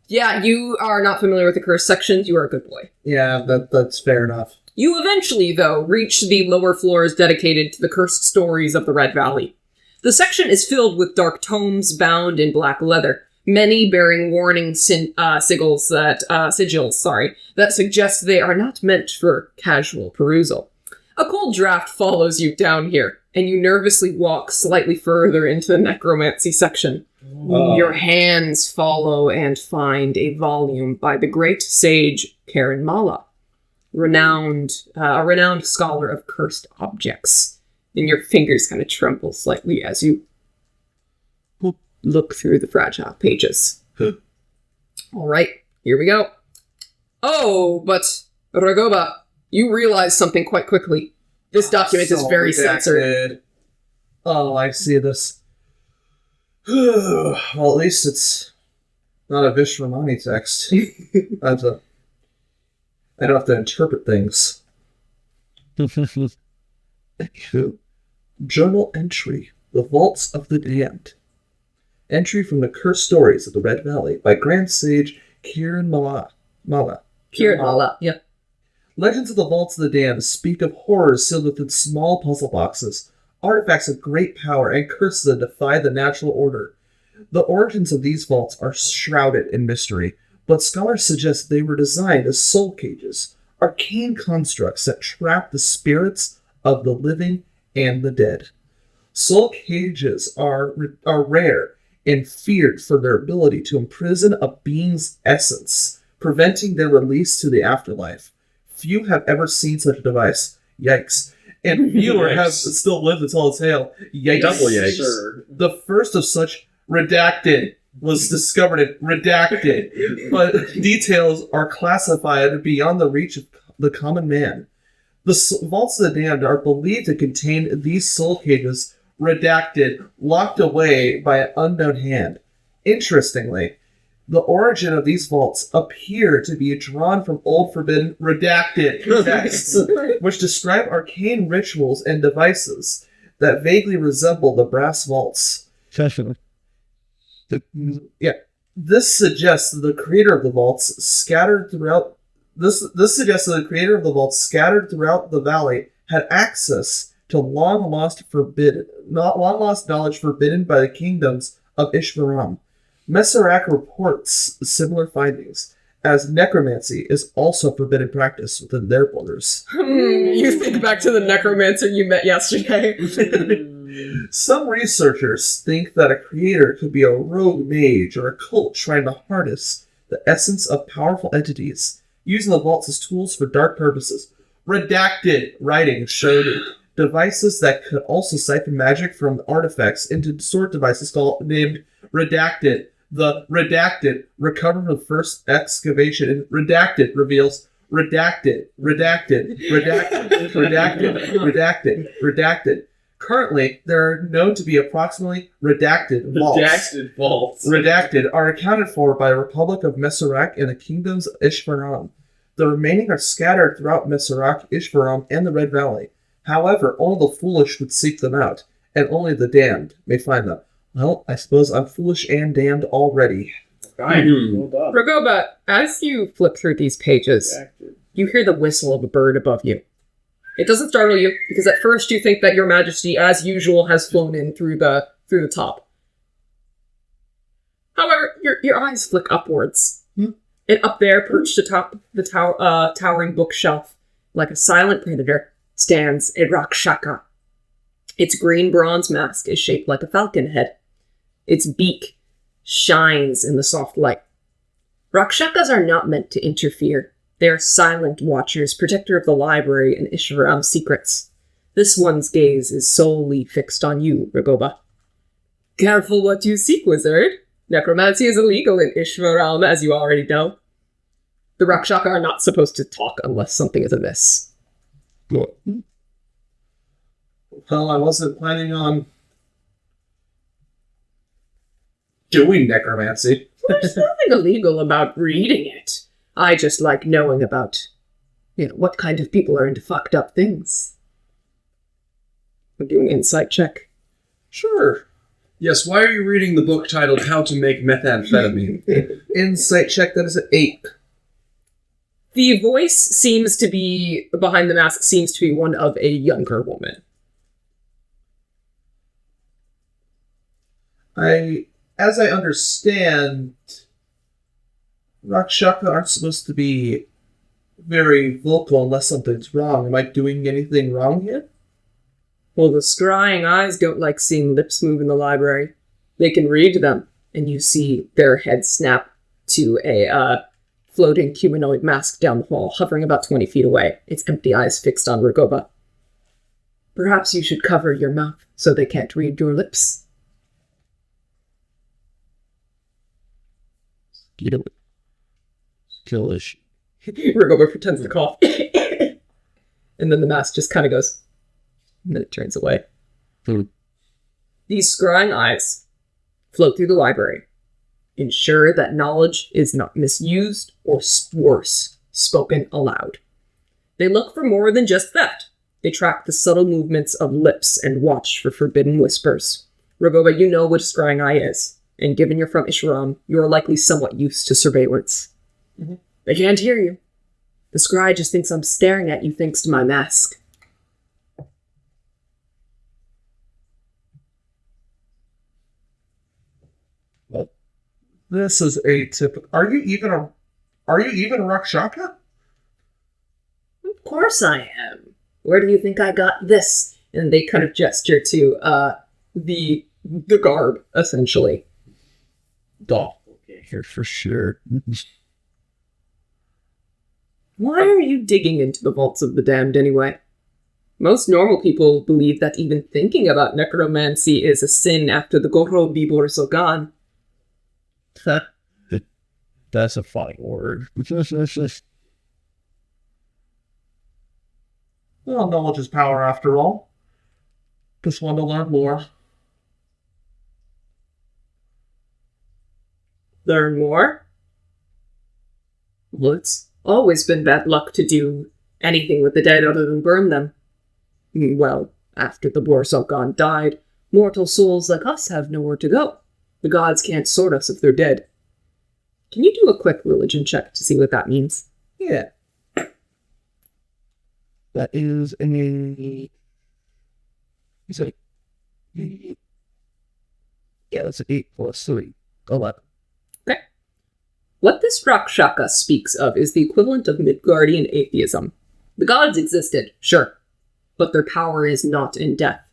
Speaker 1: Yeah, you are not familiar with the cursed sections. You are a good boy.
Speaker 2: Yeah, that's fair enough.
Speaker 1: You eventually, though, reach the lower floors dedicated to the cursed stories of the Red Valley. The section is filled with dark tomes bound in black leather, many bearing warning sigils that suggest they are not meant for casual perusal. A cold draft follows you down here, and you nervously walk slightly further into the necromancy section. Your hands follow and find a volume by the great sage Karanmala, a renowned scholar of cursed objects. And your fingers kind of tremble slightly as you look through the fragile pages. All right, here we go. Oh, but Ragoba, you realize something quite quickly. This document is very censored.
Speaker 2: Oh, I see this. Well, at least it's not a Vishramani text. I don't have to interpret things. Journal entry. The Vaults of the Damned. Entry from the Cursed Stories of the Red Valley by Grand Sage Karanmala.
Speaker 1: Karanmala, yeah.
Speaker 2: Legends of the Vaults of the Damned speak of horrors sealed within small puzzle boxes, artifacts of great power, and curses that defy the natural order. The origins of these vaults are shrouded in mystery, but scholars suggest they were designed as soul cages, arcane constructs that trap the spirits of the living and the dead. Soul cages are rare and feared for their ability to imprison a being's essence, preventing their release to the afterlife. Few have ever seen such a device. Yikes. And fewer have still lived to tell the tale. Yikes.
Speaker 4: Double yikes.
Speaker 2: The first of such, redacted, was discovered in redacted, but details are classified beyond the reach of the common man. The Vaults of the Damned are believed to contain these soul cages, redacted, locked away by an unknown hand. Interestingly, the origin of these vaults appear to be drawn from old forbidden redacted texts, which describe arcane rituals and devices that vaguely resemble the brass vaults. This suggests that the creator of the vaults scattered throughout the valley had access to long lost knowledge forbidden by the kingdoms of Ishvaram. Meserak reports similar findings, as necromancy is also forbidden practice within their borders.
Speaker 1: You think back to the necromancer you met yesterday.
Speaker 2: Some researchers think that a creator could be a rogue mage or a cult trying to harness the essence of powerful entities, using the vaults as tools for dark purposes. Redacted writing showed devices that could also siphon magic from artifacts into sword devices named Redacted. The Redacted recovered from the first excavation, and Redacted reveals Redacted. Currently, there are known to be approximately redacted vaults. Redacted are accounted for by the Republic of Meserak and the kingdoms of Ishvaram. The remaining are scattered throughout Mesarak, Ishvaram, and the Red Valley. However, only the foolish would seek them out, and only the damned may find them. Well, I suppose I'm foolish and damned already.
Speaker 3: Right. Well done.
Speaker 1: Ragoba, as you flip through these pages, you hear the whistle of a bird above you. It doesn't startle you, because at first you think that your majesty, as usual, has flown in through the top. However, your eyes flick upwards. And up there, perched atop the towering bookshelf, like a silent predator, stands a Rakshaka. Its green bronze mask is shaped like a falcon head. Its beak shines in the soft light. Rakshakas are not meant to interfere. They are silent watchers, protector of the library and Ishvaram's secrets. This one's gaze is solely fixed on you, Ragoba. Careful what you seek, wizard. Necromancy is illegal in Ishvaram, as you already know. The Rakshaka are not supposed to talk unless something is amiss.
Speaker 2: Well, I wasn't planning on doing necromancy.
Speaker 1: There's nothing illegal about reading it. I just like knowing about, what kind of people are into fucked up things. I'm doing an insight check.
Speaker 2: Sure.
Speaker 4: Yes, why are you reading the book titled How to Make Methamphetamine?
Speaker 2: Insight check, that is an 8.
Speaker 1: The voice seems to be, behind the mask, seems to be one of a younger woman.
Speaker 2: As I understand, Rakshaka aren't supposed to be very vocal unless something's wrong. Am I doing anything wrong here?
Speaker 1: Well, the scrying eyes don't like seeing lips move in the library. They can read them, and you see their heads snap to a floating humanoid mask down the hall, hovering about 20 feet away, its empty eyes fixed on Ragoba. Perhaps you should cover your mouth so they can't read your lips.
Speaker 3: Kill this.
Speaker 1: Ragoba pretends to cough. And then the mask just kind of goes, and then it turns away. These scrying eyes float through the library. Ensure that knowledge is not misused or worse, spoken aloud. They look for more than just theft. They track the subtle movements of lips and watch for forbidden whispers. Ragoba, you know what a scrying eye is, and given you're from Ishvaram, you are likely somewhat used to surveillance. Mm-hmm. They can't hear you. The scry just thinks I'm staring at you thanks to my mask.
Speaker 2: Well, this is atypical. Are you even a Rakshaka?
Speaker 1: Of course I am. Where do you think I got this? And they kind of gesture to the garb, essentially.
Speaker 3: Here for sure.
Speaker 1: Why are you digging into the vaults of the damned anyway? Most normal people believe that even thinking about necromancy is a sin after the Goro Bibor Sogan.
Speaker 3: That's a funny word.
Speaker 2: Well, knowledge is power after all. Just want to learn more.
Speaker 1: Learn more? Well, it's always been bad luck to do anything with the dead other than burn them. Well, after the Borsokan died, mortal souls like us have nowhere to go. The gods can't sort us if they're dead. Can you do a quick religion check to see what that means?
Speaker 2: Yeah.
Speaker 3: That is a... Yeah, that's an 8 plus 3. 11.
Speaker 1: Okay. What this Rakshaka speaks of is the equivalent of Midgardian atheism. The gods existed, sure, but their power is not in death.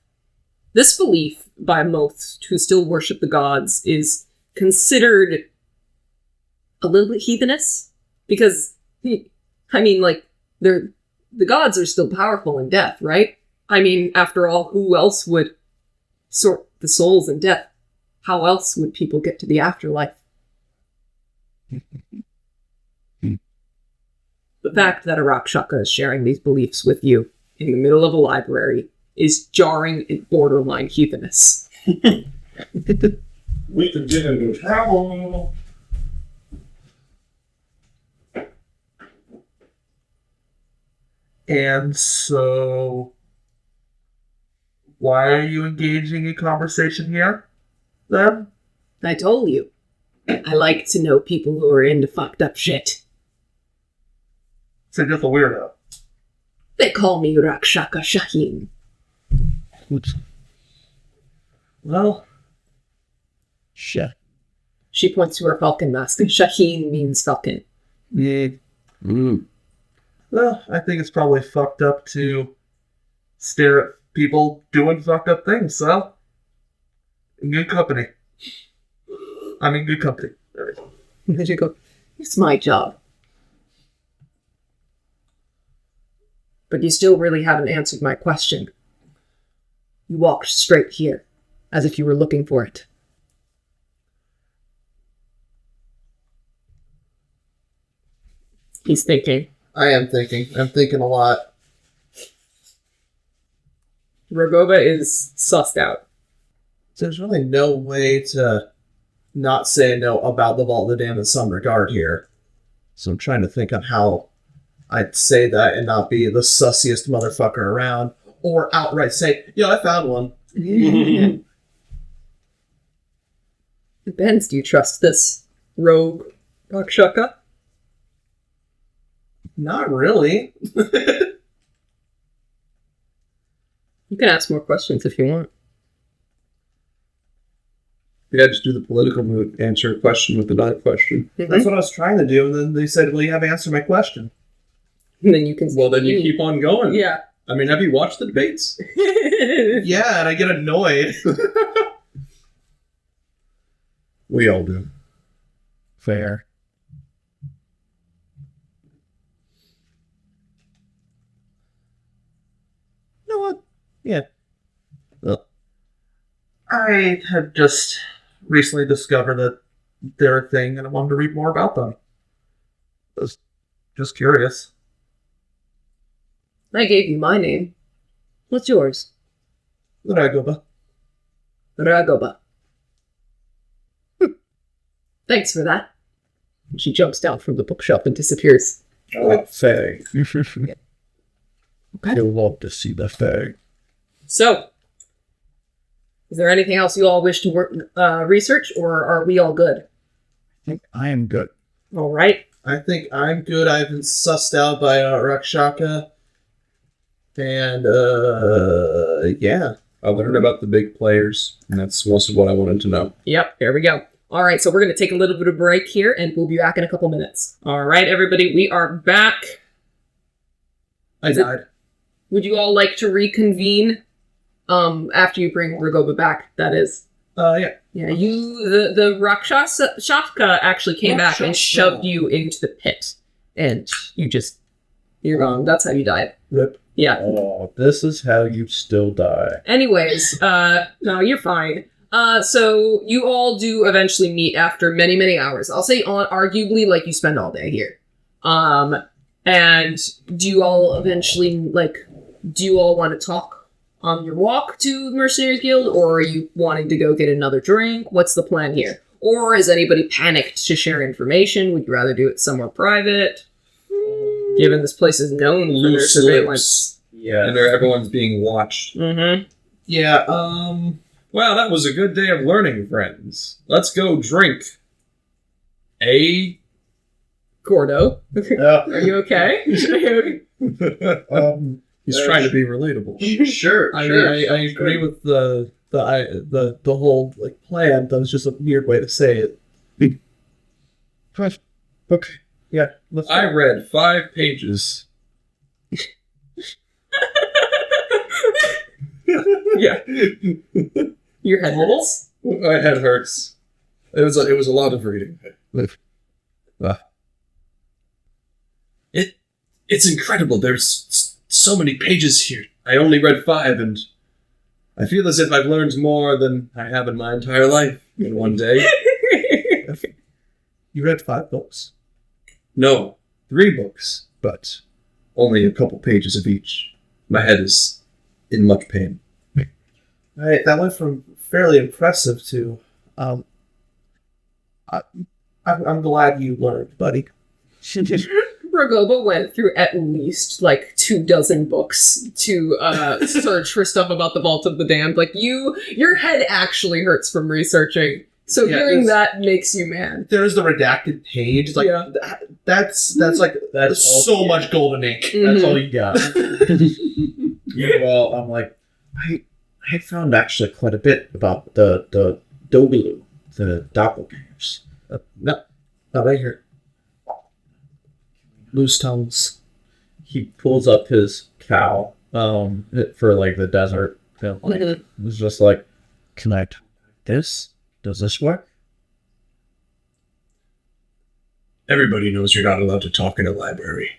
Speaker 1: This belief, by most who still worship the gods, is considered a little bit heathenish, because, I mean, like, the gods are still powerful in death, right? I mean, after all, who else would sort the souls in death? How else would people get to the afterlife? The fact that a Rakshaka is sharing these beliefs with you in the middle of a library is jarring and borderline heathenish.
Speaker 2: We could get into trouble. And so, why are you engaging in conversation here, then?
Speaker 5: I told you. I like to know people who are into fucked up shit.
Speaker 2: So just a weirdo.
Speaker 5: They call me Rakshaka Shaheen.
Speaker 2: Well,
Speaker 3: Shit.
Speaker 5: She points to her falcon mask. Shaheen means falcon.
Speaker 2: yeah. Well, I think it's probably fucked up to stare at people doing fucked up things, so. In good company. I'm in good company. There we go.
Speaker 5: There you go. It's my job. But you still really haven't answered my question. You walked straight here, as if you were looking for it. He's thinking.
Speaker 2: I am thinking. I'm thinking a lot.
Speaker 5: Ragoba is sussed out.
Speaker 2: So there's really no way to not say no about the Vault of the Damned in some regard here. So I'm trying to think on how I'd say that and not be the sussiest motherfucker around, or outright say, "Yo, I found one."
Speaker 5: Benz, do you trust this rogue Rakshaka?
Speaker 2: Not really.
Speaker 5: You can ask more questions if you want.
Speaker 4: Yeah, just do the political move. Answer a question with another question.
Speaker 2: That's what I was trying to do, and then they said, "Well, you haven't answered my question."
Speaker 5: And then you can.
Speaker 4: Well, then you keep on going.
Speaker 5: Yeah.
Speaker 4: I mean, have you watched the debates?
Speaker 2: Yeah, and I get annoyed.
Speaker 4: We all do.
Speaker 3: Fair.
Speaker 2: You know what? Yeah. Well, I have just recently discovered that they're a thing, and I wanted to read more about them. I was just curious.
Speaker 5: I gave you my name. What's yours?
Speaker 2: Ragoba.
Speaker 5: Ragoba. Thanks for that. And she jumps down from the bookshelf and disappears.
Speaker 3: Faye.
Speaker 5: Okay.
Speaker 3: You'll love to see the Faye.
Speaker 5: So, is there anything else you all wish to research, or are we all good?
Speaker 3: I think I am good.
Speaker 5: All right.
Speaker 2: I think I'm good. I've been sussed out by Rakshaka. And, yeah.
Speaker 4: I learned about the big players, and that's most of what I wanted to know.
Speaker 5: Yep, there we go. All right, so we're going to take a little bit of break here, and we'll be back in a couple minutes. All right, everybody, we are back.
Speaker 2: I died.
Speaker 5: Would you all like to reconvene after you bring Ragoba back, that is?
Speaker 2: Yeah.
Speaker 5: Yeah, the Rakshaka actually came back and shoved you into the pit. And you're gone. That's how you died.
Speaker 2: Rip.
Speaker 5: Yeah.
Speaker 3: Oh, this is how you still die.
Speaker 5: Anyways, no, you're fine. So you all do eventually meet after many, many hours. I'll say arguably like you spend all day here. And do you all eventually, do you all want to talk on your walk to the Mercenaries Guild, or are you wanting to go get another drink? What's the plan here? Or is anybody panicked to share information? Would you rather do it somewhere private? Given this place is known for their
Speaker 4: Loose
Speaker 5: surveillance.
Speaker 3: Yeah.
Speaker 4: And everyone's being watched.
Speaker 5: Mm-hmm.
Speaker 2: Yeah,
Speaker 4: Well, that was a good day of learning, friends. Let's go drink.
Speaker 5: Gordo,
Speaker 2: yeah.
Speaker 5: are you okay?
Speaker 4: He's trying to be relatable.
Speaker 2: Sure. I agree with the whole plan. That was just a weird way to say it.
Speaker 3: Okay.
Speaker 2: Yeah. Let's
Speaker 4: I read 5 pages.
Speaker 5: Yeah. Your head hurts.
Speaker 4: My head hurts. It was a lot of reading. It's incredible. There's so many pages here. I only read 5, and I feel as if I've learned more than I have in my entire life in one day.
Speaker 2: You read 5 books.
Speaker 4: No, 3 books, but only a couple pages of each. My head is in much pain.
Speaker 2: All right, that went from fairly impressive to, I'm glad you learned, buddy.
Speaker 5: Ragoba went through at least like 24 books to search for stuff about the Vault of the Damned. Like your head actually hurts from researching. So
Speaker 2: Yeah,
Speaker 5: hearing that makes you mad.
Speaker 2: There's the redacted page. Like
Speaker 5: Yeah.
Speaker 2: that's like
Speaker 3: That's all-
Speaker 2: so much golden ink.
Speaker 3: That's
Speaker 5: Mhm.
Speaker 3: all you got. Well, I'm like, I found actually quite a bit about the Dobilu, the doppelgangers.
Speaker 2: No, right here. Loose tongues.
Speaker 3: He pulls up his cow for like the desert. It was just like, can I do this? Does this work?
Speaker 4: Everybody knows you're not allowed to talk in a library.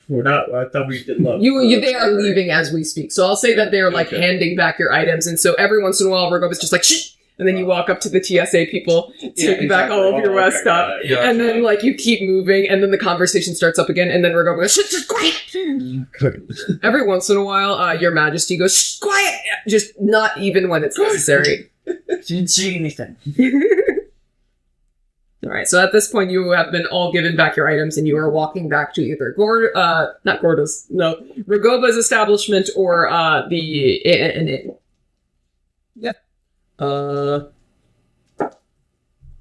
Speaker 3: We're not. I thought we did love.
Speaker 5: They are leaving as we speak. So I'll say that they're like handing back your items, and so every once in a while, Ragoba's just like, shh! And then you walk up to the TSA people, take back all of your West stuff,
Speaker 4: Yeah.
Speaker 5: and then like you keep moving, and then the conversation starts up again, and then Ragoba goes, shh, just quiet! Every once in a while, Your Majesty goes, shh, quiet! Just not even when it's necessary.
Speaker 3: Didn't see anything.
Speaker 5: Alright, so at this point you have been all given back your items and you are walking back to either Ragoba's establishment or the inn.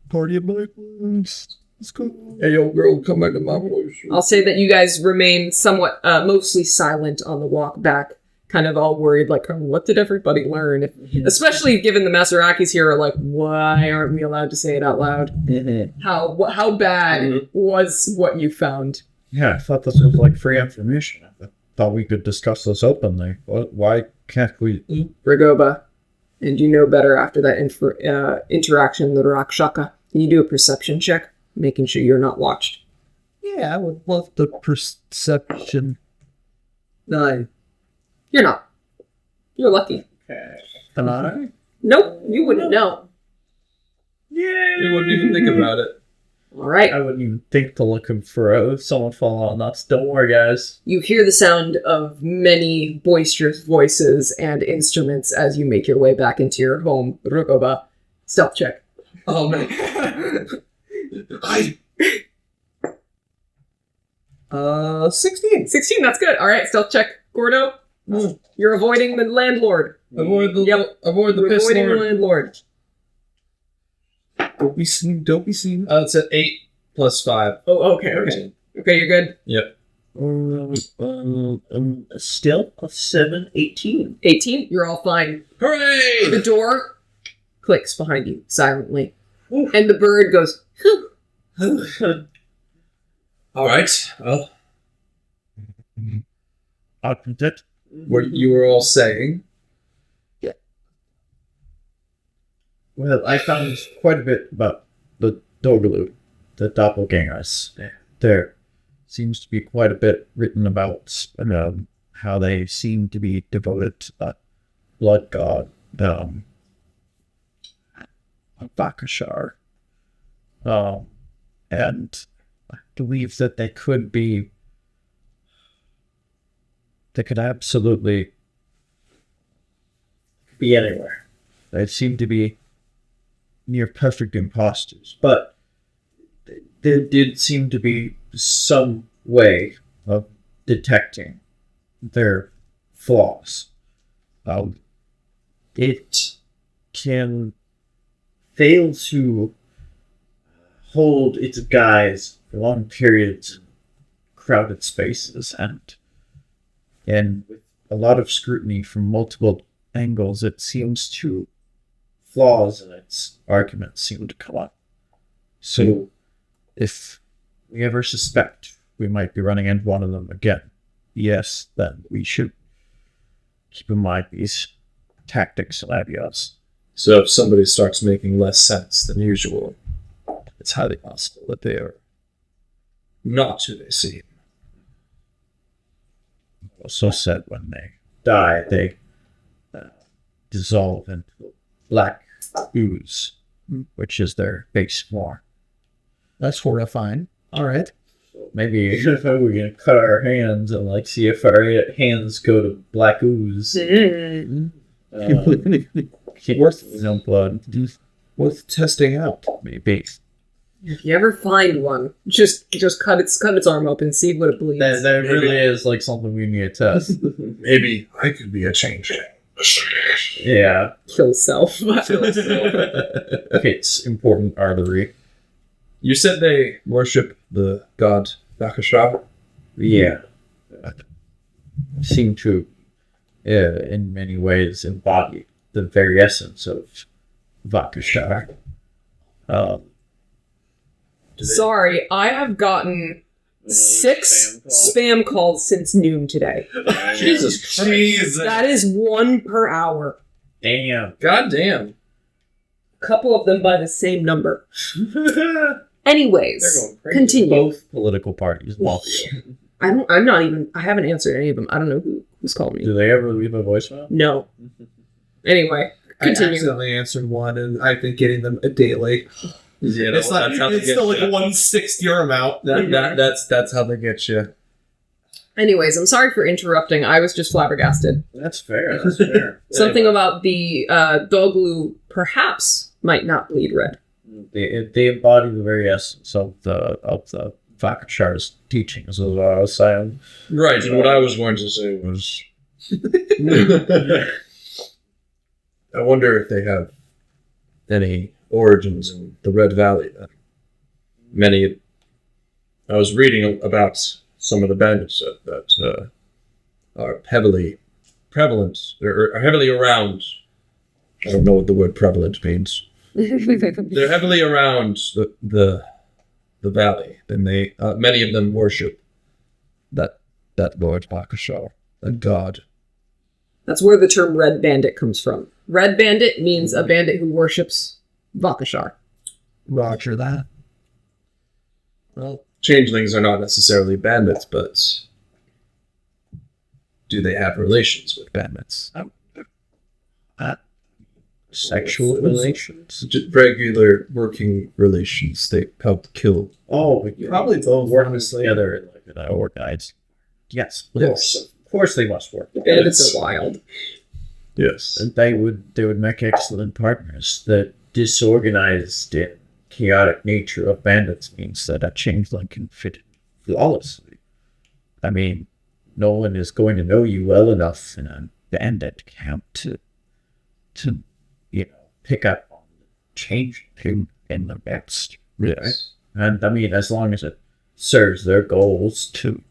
Speaker 3: Party of my plans. Let's go.
Speaker 4: Hey, yo, girl, come back to my place.
Speaker 5: I'll say that you guys remain somewhat mostly silent on the walk back, kind of all worried, like, oh, what did everybody learn? Especially given the Masarakis here are like, why aren't we allowed to say it out loud? How bad was what you found?
Speaker 3: Yeah, I thought this was like free information. I thought we could discuss this openly. Why can't we?
Speaker 5: Ragoba, and you know better after that interaction, the Rakshaka. Can you do a perception check, making sure you're not watched?
Speaker 2: Yeah, I would love the perception. 9.
Speaker 5: You're not. You're lucky.
Speaker 3: Am I?
Speaker 5: Nope, you wouldn't know.
Speaker 4: You wouldn't even think about it.
Speaker 5: All right.
Speaker 3: I wouldn't even think to look for someone falling on us. Don't worry, guys.
Speaker 5: You hear the sound of many boisterous voices and instruments as you make your way back into your home, Ragoba. Stealth check.
Speaker 2: Oh man. I 16.
Speaker 5: 16, that's good. All right, stealth check. Gordo, you're avoiding the landlord.
Speaker 4: Avoid the
Speaker 5: You're
Speaker 4: piss
Speaker 5: avoiding the
Speaker 4: lord.
Speaker 5: landlord.
Speaker 2: Don't be seen. Don't be seen.
Speaker 4: It's at 8 plus 5.
Speaker 5: Oh, okay. Okay, you're good.
Speaker 4: Yep.
Speaker 3: Still a 7, 18.
Speaker 5: 18, you're all fine.
Speaker 4: Hooray!
Speaker 5: The door clicks behind you silently. And the bird goes, "Whew."
Speaker 4: All right. Well,
Speaker 3: Opened it.
Speaker 4: what you were all saying.
Speaker 3: Well, I found quite a bit about the Dogalu, the doppelgangers. There seems to be quite a bit written about how they seem to be devoted to the blood god, Bakashar. And I believe that they could absolutely be anywhere. They seem to be near perfect imposters, but there did seem to be some way of detecting their flaws. It can fail to hold its guise for long periods in crowded spaces, and with a lot of scrutiny from multiple angles, it seems to flaws in its arguments seem to come up. So, if we ever suspect we might be running into one of them again, yes, then we should keep in mind these tactics and ideas.
Speaker 4: So if somebody starts making less sense than usual, it's highly possible that they are not who they seem.
Speaker 3: Also said when they die, they dissolve into black ooze, which is their base form.
Speaker 2: That's horrifying. All right.
Speaker 3: Maybe if we're gonna cut our hands and see if our hands go to black ooze.
Speaker 2: Worth
Speaker 3: no blood.
Speaker 2: worth testing out.
Speaker 3: Maybe.
Speaker 5: If you ever find one, just cut its arm open, see what it bleeds.
Speaker 3: That really is like something we need to test.
Speaker 4: Maybe I could be a changeling.
Speaker 3: Yeah.
Speaker 5: Kill self.
Speaker 3: It's important artery.
Speaker 4: You said they worship the god Bakashar?
Speaker 3: Yeah. Seem to, in many ways, embody the very essence of Vakashar.
Speaker 5: Sorry, I have gotten 6 spam calls since noon today.
Speaker 4: Jesus Christ.
Speaker 5: That is 1 per hour.
Speaker 3: Damn.
Speaker 4: God damn.
Speaker 5: A couple of them by the same number. Anyways,
Speaker 4: They're going crazy.
Speaker 5: continue.
Speaker 3: Both political parties. Mafia.
Speaker 5: I haven't answered any of them. I don't know who's calling me.
Speaker 3: Do they ever leave a voicemail?
Speaker 5: No. Anyway,
Speaker 2: I
Speaker 5: continue.
Speaker 2: accidentally answered one, and I've been getting them daily.
Speaker 4: Yeah,
Speaker 2: It's like it's still like a 1/60 amount.
Speaker 4: That's how they get you.
Speaker 5: Anyways, I'm sorry for interrupting. I was just flabbergasted.
Speaker 3: That's fair. That's fair.
Speaker 5: Something about the Doglu perhaps might not bleed red.
Speaker 3: They embody the very essence of the Vakashar's teachings, as I was saying.
Speaker 4: Right, and what I was going to say was... I wonder if they have any origins in the Red Valley. I was reading about some of the bandits that are heavily prevalent, or are heavily around. I don't know what the word prevalent means. They're heavily around the valley, and they many of them worship that Lord Bakashar, that god.
Speaker 5: That's where the term red bandit comes from. Red bandit means a bandit who worships Vakashar.
Speaker 2: Roger that.
Speaker 4: Well, changelings are not necessarily bandits, but do they have relations with bandits?
Speaker 3: Sexual relations?
Speaker 4: Just regular working relations. They help kill.
Speaker 3: Oh,
Speaker 2: Probably both,
Speaker 3: working
Speaker 2: honestly.
Speaker 3: together in like an organized. Yes,
Speaker 4: Yes.
Speaker 3: of course they must work.
Speaker 5: Bandits are wild.
Speaker 4: Yes.
Speaker 3: And they would make excellent partners. The disorganized and chaotic nature of bandits means that a changeling can fit flawlessly. I mean, no one is going to know you well enough in a bandit camp to pick up on the change in the best.
Speaker 4: Yes.
Speaker 3: And I mean, as long as it serves their goals to.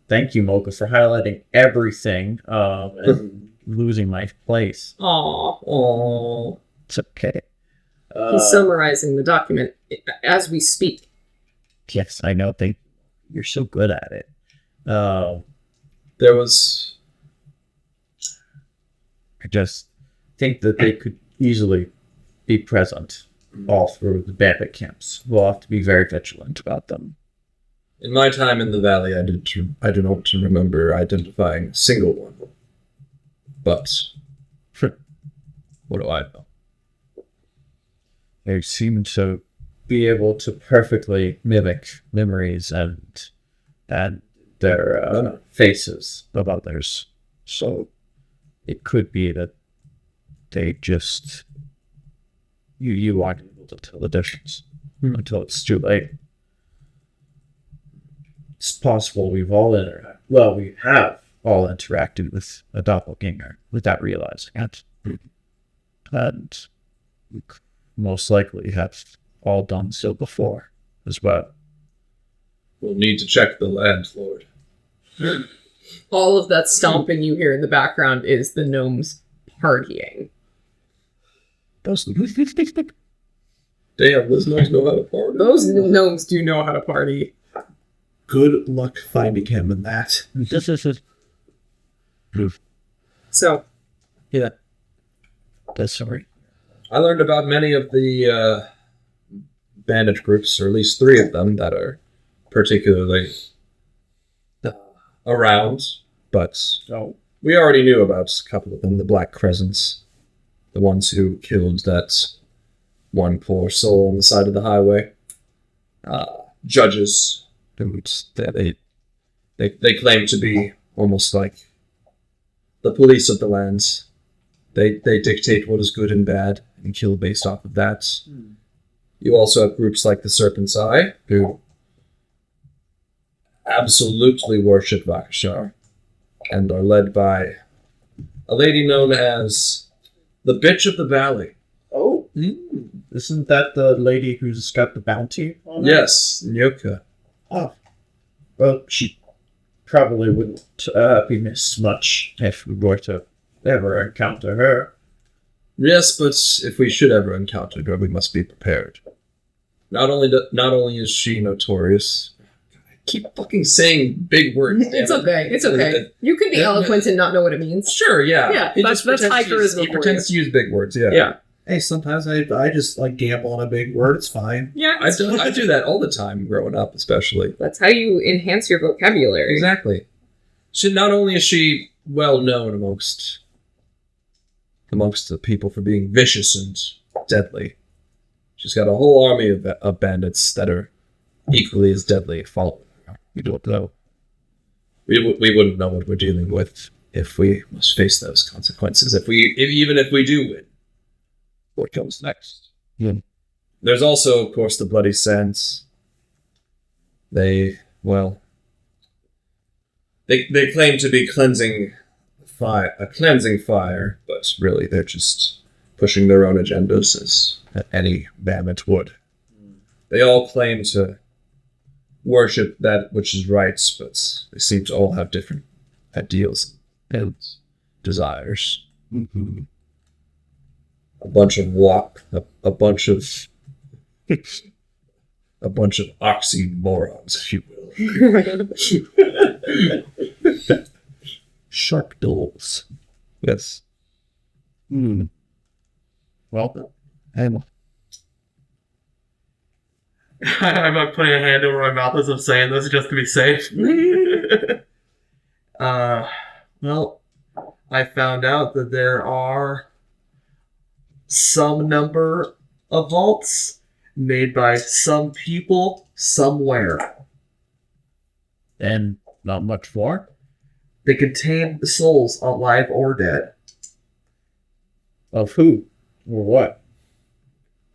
Speaker 3: Thank you, Mocha, for highlighting everything and losing my place.
Speaker 5: Aww.
Speaker 3: It's okay.
Speaker 5: He's summarizing the document as we speak.
Speaker 3: Yes, I know. You're so good at it.
Speaker 4: There was...
Speaker 3: I just think that they could easily be present all through the bandit camps. We'll have to be very vigilant about them.
Speaker 4: In my time in the valley, I do not remember identifying a single one. But what do I know?
Speaker 3: They seem to be able to perfectly mimic memories and their faces of others. So it could be that they just you aren't able to tell the difference until it's too late. It's possible we have all interacted with a doppelganger without realizing it. And we most likely have all done so before as well.
Speaker 4: We'll need to check the landlord.
Speaker 5: All of that stomping you hear in the background is the gnomes partying.
Speaker 4: Damn, those gnomes know how to party.
Speaker 5: Those gnomes do know how to party.
Speaker 2: Good luck finding him in that.
Speaker 3: This is
Speaker 5: So,
Speaker 3: yeah. That's sorry.
Speaker 4: I learned about many of the bandit groups, or at least 3 of them, that are particularly around, but we already knew about a couple of them, the Black Crescents, the ones who killed that one poor soul on the side of the highway. Judges, they claim to be almost like the police of the lands. They dictate what is good and bad and kill based off of that. You also have groups like the Serpent's Eye, who absolutely worship Vakashar, and are led by a lady known as the Bitch of the Valley.
Speaker 3: Oh, isn't that the lady who's got the bounty on her?
Speaker 4: Yes, Nyoka.
Speaker 3: Oh, well, she probably wouldn't be missed much if we were to ever encounter her.
Speaker 4: Yes, but if we should ever encounter her, we must be prepared. Not only is she notorious. I keep fucking saying big words. damn
Speaker 5: It's
Speaker 4: it.
Speaker 5: okay. It's okay. You can be eloquent and not know what it means.
Speaker 4: Sure, yeah.
Speaker 5: Yeah,
Speaker 4: He
Speaker 5: that's
Speaker 4: just
Speaker 5: high
Speaker 4: pretends to use-
Speaker 5: charisma
Speaker 4: He
Speaker 5: for
Speaker 4: pretends to use big words, yeah.
Speaker 5: Yeah.
Speaker 2: Hey, sometimes I just like gamble on a big word. It's fine.
Speaker 5: Yeah.
Speaker 4: I do that all the time, growing up, especially.
Speaker 5: That's how you enhance your vocabulary.
Speaker 4: Exactly. Not only is she well known amongst the people for being vicious and deadly, she's got a whole army of bandits that are equally as deadly following her.
Speaker 3: You don't know.
Speaker 4: We wouldn't know what we're dealing with if we must face those consequences. Even if we do win, what comes next?
Speaker 3: Yeah.
Speaker 4: There's also, of course, the Bloody Sands. They claim to be cleansing fire, but really they're just pushing their own agendas as any mammoth would. They all claim to worship that which is right, but they seem to all have different ideals and desires.
Speaker 3: Mm-hmm.
Speaker 4: A bunch of oxymorons, if you will.
Speaker 2: Shark dolls.
Speaker 4: Yes.
Speaker 3: Well, I'm
Speaker 6: I'm putting a hand over my mouth as I'm saying this just to be safe. Well, I found out that there are some number of vaults made by some people somewhere.
Speaker 3: and not much more.
Speaker 6: They contain the souls, alive or dead.
Speaker 3: Of who or what?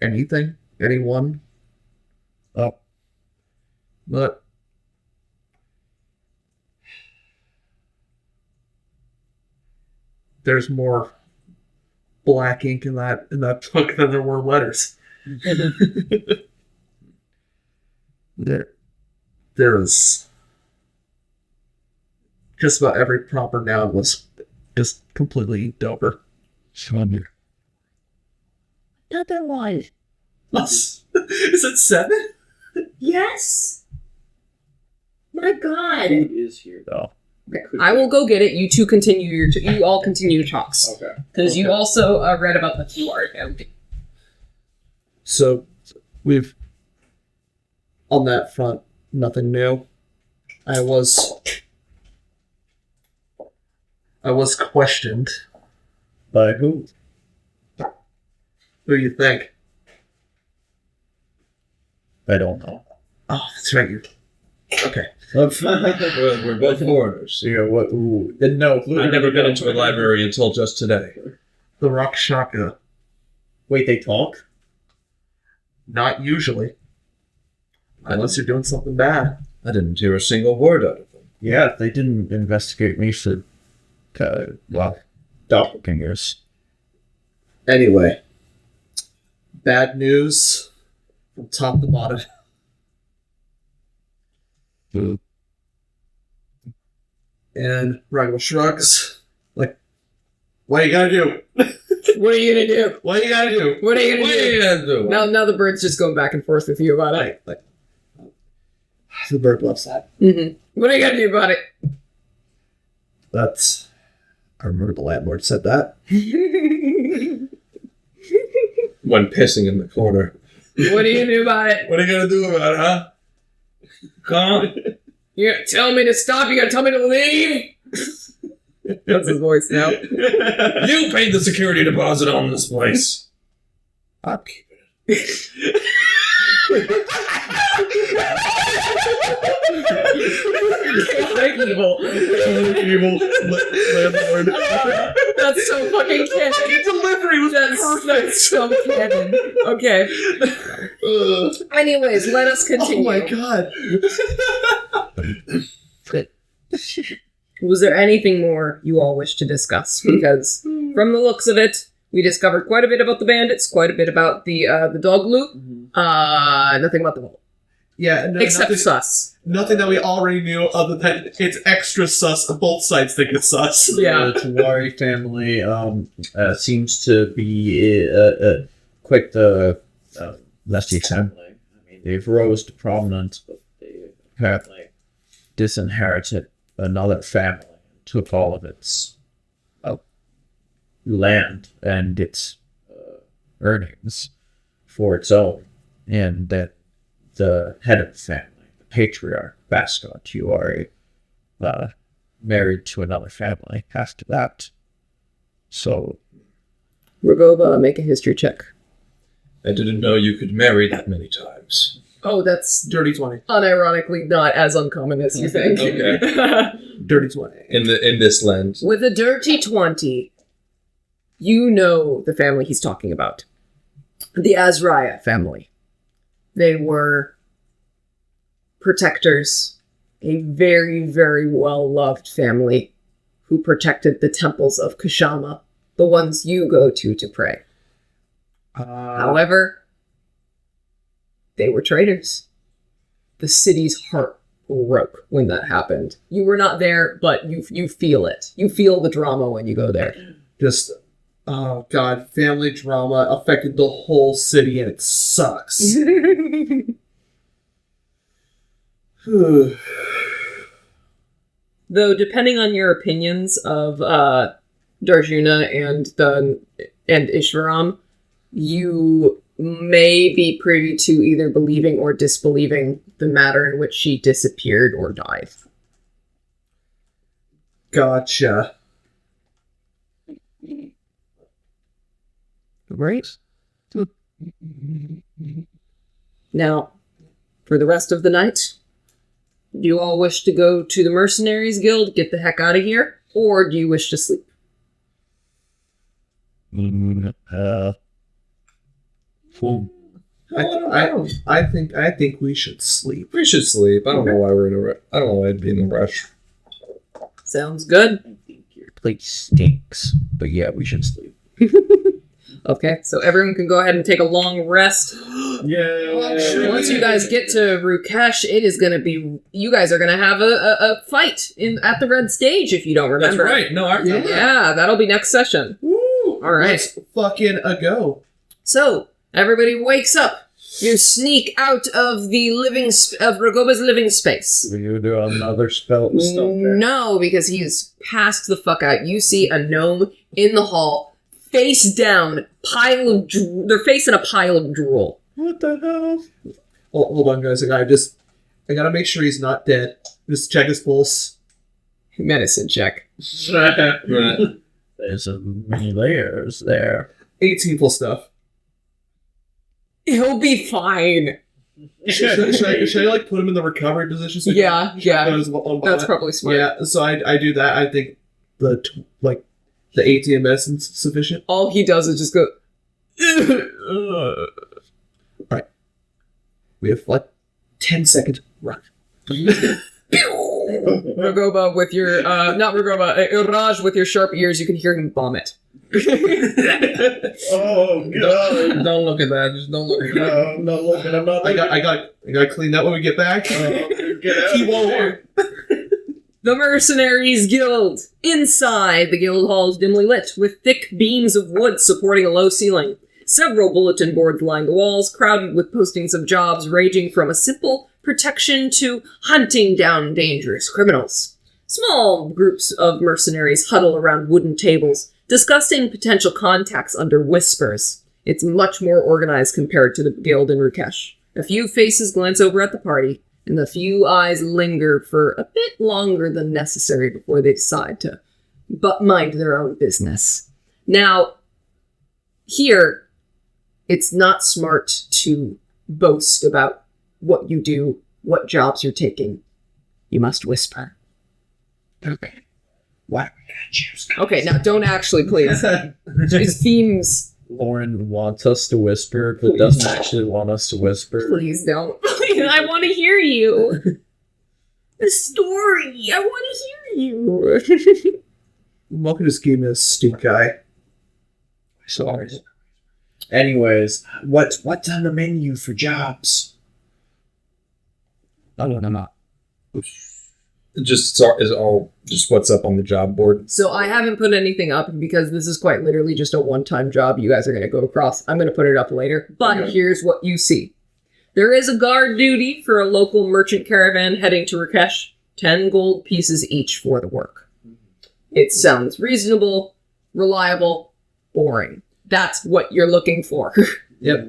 Speaker 6: Anything, anyone.
Speaker 3: Oh,
Speaker 6: But there's more black ink in that book than there were letters. There is just about every proper noun was just completely inked over.
Speaker 3: Thunder. Another one.
Speaker 6: Is it 7?
Speaker 5: Yes. My God.
Speaker 3: Who is here though?
Speaker 5: I will go get it. You two continue you all continue your talks.
Speaker 3: Okay.
Speaker 5: Because you also read about the Tuareg.
Speaker 2: So we've on that front, nothing new. I was questioned.
Speaker 3: By who?
Speaker 6: Who do you think?
Speaker 3: I don't know.
Speaker 6: Oh, that's right. Okay.
Speaker 4: We're both foreigners.
Speaker 3: Yeah, what? Ooh, no.
Speaker 4: I've never been into a library until just today.
Speaker 6: The Rakshaka.
Speaker 3: Wait, they talk?
Speaker 6: Not usually. Unless you're doing something bad.
Speaker 4: I didn't hear a single word out of them.
Speaker 3: Yeah, they didn't investigate me for, doppelgangers.
Speaker 2: Anyway, bad news from top to bottom.
Speaker 3: Ooh.
Speaker 2: And Ragable shrugs, like, what you gotta do?
Speaker 5: What are you gonna do?
Speaker 2: What you gotta do?
Speaker 5: What are you gonna
Speaker 4: What are
Speaker 5: do?
Speaker 4: you gonna do?
Speaker 5: Now the bird's just going back and forth with you about it.
Speaker 2: Like, the bird loves that.
Speaker 5: Mm-hmm. What are you gonna do about it?
Speaker 2: That's, I remember the landlord said that.
Speaker 4: When pissing in the corner.
Speaker 5: What are you gonna do about it?
Speaker 4: What are you gonna do about it, huh? Come on.
Speaker 5: You're gonna tell me to stop? You gonna tell me to leave? That's his voice now.
Speaker 4: You paid the security deposit on this place. I'm keeping it.
Speaker 5: Evil.
Speaker 4: Landlord.
Speaker 5: That's so fucking canon.
Speaker 6: Delivery was
Speaker 5: That's so canon. Okay.
Speaker 1: Anyways, let us continue.
Speaker 6: Oh my god.
Speaker 1: Was there anything more you all wish to discuss? Because from the looks of it, we discovered quite a bit about the bandits, quite a bit about the dog loot. Nothing about the vault.
Speaker 6: Yeah, no,
Speaker 1: Except sus.
Speaker 6: nothing that we already knew other than it's extra sus. Both sides think it's sus.
Speaker 1: Yeah.
Speaker 3: The Tawari family seems to be quite the less family. I mean, they've rose to prominence, but they apparently disinherited another family, took all of its land and its earnings for its own, and that the head of the family, the patriarch, Bascott Tawari, married to another family after that. So,
Speaker 1: Ragoba, make a history check.
Speaker 4: I didn't know you could marry that many times.
Speaker 1: Oh, that's
Speaker 6: Dirty 20.
Speaker 1: unironically not as uncommon as you think.
Speaker 4: Okay.
Speaker 6: Dirty 20.
Speaker 4: In this land.
Speaker 1: With a dirty 20, you know the family he's talking about. The Azraya family. They were protectors, a very, very well-loved family who protected the temples of Kashama, the ones you go to pray. However, they were traitors. The city's heart broke when that happened. You were not there, but you feel it. You feel the drama when you go there.
Speaker 6: Just, oh god, family drama affected the whole city and it sucks.
Speaker 1: Though, depending on your opinions of Darjuna and Ishvaram, you may be privy to either believing or disbelieving the matter in which she disappeared or died.
Speaker 6: Gotcha.
Speaker 1: Right? Now, for the rest of the night, do you all wish to go to the Mercenaries Guild, get the heck out of here, or do you wish to sleep?
Speaker 6: I think we should sleep.
Speaker 4: We should sleep. I don't know why we're in a rush. I don't know why I'd be in a rush.
Speaker 1: Sounds good.
Speaker 3: I think your place stinks. But yeah, we should sleep.
Speaker 1: Okay, so everyone can go ahead and take a long rest.
Speaker 6: Yeah.
Speaker 1: Once you guys get to Rukesh, it is going to be... You guys are going to have a fight at the Red Stage, if you don't
Speaker 4: That's
Speaker 1: remember.
Speaker 4: right. No, I remember.
Speaker 1: Yeah, that'll be next session.
Speaker 6: Woo!
Speaker 1: All right.
Speaker 6: Let's fucking go.
Speaker 1: So, everybody wakes up. You sneak out of the of Ragoba's living space.
Speaker 3: Will you do another spell stuff there?
Speaker 1: No, because he's passed the fuck out. You see a gnome in the hall, face down, they're facing a pile of drool.
Speaker 3: What the hell?
Speaker 6: Hold on, guys. I gotta make sure he's not dead. Just check his pulse.
Speaker 1: Medicine check.
Speaker 3: There's many layers there.
Speaker 6: 18 full stuff.
Speaker 1: He'll be fine.
Speaker 6: Should I like put him in the recovery position? So
Speaker 1: Yeah, yeah.
Speaker 6: That's
Speaker 1: That's probably smart.
Speaker 6: Yeah, so I do that. I think the 18 medicine's sufficient.
Speaker 1: All he does is just go...
Speaker 6: We have 10 seconds. Run.
Speaker 1: Ragoba with your... not Ragoba, Raj with your sharp ears, you can hear him vomit.
Speaker 3: Oh
Speaker 4: Don't look at that. Just don't look at that.
Speaker 3: No, look, I'm not.
Speaker 6: I got clean that when we get back.
Speaker 3: Get out.
Speaker 6: He won't.
Speaker 1: The Mercenaries Guild! Inside, the guild hall is dimly lit, with thick beams of wood supporting a low ceiling. Several bulletin boards line the walls, crowded with postings of jobs ranging from a simple protection to hunting down dangerous criminals. Small groups of mercenaries huddle around wooden tables, discussing potential contacts under whispers. It's much more organized compared to the guild in Rukesh. A few faces glance over at the party, and a few eyes linger for a bit longer than necessary before they decide to mind their own business. Now, here, it's not smart to boast about what you do, what jobs you're taking. You must whisper.
Speaker 3: Okay. Wow.
Speaker 1: Okay, now don't actually, please. It seems
Speaker 3: Lauren wants us to whisper, but doesn't actually want us to whisper.
Speaker 5: Please don't. I want to hear you. The story. I want to hear you.
Speaker 6: Welcome to this game is stink eye.
Speaker 3: Sorry. Anyways, what's on the menu for jobs? No.
Speaker 4: Just is all just what's up on the job board.
Speaker 5: So I haven't put anything up because this is quite literally just a one-time job you guys are going to go across. I'm going to put it up later. But here's what you see. There is a guard duty for a local merchant caravan heading to Rakesh. 10 gold pieces each for the work. It sounds reasonable, reliable, boring. That's what you're looking for.
Speaker 6: Yep.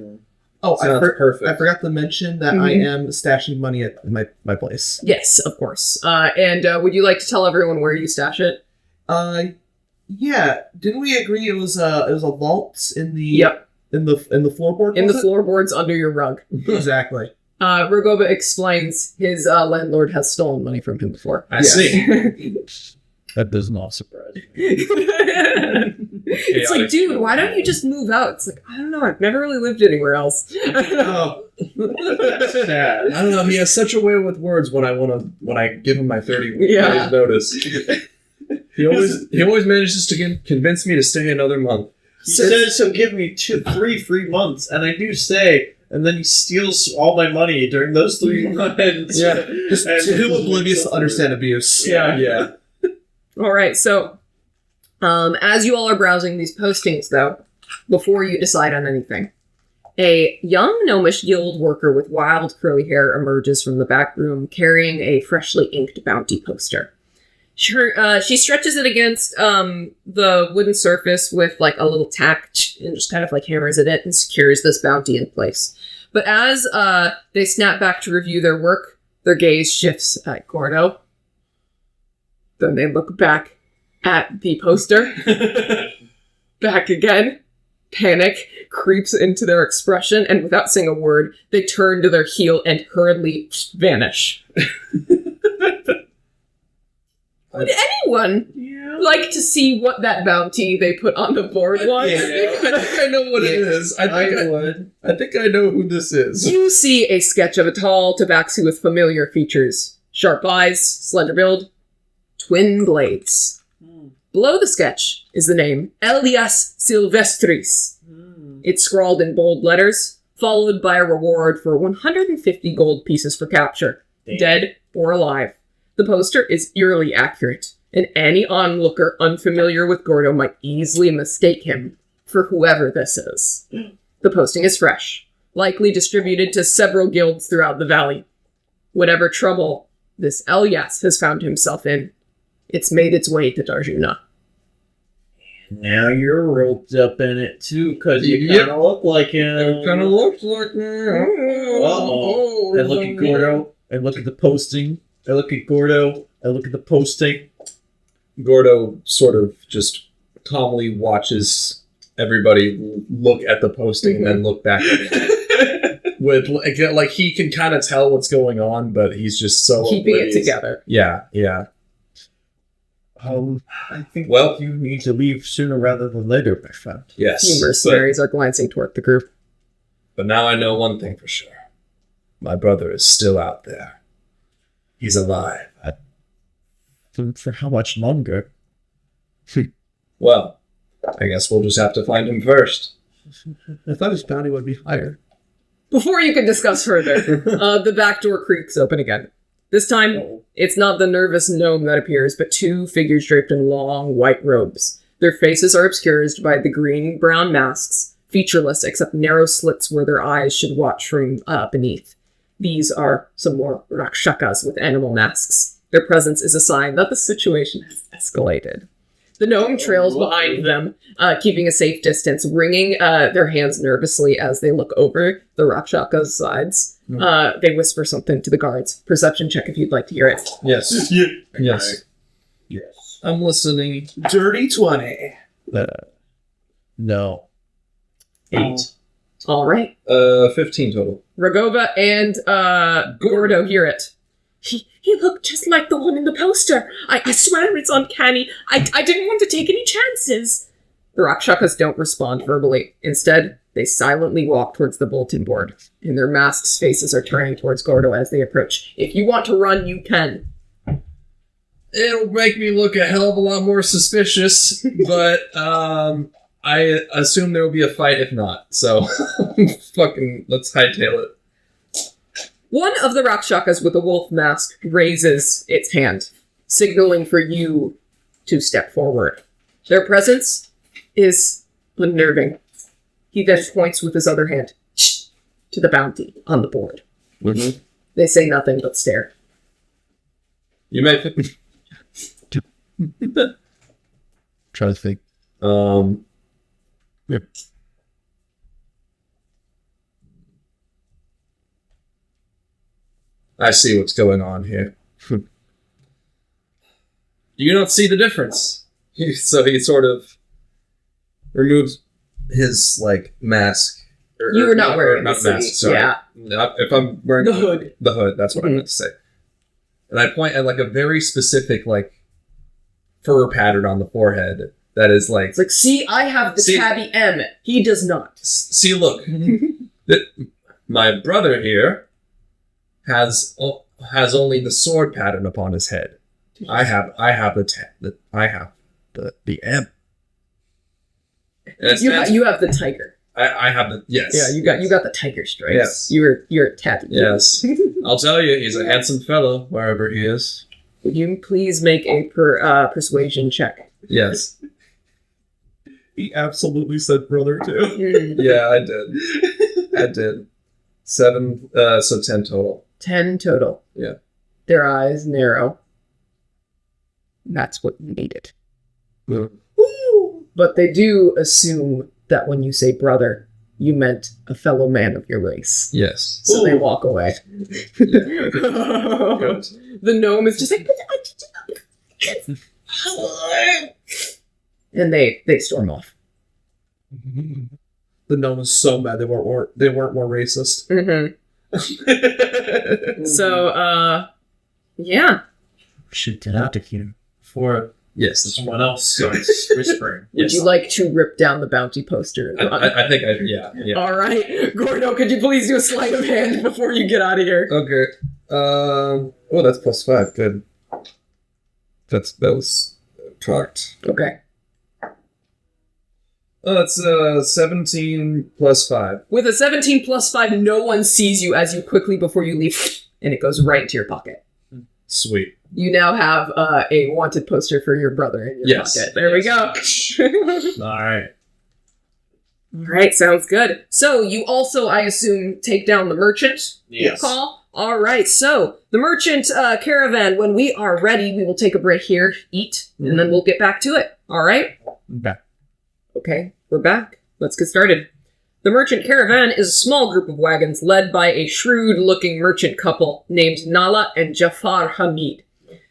Speaker 6: Oh,
Speaker 4: Perfect.
Speaker 6: I forgot to mention that I am stashing money at my place.
Speaker 5: Yes, of course. And would you like to tell everyone where you stash it?
Speaker 6: Yeah. Didn't we agree it was a vault in the in the floorboard?
Speaker 5: In the floorboards under your rug.
Speaker 6: Exactly.
Speaker 5: Ragoba explains his landlord has stolen money from him before.
Speaker 4: I see.
Speaker 3: That does not surprise me.
Speaker 5: It's like, dude, why don't you just move out? It's like, I don't know. I've never really lived anywhere else.
Speaker 6: Oh.
Speaker 4: I don't know. He has such a way with words when I give him my 30
Speaker 5: Yeah.
Speaker 4: days notice. He always manages to convince me to stay another month.
Speaker 3: He says he'll give me 3 free months, and I do stay, and then he steals all my money during those 3 months.
Speaker 6: Yeah. Just too oblivious to understand abuse.
Speaker 4: Yeah.
Speaker 5: All right, so as you all are browsing these postings, though, before you decide on anything, a young gnomish guild worker with wild curly hair emerges from the back room carrying a freshly inked bounty poster. She stretches it against the wooden surface with like a little tack and just kind of like hammers at it and secures this bounty in place. But as they snap back to review their work, their gaze shifts at Gordo. Then they look back at the poster. Back again. Panic creeps into their expression, and without saying a word, they turn to their heel and hurriedly vanish. Would anyone like to see what that bounty they put on the board was?
Speaker 4: I know what it is. I think I know who this is.
Speaker 5: You see a sketch of a tall tabaxi with familiar features. Sharp eyes, slender build, twin blades. Below the sketch is the name Elias Silvestris. It's scrawled in bold letters, followed by a reward for 150 gold pieces for capture, dead or alive. The poster is eerily accurate, and any onlooker unfamiliar with Gordo might easily mistake him for whoever this is. The posting is fresh, likely distributed to several guilds throughout the valley. Whatever trouble this Elias has found himself in, it's made its way to Darjuna.
Speaker 3: Now you're roped up in it too, because you kind of look like him.
Speaker 4: It kind of looks like me.
Speaker 3: Uh-oh. I look at Gordo. I look at the posting. I look at Gordo. I look at the posting.
Speaker 4: Gordo sort of just calmly watches everybody look at the posting and then look back at it. With like he can kind of tell what's going on, but he's just so
Speaker 5: Keeping
Speaker 4: oblivious.
Speaker 5: it together.
Speaker 4: Yeah.
Speaker 3: I think
Speaker 4: Well-
Speaker 3: you need to leave sooner rather than later, my friend.
Speaker 4: Yes.
Speaker 5: The mercenaries are glancing toward the group.
Speaker 4: But now I know one thing for sure. My brother is still out there. He's alive.
Speaker 3: For how much longer?
Speaker 4: Well, I guess we'll just have to find him first.
Speaker 6: I thought his bounty would be higher.
Speaker 5: Before you can discuss further, the back door creaks open again. This time, it's not the nervous gnome that appears, but 2 figures draped in long, white robes. Their faces are obscured by the green-brown masks, featureless except narrow slits where their eyes should watch from beneath. These are some more rakshakas with animal masks. Their presence is a sign that the situation has escalated. The gnome trails behind them, keeping a safe distance, wringing their hands nervously as they look over the rakshaka's sides. They whisper something to the guards. Perception check if you'd like to hear it.
Speaker 4: Yes. Yes.
Speaker 3: Yes.
Speaker 4: I'm listening.
Speaker 6: Dirty 20.
Speaker 3: No. 8.
Speaker 5: All right.
Speaker 4: 15 total.
Speaker 5: Ragoba and Gordo hear it. He looked just like the one in the poster. I swear it's uncanny. I didn't want to take any chances. The Rakshakas don't respond verbally. Instead, they silently walk towards the bulletin board, and their masked faces are turning towards Gordo as they approach. If you want to run, you can.
Speaker 4: It'll make me look a hell of a lot more suspicious, but I assume there will be a fight if not. So, fucking, let's hightail it.
Speaker 5: One of the Rakshakas with a wolf mask raises its hand, signaling for you to step forward. Their presence is unnerving. He then points with his other hand to the bounty on the board.
Speaker 4: Mm-hmm.
Speaker 5: They say nothing but stare.
Speaker 4: You may...
Speaker 3: Try to think.
Speaker 4: Yep. I see what's going on here. Do you not see the difference? So he sort of removes his, like, mask.
Speaker 5: You were not wearing
Speaker 4: not
Speaker 5: the city.
Speaker 4: mask, sorry.
Speaker 5: Yeah.
Speaker 4: If I'm wearing
Speaker 5: The hood.
Speaker 4: The hood, that's what I meant to say. And I point at, like, a very specific, like, fur pattern on the forehead that is, like...
Speaker 5: It's like, see, I have the tabby M. He does not.
Speaker 4: See, look. My brother here has only the sword pattern upon his head. I have the M.
Speaker 5: You have the tiger.
Speaker 4: I have the yes.
Speaker 5: Yeah, you got the tiger stripes.
Speaker 4: Yes.
Speaker 5: You're a tabby.
Speaker 4: Yes. I'll tell you, he's a handsome fellow wherever he is.
Speaker 5: Would you please make a persuasion check?
Speaker 4: Yes.
Speaker 6: He absolutely said brother too.
Speaker 4: Yeah, I did. I did. 7, so 10 total.
Speaker 5: 10 total.
Speaker 4: Yeah.
Speaker 5: Their eyes narrow. That's what you needed. But they do assume that when you say brother, you meant a fellow man of your race.
Speaker 4: Yes.
Speaker 5: So they walk away. The gnome is just like... and they storm off.
Speaker 6: The gnome is so mad they weren't more racist.
Speaker 5: Mm-hmm. So, yeah.
Speaker 3: We should get out of here.
Speaker 6: For
Speaker 4: Yes.
Speaker 6: someone else starts whispering.
Speaker 5: Would you like to rip down the bounty poster and run?
Speaker 4: I think yeah.
Speaker 5: All right. Gordo, could you please do a sleight of hand before you get out of here?
Speaker 4: Okay. Oh, that's +5. Good. That was cocked.
Speaker 5: Okay.
Speaker 4: Oh, that's 17 +5.
Speaker 5: With a 17 plus 5, no one sees you as you quickly before you leave, and it goes right into your pocket.
Speaker 4: Sweet.
Speaker 5: You now have a wanted poster for your brother in your pocket. There we go.
Speaker 3: All right.
Speaker 5: All right, sounds good. So you also, I assume, take down the merchant call? All right, so the merchant caravan, when we are ready, we will take a break here, eat, and then we'll get back to it. All right?
Speaker 3: Back.
Speaker 5: Okay, we're back. Let's get started. The merchant caravan is a small group of wagons led by a shrewd-looking merchant couple named Nala and Jafar Hamid.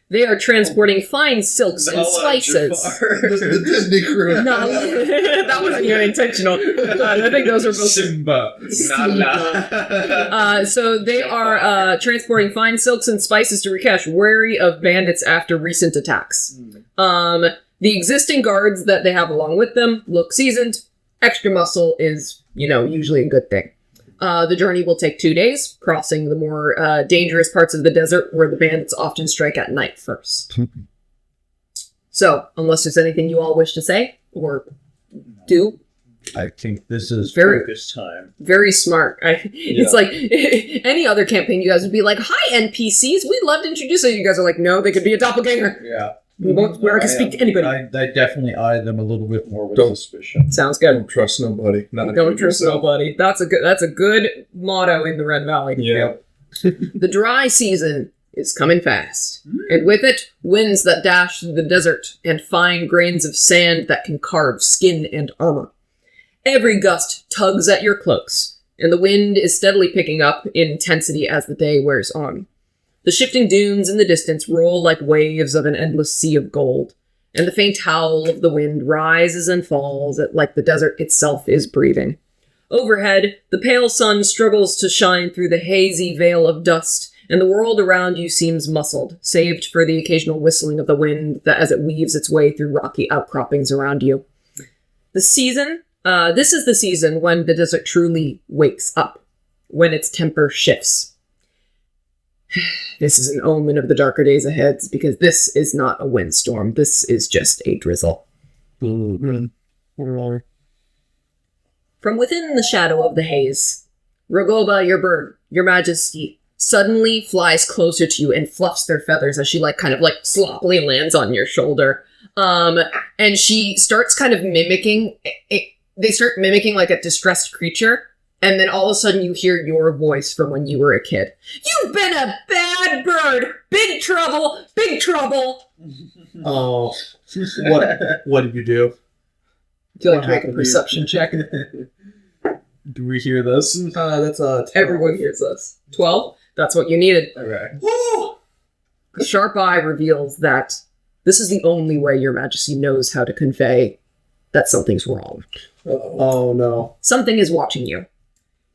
Speaker 5: They are transporting fine silks and spices.
Speaker 6: The Disney crew.
Speaker 5: No, that wasn't even intentional. I think those are both
Speaker 6: Simba.
Speaker 5: So they are transporting fine silks and spices to Rikesh, wary of bandits after recent attacks. The existing guards that they have along with them look seasoned. Extra muscle is, usually a good thing. The journey will take 2 days, crossing the more dangerous parts of the desert where the bandits often strike at night first. So, unless there's anything you all wish to say or do,
Speaker 3: I think this is
Speaker 5: Very-
Speaker 3: focus time.
Speaker 5: very smart. It's like any other campaign, you guys would be like, "Hi NPCs, we'd love to introduce you." You guys are like, "No, they could be a doppelganger.
Speaker 3: Yeah.
Speaker 5: Where I can speak to anybody."
Speaker 3: I definitely eye them a little bit more with
Speaker 4: Don't-
Speaker 3: suspicion.
Speaker 5: Sounds good.
Speaker 4: Don't trust nobody. Not
Speaker 5: Don't trust nobody. That's a good motto in the Red Valley.
Speaker 4: Yeah.
Speaker 5: The dry season is coming fast, and with it, winds that dash through the desert and fine grains of sand that can carve skin and armor. Every gust tugs at your cloaks, and the wind is steadily picking up in intensity as the day wears on. The shifting dunes in the distance roll like waves of an endless sea of gold, and the faint howl of the wind rises and falls like the desert itself is breathing. Overhead, the pale sun struggles to shine through the hazy veil of dust, and the world around you seems muffled, saved for the occasional whistling of the wind as it weaves its way through rocky outcroppings around you. The season, this is the season when the desert truly wakes up, when its temper shifts. This is an omen of the darker days ahead, because this is not a windstorm. This is just a drizzle. From within the shadow of the haze, Ragoba, your bird, your majesty, suddenly flies closer to you and fluffs their feathers as she kind of sloppily lands on your shoulder. And she starts kind of mimicking, they start mimicking like a distressed creature. And then all of a sudden you hear your voice from when you were a kid. You've been a bad bird! Big trouble! Big trouble!
Speaker 6: Oh, what did you do?
Speaker 5: Do you like
Speaker 6: What
Speaker 5: to make a
Speaker 6: happened to you?
Speaker 5: perception check?
Speaker 4: Do we hear this?
Speaker 6: That's
Speaker 5: Everyone hears us. 12? That's what you needed.
Speaker 4: Okay.
Speaker 5: The sharp eye reveals that this is the only way your majesty knows how to convey that something's wrong.
Speaker 6: Oh no.
Speaker 5: Something is watching you.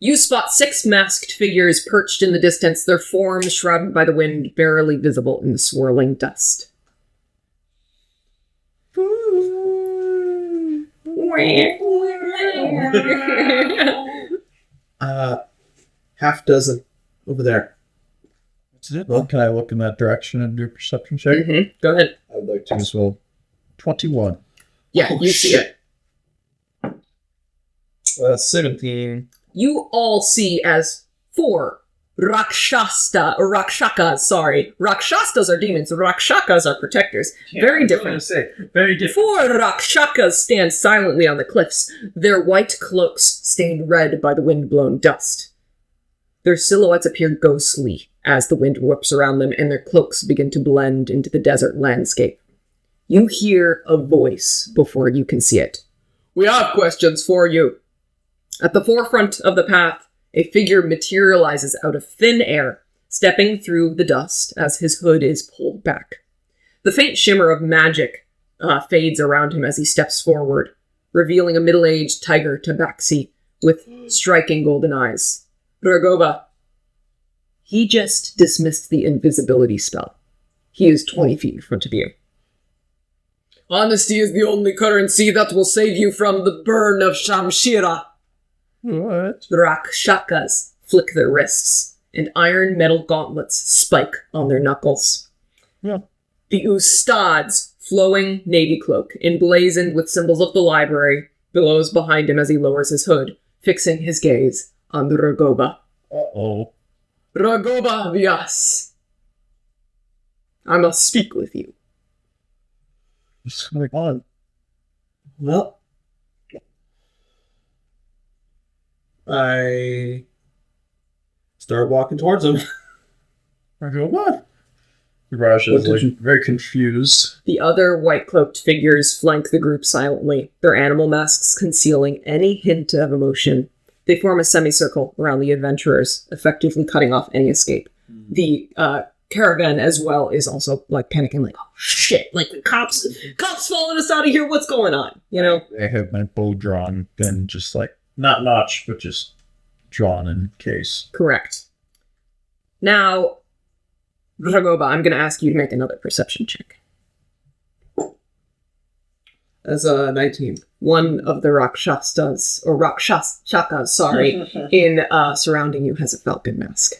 Speaker 5: You spot 6 masked figures perched in the distance, their forms shrouded by the wind, barely visible in the swirling dust.
Speaker 6: Half dozen over there.
Speaker 3: That's it. Well, can I look in that direction and do a perception check?
Speaker 5: Go ahead.
Speaker 4: I'd like to.
Speaker 3: As well. 21.
Speaker 5: Yeah, you see it.
Speaker 4: 17.
Speaker 5: You all see as 4 Rakshakas, sorry. Rakshastas are demons, Rakshakas are protectors. Very different.
Speaker 3: Very different.
Speaker 5: 4 Rakshakas stand silently on the cliffs, their white cloaks stained red by the wind-blown dust. Their silhouettes appear ghostly as the wind whips around them and their cloaks begin to blend into the desert landscape. You hear a voice before you can see it. We have questions for you. At the forefront of the path, a figure materializes out of thin air, stepping through the dust as his hood is pulled back. The faint shimmer of magic fades around him as he steps forward, revealing a middle-aged tiger tabaxi with striking golden eyes. Ragoba. He just dismissed the invisibility spell. He is 20 feet in front of you. Honesty is the only currency that will save you from the burn of Shamshira.
Speaker 3: What?
Speaker 5: The Rakshakas flick their wrists, and iron metal gauntlets spike on their knuckles.
Speaker 3: Yeah.
Speaker 5: The Ustad's flowing navy cloak, emblazoned with symbols of the library, billows behind him as he lowers his hood, fixing his gaze on the Ragoba.
Speaker 3: Uh-oh.
Speaker 5: Ragoba Vyas. I must speak with you.
Speaker 3: What's going on?
Speaker 6: Well, I start walking towards him.
Speaker 3: I go, what?
Speaker 4: Raj is
Speaker 6: What did
Speaker 4: very confused.
Speaker 5: The other white-cloaked figures flank the group silently, their animal masks concealing any hint of emotion. They form a semicircle around the adventurers, effectively cutting off any escape. The caravan as well is also panicking, oh shit, the cops following us out of here, what's going on? You know?
Speaker 3: I have my bow drawn and just not notched, but just drawn in case.
Speaker 5: Correct. Now, Ragoba, I'm going to ask you to make another perception check.
Speaker 6: That's 19.
Speaker 5: One of the Rakshastas, or Rakshashakas, sorry, in surrounding you has a falcon mask.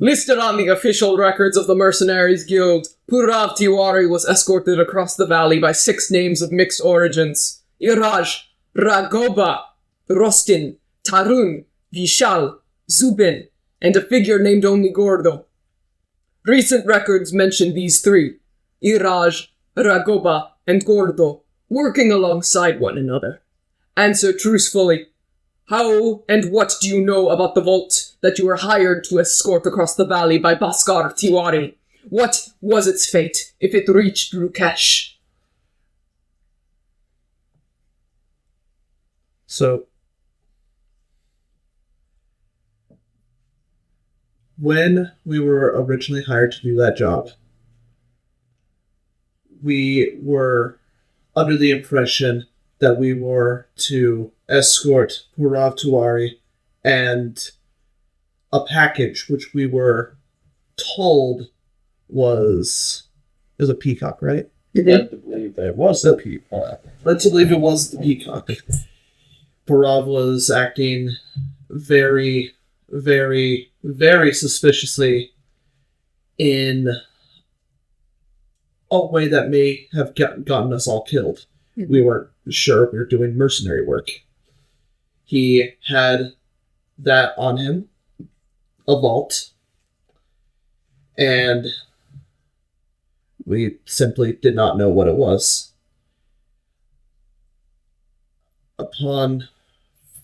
Speaker 5: Listed on the official records of the Mercenaries Guild, Purav Tiwari was escorted across the valley by 6 names of mixed origins. Iraj, Ragoba, Rostin, Tarun, Vishal, Zubin, and a figure named only Gordo. Recent records mention these 3, Iraj, Ragoba, and Gordo, working alongside one another. Answer truthfully. How and what do you know about the vault that you were hired to escort across the valley by Bhaskar Tiwari? What was its fate if it reached Rukesh?
Speaker 6: So, when we were originally hired to do that job, we were under the impression that we were to escort Purav Tiwari and a package which we were told was a peacock, right?
Speaker 3: led to believe there was a people.
Speaker 6: Led to believe it was the peacock. Barav was acting very, very, very suspiciously in a way that may have gotten us all killed. We weren't sure we were doing mercenary work. He had that on him, a vault, and we simply did not know what it was. Upon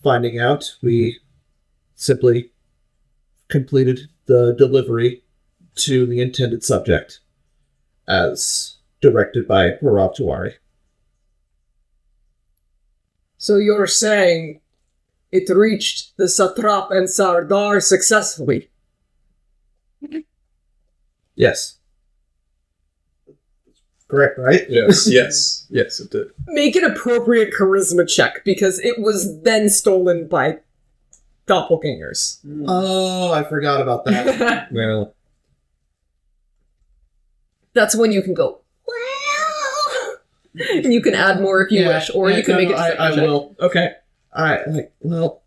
Speaker 6: finding out, we simply completed the delivery to the intended subject, as directed by Paravtuari.
Speaker 5: So you're saying it reached the Satrap and Sardar successfully?
Speaker 6: Yes. Correct, right?
Speaker 4: Yes, yes, yes, it did.
Speaker 5: Make an appropriate charisma check, because it was then stolen by doppelgangers.
Speaker 6: Oh, I forgot about that.
Speaker 4: Well,
Speaker 5: That's when you can go, wow! And you can add more if you wish, or you can make it.
Speaker 6: I will.
Speaker 5: Okay.
Speaker 6: Alright, well,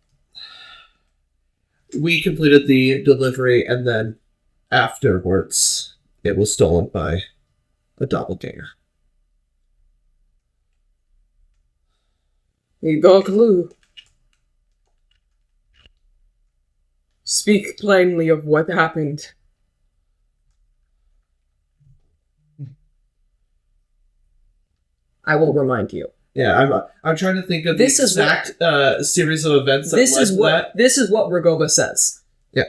Speaker 6: we completed the delivery, and then afterwards, it was stolen by a doppelganger.
Speaker 5: No clue. Speak plainly of what happened. I will remind you.
Speaker 6: Yeah, I'm trying to think of
Speaker 5: This
Speaker 6: the
Speaker 5: is what-
Speaker 6: exact series of events that
Speaker 5: This
Speaker 6: led
Speaker 5: is
Speaker 6: to
Speaker 5: what
Speaker 6: that.
Speaker 5: this is what Ragoba says.
Speaker 6: Yeah.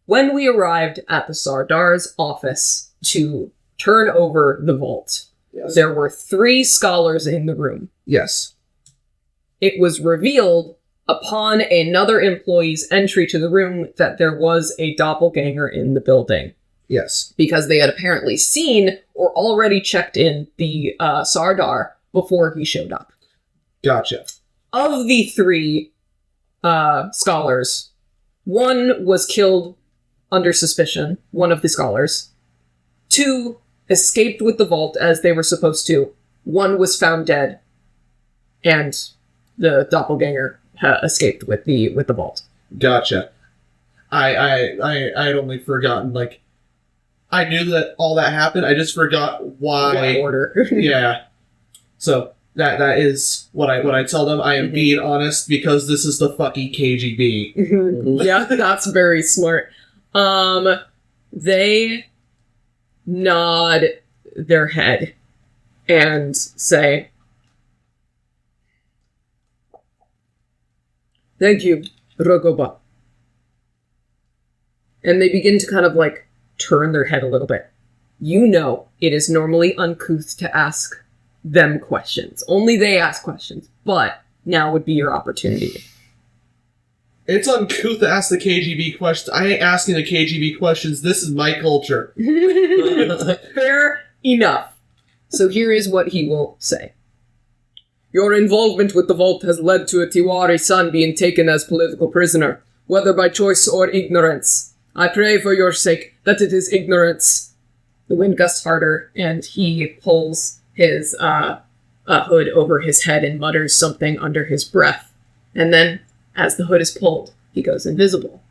Speaker 5: When we arrived at the Sardar's office to turn over the vault,
Speaker 6: Yes.
Speaker 5: there were 3 scholars in the room.
Speaker 6: Yes.
Speaker 5: It was revealed upon another employee's entry to the room that there was a doppelganger in the building,
Speaker 6: Yes.
Speaker 5: because they had apparently seen or already checked in the Sardar before he showed up.
Speaker 6: Gotcha.
Speaker 5: Of the 3 scholars, one was killed under suspicion, one of the scholars. 2 escaped with the vault as they were supposed to. 1 was found dead, and the doppelganger escaped with the vault.
Speaker 6: Gotcha. I had only forgotten, like, I knew that all that happened, I just forgot why.
Speaker 5: Order.
Speaker 6: Yeah. So that is what I tell them. I am being honest because this is the fucking KGB.
Speaker 5: Yeah, that's very smart. They nod their head and say, "Thank you, Ragoba." And they begin to kind of like turn their head a little bit. You know, it is normally uncouth to ask them questions. Only they ask questions, but now would be your opportunity.
Speaker 6: It's uncouth to ask the KGB questions. I ain't asking the KGB questions. This is my culture.
Speaker 5: Fair enough. So here is what he will say. Your involvement with the vault has led to a Tiwari son being taken as political prisoner, whether by choice or ignorance. I pray for your sake that it is ignorance. The wind gusts harder, and he pulls his hood over his head and mutters something under his breath. And then, as the hood is pulled, he goes invisible.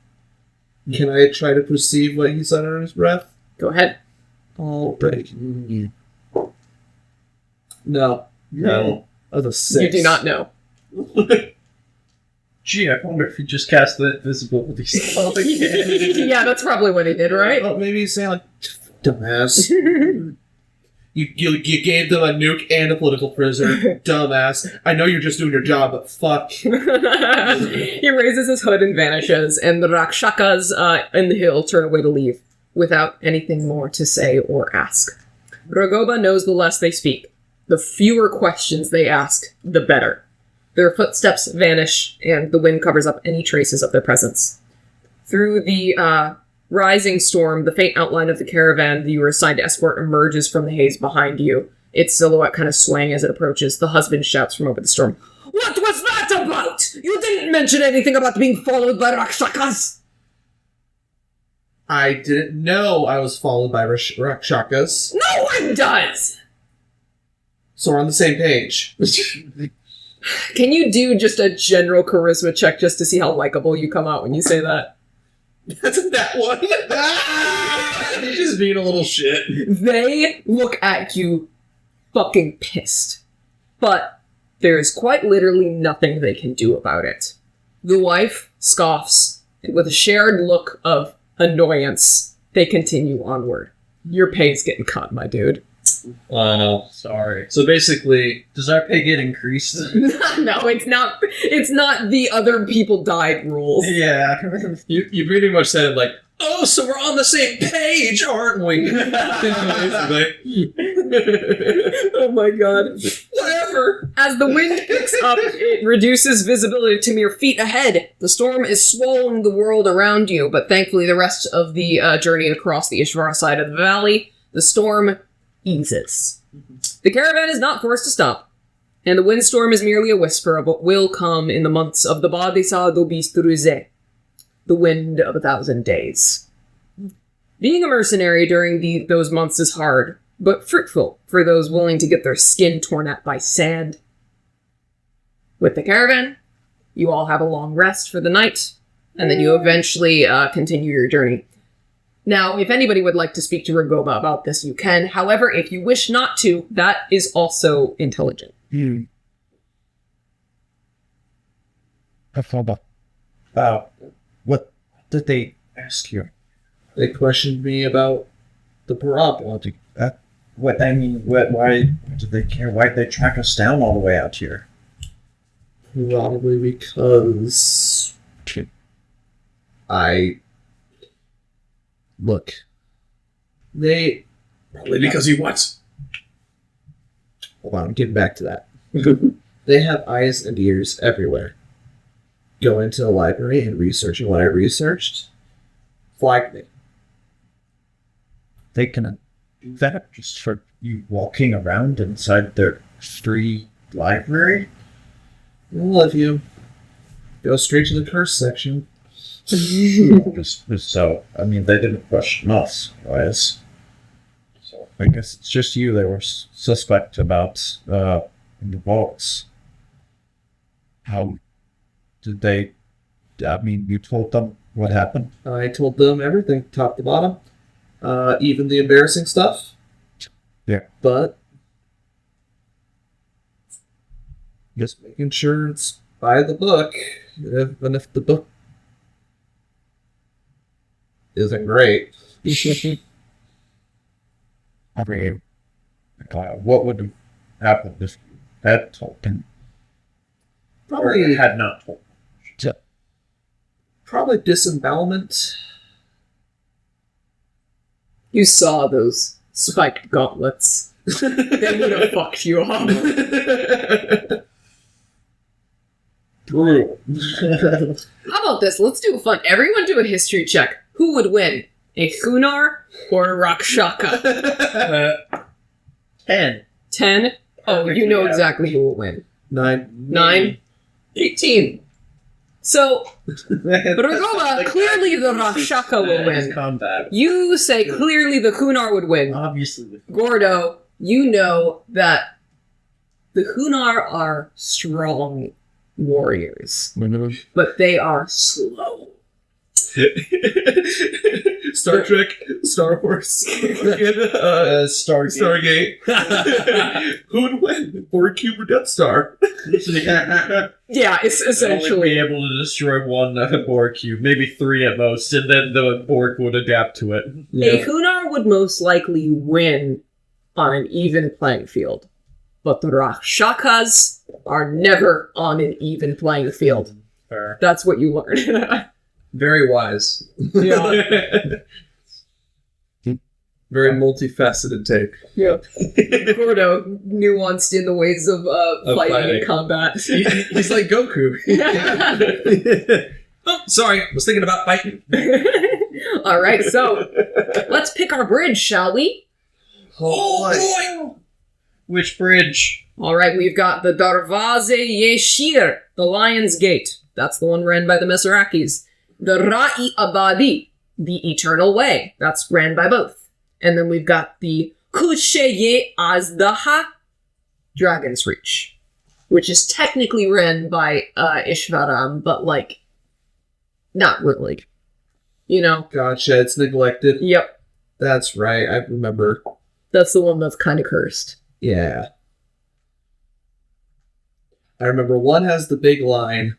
Speaker 6: Can I try to perceive what he said under his breath?
Speaker 5: Go ahead.
Speaker 6: All right. No.
Speaker 3: No.
Speaker 6: That's a 6.
Speaker 5: You do not know.
Speaker 3: Gee, I wonder if he just cast the invisibility spell again.
Speaker 5: Yeah, that's probably what he did, right?
Speaker 6: Oh, maybe he's saying like, dumbass. You gave them a nuke and a political prisoner. Dumbass. I know you're just doing your job, but fuck.
Speaker 5: He raises his hood and vanishes, and the Rakshakas in the hill turn away to leave, without anything more to say or ask. Ragoba knows the less they speak. The fewer questions they ask, the better. Their footsteps vanish, and the wind covers up any traces of their presence. Through the rising storm, the faint outline of the caravan that you were assigned to escort emerges from the haze behind you, its silhouette kind of swaying as it approaches. The husband shouts from over the storm, "What was that about? You didn't mention anything about being followed by Rakshakas!"
Speaker 6: I didn't know I was followed by Rakshakas.
Speaker 5: No one does!
Speaker 6: So we're on the same page.
Speaker 5: Can you do just a general charisma check just to see how likable you come out when you say that?
Speaker 6: That's that one.
Speaker 4: He's just being a little shit.
Speaker 5: They look at you fucking pissed. But there is quite literally nothing they can do about it. The wife scoffs, and with a shared look of annoyance, they continue onward. Your pay's getting cut, my dude.
Speaker 4: Wow.
Speaker 3: Sorry.
Speaker 4: So basically,
Speaker 3: Does our pay get increased?
Speaker 5: No, it's not. It's not the other people died rules.
Speaker 3: Yeah.
Speaker 4: you pretty much said it like, oh, so we're on the same page, aren't we? Basically.
Speaker 5: Oh my god.
Speaker 4: Whatever.
Speaker 5: As the wind picks up, it reduces visibility to mere feet ahead. The storm is swallowing the world around you, but thankfully the rest of the journey across the Ishvara side of the valley, the storm eases. The caravan is not forced to stop, and the windstorm is merely a whisper of what will come in the months of the Bistruze, the wind of 1,000 days. Being a mercenary during those months is hard, but fruitful for those willing to get their skin torn at by sand. With the caravan, you all have a long rest for the night, and then you eventually continue your journey. Now, if anybody would like to speak to Ragoba about this, you can. However, if you wish not to, that is also intelligent.
Speaker 3: What did they ask you?
Speaker 6: They questioned me about the parabola.
Speaker 3: What I mean, why do they care? Why did they track us down all the way out here?
Speaker 6: Probably because look. They
Speaker 4: Probably because he what?
Speaker 6: hold on, I'm getting back to that. They have eyes and ears everywhere. Go into the library and researching what I researched. Flag me.
Speaker 3: They can do that just for you walking around inside their free library?
Speaker 6: Well, if you go straight to the curse section.
Speaker 3: So, I mean, they didn't question us, guys. So, I guess it's just you they were suspect about in the vaults. How did they... I mean, you told them what happened?
Speaker 6: I told them everything, top to bottom. Even the embarrassing stuff.
Speaker 3: Yeah.
Speaker 6: But
Speaker 3: Just
Speaker 6: making sure it's by the book, even if the book isn't great.
Speaker 3: I mean, what would have happened if you had told him? Or
Speaker 6: Probably
Speaker 3: had not told him?
Speaker 6: Probably disembowelment.
Speaker 5: You saw those spiked gauntlets. They would have fucked you up.
Speaker 3: True.
Speaker 5: How about this? Let's do fun. Everyone do a history check. Who would win? A Hunar or a Rakshaka?
Speaker 3: 10.
Speaker 5: 10? Oh, you know exactly who will win.
Speaker 6: 9.
Speaker 5: 9? 18. So, Ragoba, clearly the Rakshaka will win.
Speaker 3: Combat.
Speaker 5: You say clearly the Hunar would win.
Speaker 3: Obviously.
Speaker 5: Gordo, you know that the Hunar are strong warriors, but they are slow.
Speaker 4: Star Trek, Star Wars, Stargate. Who'd win? Borg Cube or Death Star?
Speaker 5: Yeah, it's
Speaker 3: Only
Speaker 5: essentially.
Speaker 3: be able to destroy one Borg cube, maybe 3 at most, and then the Borg would adapt to it.
Speaker 5: A Hunar would most likely win on an even playing field, but the Rakshakas are never on an even playing field.
Speaker 3: Fair.
Speaker 5: That's what you learn.
Speaker 4: Very wise.
Speaker 5: Yeah.
Speaker 4: Very multifaceted take.
Speaker 5: Yeah. Gordo, nuanced in the ways of fighting
Speaker 4: fighting.
Speaker 5: and combat.
Speaker 4: He's like Goku. Oh, sorry. Was thinking about fighting.
Speaker 5: All right, so let's pick our bridge, shall we?
Speaker 4: Oh, boy!
Speaker 3: Which bridge?
Speaker 5: All right, we've got the Darvaze Yeshir, the Lion's Gate. That's the one ran by the Mesarakis. The Ra'i Abadi, the Eternal Way. That's ran by both. And then we've got the Kusheye Azdaha,
Speaker 1: Dragon's Reach, which is technically ran by Ishvaram, but like, not really. You know?
Speaker 6: Gotcha, it's neglected.
Speaker 1: Yep.
Speaker 6: That's right, I remember.
Speaker 1: That's the one that's kind of cursed.
Speaker 6: Yeah. I remember one has the big line.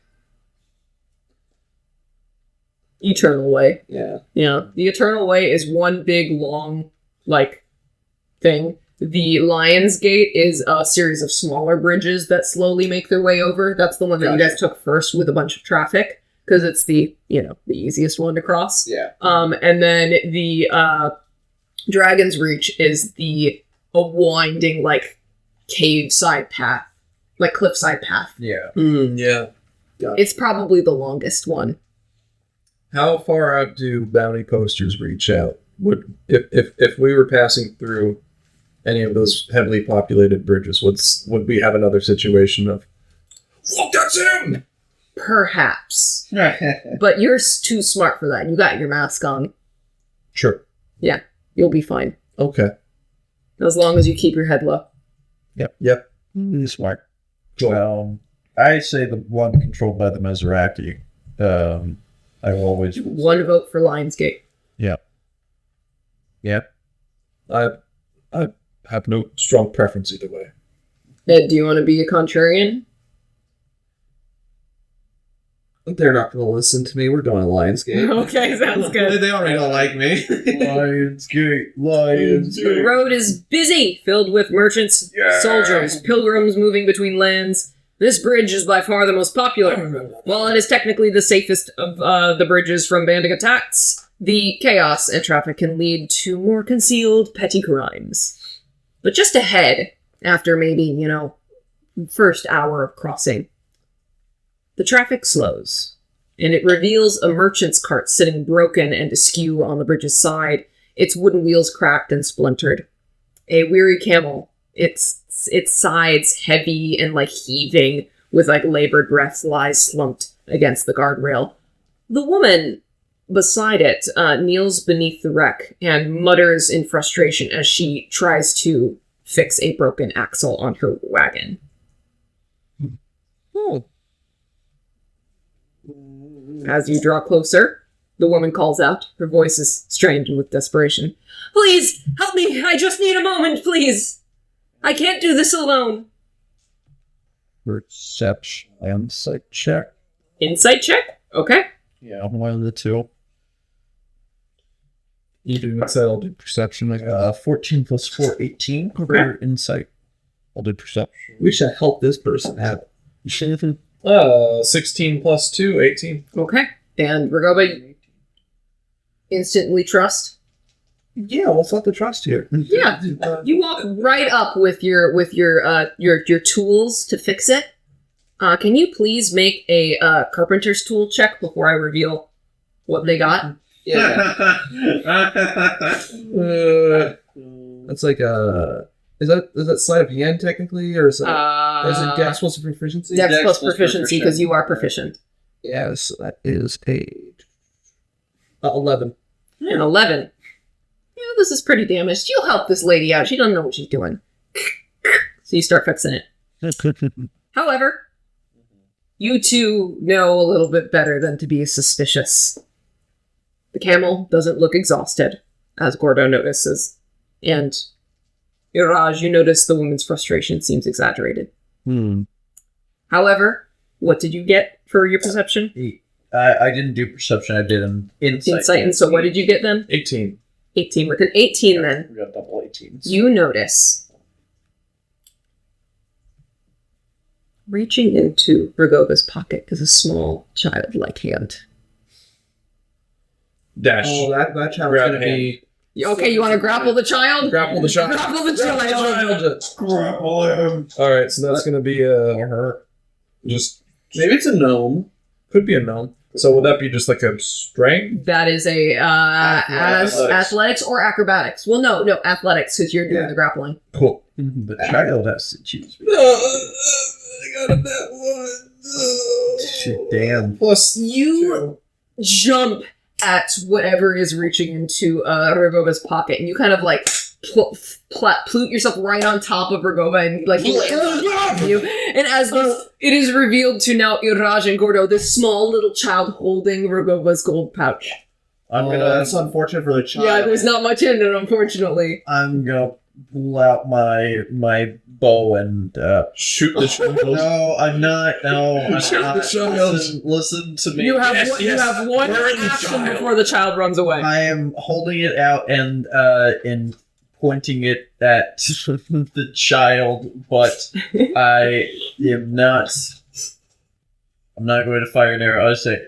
Speaker 1: Eternal Way.
Speaker 6: Yeah.
Speaker 1: Yeah. The Eternal Way is one big, long, like, thing. The Lion's Gate is a series of smaller bridges that slowly make their way over. That's the one that you guys took first with a bunch of traffic, because it's the easiest one to cross.
Speaker 6: Yeah.
Speaker 1: And then the Dragon's Reach is a winding, like, cave side path. Like, cliffside path.
Speaker 6: Yeah.
Speaker 4: Yeah.
Speaker 1: It's probably the longest one.
Speaker 4: How far out do bounty posters reach out? If we were passing through any of those heavily populated bridges, would we have another situation of, look, that's him?
Speaker 1: Perhaps. But you're too smart for that. You got your mask on.
Speaker 4: Sure.
Speaker 1: Yeah, you'll be fine.
Speaker 4: Okay.
Speaker 1: As long as you keep your head low.
Speaker 4: Yep.
Speaker 3: Smart.
Speaker 4: Cool.
Speaker 3: I say the one controlled by the Mizrachi. I will always...
Speaker 1: One vote for Lionsgate.
Speaker 3: Yeah.
Speaker 4: I have no strong preference either way.
Speaker 1: Ed, do you want to be a contrarian?
Speaker 6: They're not going to listen to me. We're going to Lionsgate.
Speaker 1: Okay, sounds good.
Speaker 6: They already don't like me.
Speaker 3: Lionsgate.
Speaker 1: The road is busy, filled with merchants, soldiers, pilgrims moving between lands. This bridge is by far the most popular. While it is technically the safest of the bridges from bandit attacks, the chaos and traffic can lead to more concealed petty crimes. But just ahead, after maybe, first hour of crossing, the traffic slows, and it reveals a merchant's cart sitting broken and askew on the bridge's side, its wooden wheels cracked and splintered. A weary camel, its sides heavy and like heaving with like labored breaths, lies slumped against the guardrail. The woman beside it kneels beneath the wreck and mutters in frustration as she tries to fix a broken axle on her wagon. As you draw closer, the woman calls out. Her voice is strained with desperation. Please, help me! I just need a moment, please! I can't do this alone!
Speaker 3: Perception. Insight check.
Speaker 1: Insight check? Okay.
Speaker 3: Yeah, one of the two.
Speaker 4: You do insight, I'll do perception.
Speaker 3: 14 plus 4, 18 for insight. I'll do perception.
Speaker 6: We should help this person have it.
Speaker 4: 16 plus 2, 18.
Speaker 1: Okay. And Ragoba, instantly trust?
Speaker 6: Yeah, what's not to trust here?
Speaker 1: Yeah. You walk right up with your tools to fix it. Can you please make a carpenter's tool check before I reveal what they got?
Speaker 6: Yeah. That's like is that sleight of hand technically, or is it Dex plus proficiency?
Speaker 1: Dex plus proficiency because you are proficient.
Speaker 6: Yeah, so that is a 11.
Speaker 1: An 11. Yeah, this is pretty damaged. You'll help this lady out. She doesn't know what she's doing. So you start fixing it. However, you two know a little bit better than to be suspicious. The camel doesn't look exhausted, as Gordo notices. And Iraj, you notice the woman's frustration seems exaggerated. However, what did you get for your perception?
Speaker 3: 8. I didn't do perception, I did an insight.
Speaker 1: And so what did you get then?
Speaker 4: 18.
Speaker 1: 18. With an 18 then,
Speaker 3: We got double 18s.
Speaker 1: you notice reaching into Ragoba's pocket is a small childlike hand.
Speaker 4: Dash.
Speaker 6: Oh, that child's
Speaker 4: Grab
Speaker 6: gonna be.
Speaker 1: Okay, you want to grapple the child?
Speaker 4: Grapple the child.
Speaker 1: Grapple the child!
Speaker 3: Grapple him.
Speaker 4: Alright, so that's going to be just
Speaker 6: Maybe it's a gnome.
Speaker 4: could be a gnome. So would that be just like a strength?
Speaker 1: That is a athletics or acrobatics. Well, no, athletics because you're doing the grappling.
Speaker 4: Cool.
Speaker 3: The child has to choose.
Speaker 4: I got a net one.
Speaker 3: Damn.
Speaker 4: Plus
Speaker 1: You jump at whatever is reaching into Ragoba's pocket, and you kind of like
Speaker 5: plute yourself right on top of Ragoba and like you. And as this, it is revealed to now Iraj and Gordo, this small little child holding Ragoba's gold pouch.
Speaker 6: That's unfortunate for the child.
Speaker 5: Yeah, there's not much in it, unfortunately.
Speaker 3: I'm gonna pull out my bow and
Speaker 4: Shoot the child.
Speaker 3: No, I'm not. No, I'm
Speaker 4: Shoot
Speaker 3: not.
Speaker 4: the child.
Speaker 3: Listen to me.
Speaker 5: You have
Speaker 4: Yes,
Speaker 5: you
Speaker 4: yes.
Speaker 5: have one
Speaker 4: Burn the
Speaker 5: action
Speaker 4: child.
Speaker 5: before the child runs away.
Speaker 3: I am holding it out and pointing it at the child, but I am not. I'm not going to fire an arrow. I say,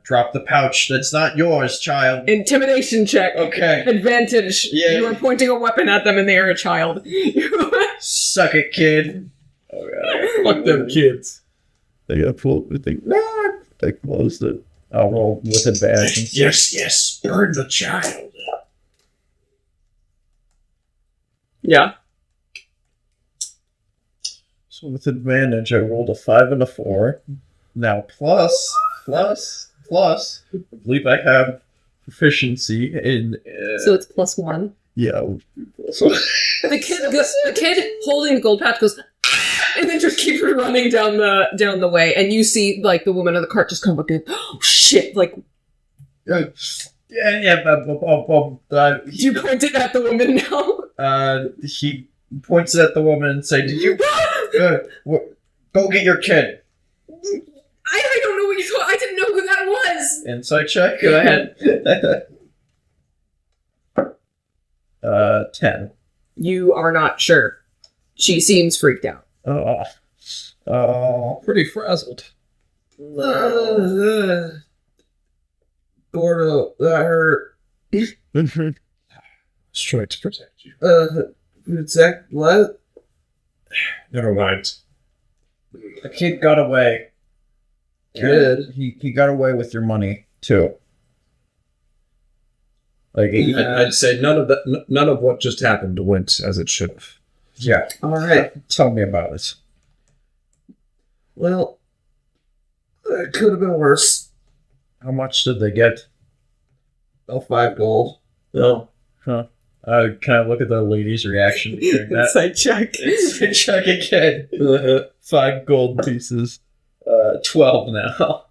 Speaker 3: drop the pouch. That's not yours, child.
Speaker 5: Intimidation check.
Speaker 3: Okay.
Speaker 5: Advantage.
Speaker 3: Yeah.
Speaker 5: You are pointing a weapon at them and they are a child.
Speaker 3: Suck it, kid.
Speaker 4: Fuck them kids.
Speaker 3: They got pulled. They closed it. I'll roll with advantage.
Speaker 4: Yes. Burn the child.
Speaker 5: Yeah.
Speaker 3: So with advantage, I rolled a 5 and a 4. Now plus, I believe I have proficiency in.
Speaker 5: So it's +1.
Speaker 3: Yeah.
Speaker 5: The kid holding the gold patch goes, and then just keeps running down the way, and you see like the woman of the cart just kind of looking, oh shit! Like,
Speaker 3: Yeah.
Speaker 5: do you point it at the woman now?
Speaker 3: He points at the woman and say, "Did you go get your kid?"
Speaker 5: I don't know what you told. I didn't know who that was.
Speaker 3: Insight check.
Speaker 5: Go ahead.
Speaker 3: 10.
Speaker 5: You are not sure. She seems freaked out.
Speaker 3: Oh.
Speaker 4: Pretty frazzled.
Speaker 6: Gordo, that hurt.
Speaker 4: Just trying to protect you.
Speaker 6: Protect what?
Speaker 4: Never mind.
Speaker 3: The kid got away.
Speaker 6: Good.
Speaker 3: He got away with your money too. Like
Speaker 4: I'd say none of what just happened went as it should have.
Speaker 3: yeah.
Speaker 6: All right.
Speaker 3: Tell me about it.
Speaker 6: Well, it could have been worse.
Speaker 3: How much did they get?
Speaker 6: Oh, 5 gold.
Speaker 3: Oh, huh. Can I look at the lady's reaction during that?
Speaker 5: Inside check.
Speaker 3: Inside check again. 5 gold pieces. 12 now.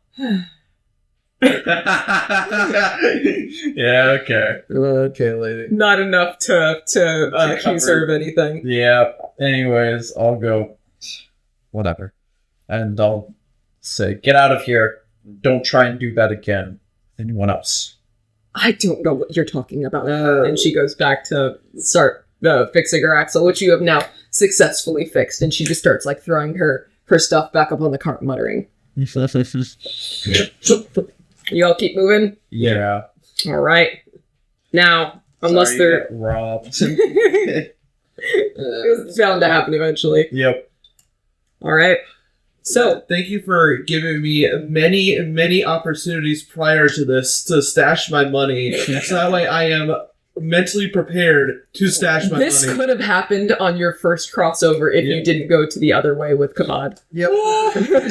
Speaker 3: Yeah, okay.
Speaker 6: Okay, lady.
Speaker 5: Not enough to
Speaker 3: cover.
Speaker 5: conserve anything.
Speaker 3: Yeah. Anyways, I'll go. Whatever. And I'll say, get out of here. Don't try and do that again. Anyone else?
Speaker 5: I don't know what you're talking about. And she goes back to start fixing her axle, which you have now successfully fixed. And she just starts like throwing her stuff back up on the cart, muttering. You all keep moving?
Speaker 3: Yeah.
Speaker 5: All right. Now, unless
Speaker 3: Sorry,
Speaker 5: they're...
Speaker 3: you got robbed.
Speaker 5: It's bound to happen eventually.
Speaker 3: Yep.
Speaker 5: All right. So,
Speaker 6: Thank you for giving me many, many opportunities prior to this to stash my money. So that way I am mentally prepared to stash my
Speaker 5: this
Speaker 6: money.
Speaker 5: could have happened on your first crossover if you didn't go to the other way with Kabad.
Speaker 6: Yep.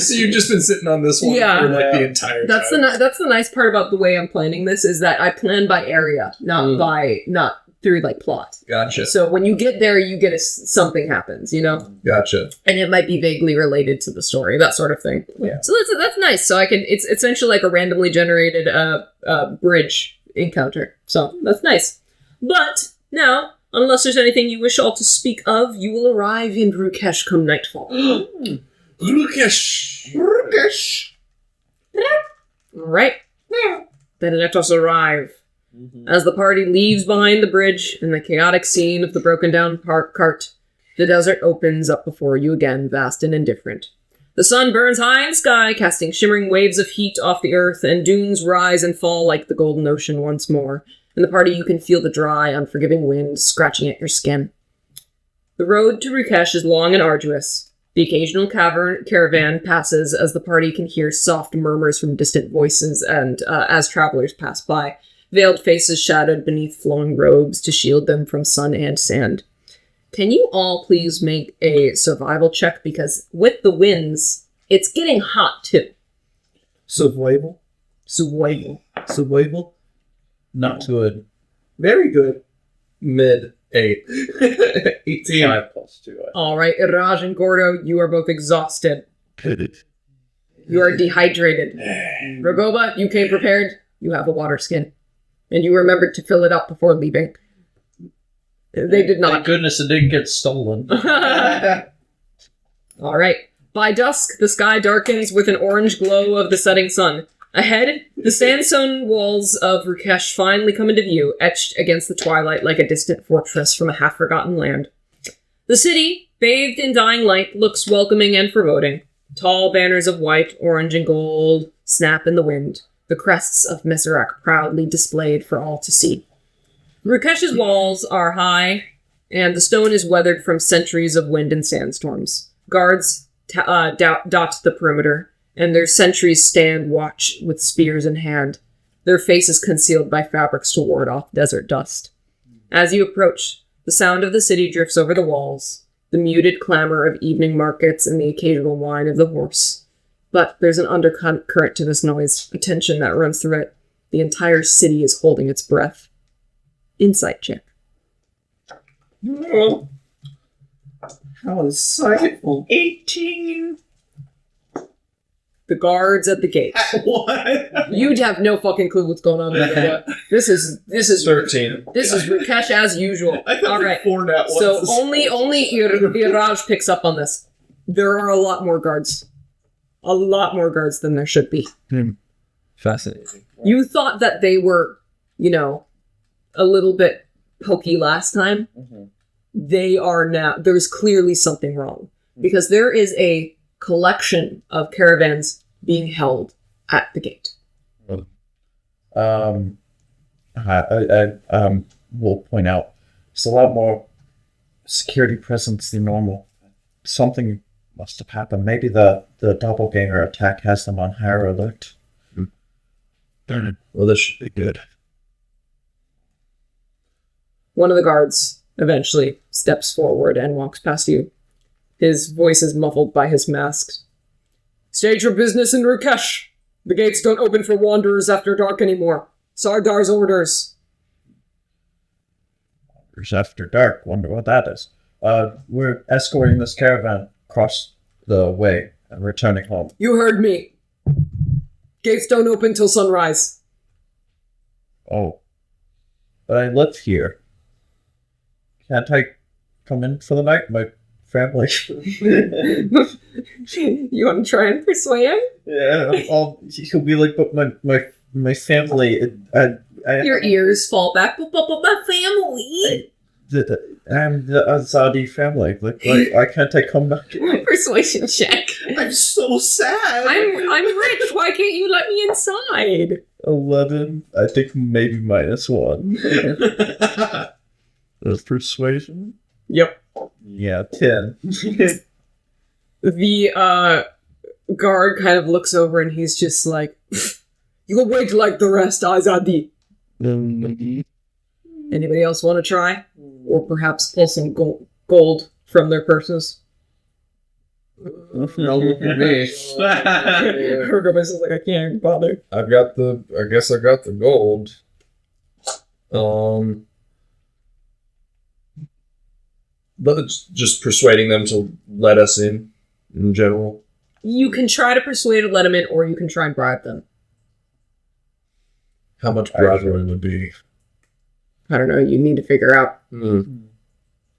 Speaker 4: So you've just been sitting on this one
Speaker 5: Yeah.
Speaker 4: for like the entire
Speaker 5: That's
Speaker 4: time.
Speaker 5: that's the nice part about the way I'm planning this is that I plan by area, not through like plot.
Speaker 4: Gotcha.
Speaker 5: So when you get there, you get something happens, you know,
Speaker 4: Gotcha.
Speaker 5: and it might be vaguely related to the story, that sort of thing.
Speaker 3: Yeah.
Speaker 5: So that's nice. So it's essentially like a randomly generated bridge encounter. So that's nice. But now, unless there's anything you wish all to speak of, you will arrive in Rukesh come nightfall.
Speaker 4: Lukesh.
Speaker 5: All right. Then let us arrive. As the party leaves behind the bridge and the chaotic scene of the broken down cart, the desert opens up before you again, vast and indifferent. The sun burns high in the sky, casting shimmering waves of heat off the earth, and dunes rise and fall like the golden ocean once more. In the party, you can feel the dry, unforgiving wind scratching at your skin. The road to Rukesh is long and arduous. The occasional caravan passes as the party can hear soft murmurs from distant voices, and as travelers pass by, veiled faces shadowed beneath flowing robes to shield them from sun and sand. Can you all please make a survival check? Because with the winds, it's getting hot too.
Speaker 6: Survival.
Speaker 5: Survival.
Speaker 6: Survival.
Speaker 3: Not good.
Speaker 6: Very good.
Speaker 4: Mid. 8. 18.
Speaker 3: 5 plus 2.
Speaker 5: All right, Iraj and Gordo, you are both exhausted. You are dehydrated. Ragoba, you came prepared. You have a water skin. And you remembered to fill it up before leaving. They did
Speaker 3: Thank
Speaker 5: not.
Speaker 3: goodness it didn't get stolen.
Speaker 5: All right. By dusk, the sky darkens with an orange glow of the setting sun. Ahead, the sandstone walls of Rukesh finally come into view, etched against the twilight like a distant fortress from a half-forgotten land. The city, bathed in dying light, looks welcoming and foreboding. Tall banners of white, orange, and gold snap in the wind, the crests of Meserak proudly displayed for all to see. Rukesh's walls are high, and the stone is weathered from centuries of wind and sandstorms. Guards dot the perimeter, and their sentries stand watch with spears in hand, their faces concealed by fabrics to ward off desert dust. As you approach, the sound of the city drifts over the walls, the muted clamor of evening markets and the occasional whine of the horse. But there's an undercurrent to this noise, a tension that runs through it. The entire city is holding its breath. Insight check.
Speaker 6: How insightful.
Speaker 3: 18.
Speaker 5: The guards at the gate.
Speaker 6: What?
Speaker 5: You'd have no fucking clue what's going on there. This is
Speaker 4: 13.
Speaker 5: Rukesh as usual. All right.
Speaker 6: 4 nat ones.
Speaker 5: So only Iraj picks up on this. There are a lot more guards. A lot more guards than there should be.
Speaker 4: Fascinating.
Speaker 5: You thought that they were, a little bit pokey last time. They are now. There's clearly something wrong. Because there is a collection of caravans being held at the gate.
Speaker 3: I will point out, there's a lot more security presence than normal. Something must have happened. Maybe the doppelganger attack has them on higher alert.
Speaker 4: Darn it. Well, this should be good.
Speaker 5: One of the guards eventually steps forward and walks past you. His voice is muffled by his mask. State your business in Rukesh. The gates don't open for wanderers after dark anymore. Sardar's orders.
Speaker 3: It's after dark. Wonder what that is. We're escorting this caravan across the way and returning home.
Speaker 5: You heard me. Gates don't open till sunrise.
Speaker 3: Oh. But I live here. Can't I come in for the night? My family.
Speaker 5: You want to try and persuade him?
Speaker 3: Yeah, he'll be like, but my family.
Speaker 5: Your ears fall back. But my family.
Speaker 3: I'm the Azadi family. Like, I can't come back.
Speaker 5: Persuasion check.
Speaker 6: I'm so sad.
Speaker 5: I'm rich. Why can't you let me inside?
Speaker 3: 11. I think maybe -1. That's persuasion.
Speaker 5: Yep.
Speaker 3: Yeah, 10.
Speaker 5: The guard kind of looks over and he's just like, "You'll wait like the rest, Azadi." Anybody else want to try? Or perhaps pull some gold from their purses? Ragoba's is like, I can't bother.
Speaker 4: I guess I got the gold. But it's just persuading them to let us in general.
Speaker 5: You can try to persuade to let them in, or you can try and bribe them.
Speaker 4: How much bribery would be?
Speaker 5: I don't know, you need to figure out.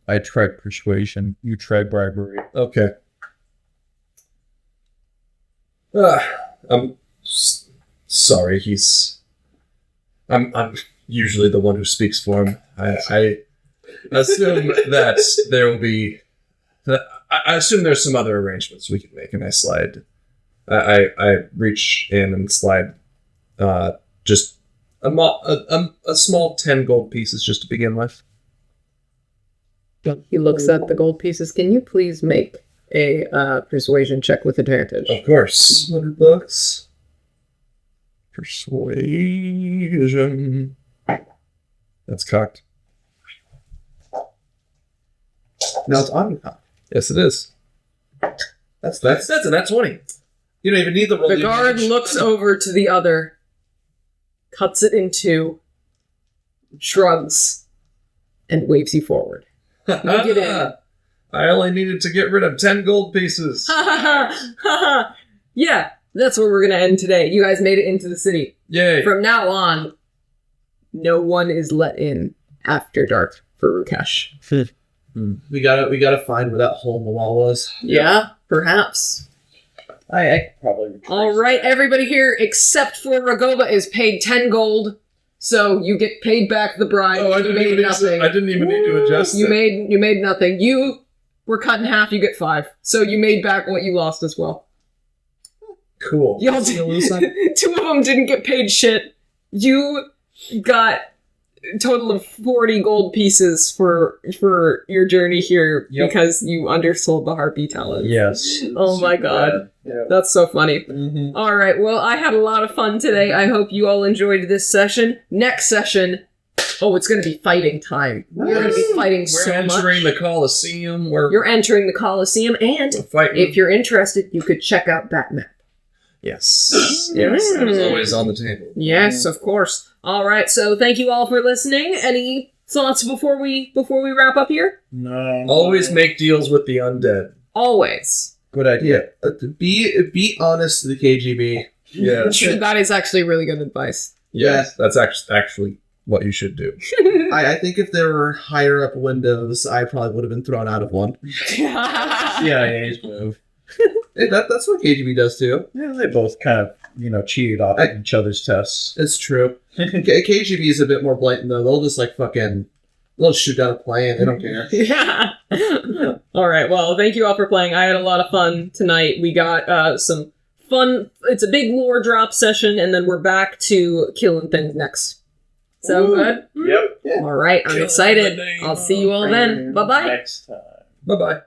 Speaker 3: I tried persuasion. You tried bribery.
Speaker 4: Okay. I'm sorry. I'm usually the one who speaks for him. I assume that there will be. I assume there's some other arrangements we can make, and I slide. I reach in and slide. Just a small 10 gold pieces just to begin with.
Speaker 5: He looks at the gold pieces. Can you please make a persuasion check with advantage?
Speaker 4: Of course.
Speaker 6: $100.
Speaker 4: Persuasion. That's cocked.
Speaker 6: Now it's on.
Speaker 4: Yes, it is. That's a nat 20. You don't even need the roll.
Speaker 5: The guard looks over to the other, cuts it in two, shrugs, and waves you forward. Get in.
Speaker 4: I only needed to get rid of 10 gold pieces.
Speaker 5: Yeah, that's where we're gonna end today. You guys made it into the city.
Speaker 4: Yay.
Speaker 5: From now on, no one is let in after dark for Rukesh.
Speaker 6: We gotta find where that hole in the wall was.
Speaker 5: Yeah, perhaps.
Speaker 3: I could probably retrace
Speaker 5: All right, everybody here except for Ragoba is paid 10 gold, so you get paid back the bribe.
Speaker 4: Oh, I
Speaker 5: You
Speaker 4: didn't,
Speaker 5: made
Speaker 4: even
Speaker 5: nothing.
Speaker 4: I didn't even need to adjust
Speaker 5: You
Speaker 4: it.
Speaker 5: made nothing. You were cut in half. You get 5, so you made back what you lost as well.
Speaker 4: Cool.
Speaker 5: Y'all did, 2 of them didn't get paid shit. You got a total of 40 gold pieces for your journey here
Speaker 3: Yep.
Speaker 5: because you undersold the harpy talent.
Speaker 3: Yes.
Speaker 5: Oh my god.
Speaker 6: Yeah.
Speaker 5: That's so funny.
Speaker 6: Mm-hmm.
Speaker 5: All right. Well, I had a lot of fun today. I hope you all enjoyed this session. Next session, oh, it's going to be fighting time. You're going to be fighting
Speaker 4: We're
Speaker 5: so
Speaker 4: entering
Speaker 5: much.
Speaker 4: the Coliseum. We're
Speaker 5: You're entering the Coliseum, and
Speaker 4: fighting.
Speaker 5: if you're interested, you could check out that map.
Speaker 4: Yes. Yes. That was always on the table.
Speaker 5: Yes, of course. All right. So thank you all for listening. Any thoughts before we wrap up here?
Speaker 3: No.
Speaker 4: Always make deals with the undead.
Speaker 5: Always.
Speaker 6: Good idea. Be honest to the KGB.
Speaker 4: Yeah.
Speaker 5: That is actually really good advice.
Speaker 4: Yes. That's actually what you should do.
Speaker 6: I think if there were higher up windows, I probably would have been thrown out of one.
Speaker 3: CIA's move.
Speaker 6: Hey, that's what KGB does too.
Speaker 3: Yeah, they both kind of, cheated off each other's tests.
Speaker 6: It's true. KGB is a bit more blatant though. They'll just they'll shoot down a plane. They don't care.
Speaker 5: Yeah. All right. Well, thank you all for playing. I had a lot of fun tonight. We got some fun. It's a big lore drop session, and then we're back to killing things next. So good.
Speaker 3: Yep.
Speaker 5: All right. I'm excited. I'll see you all then. Bye bye.
Speaker 3: Next time.
Speaker 4: Bye-bye.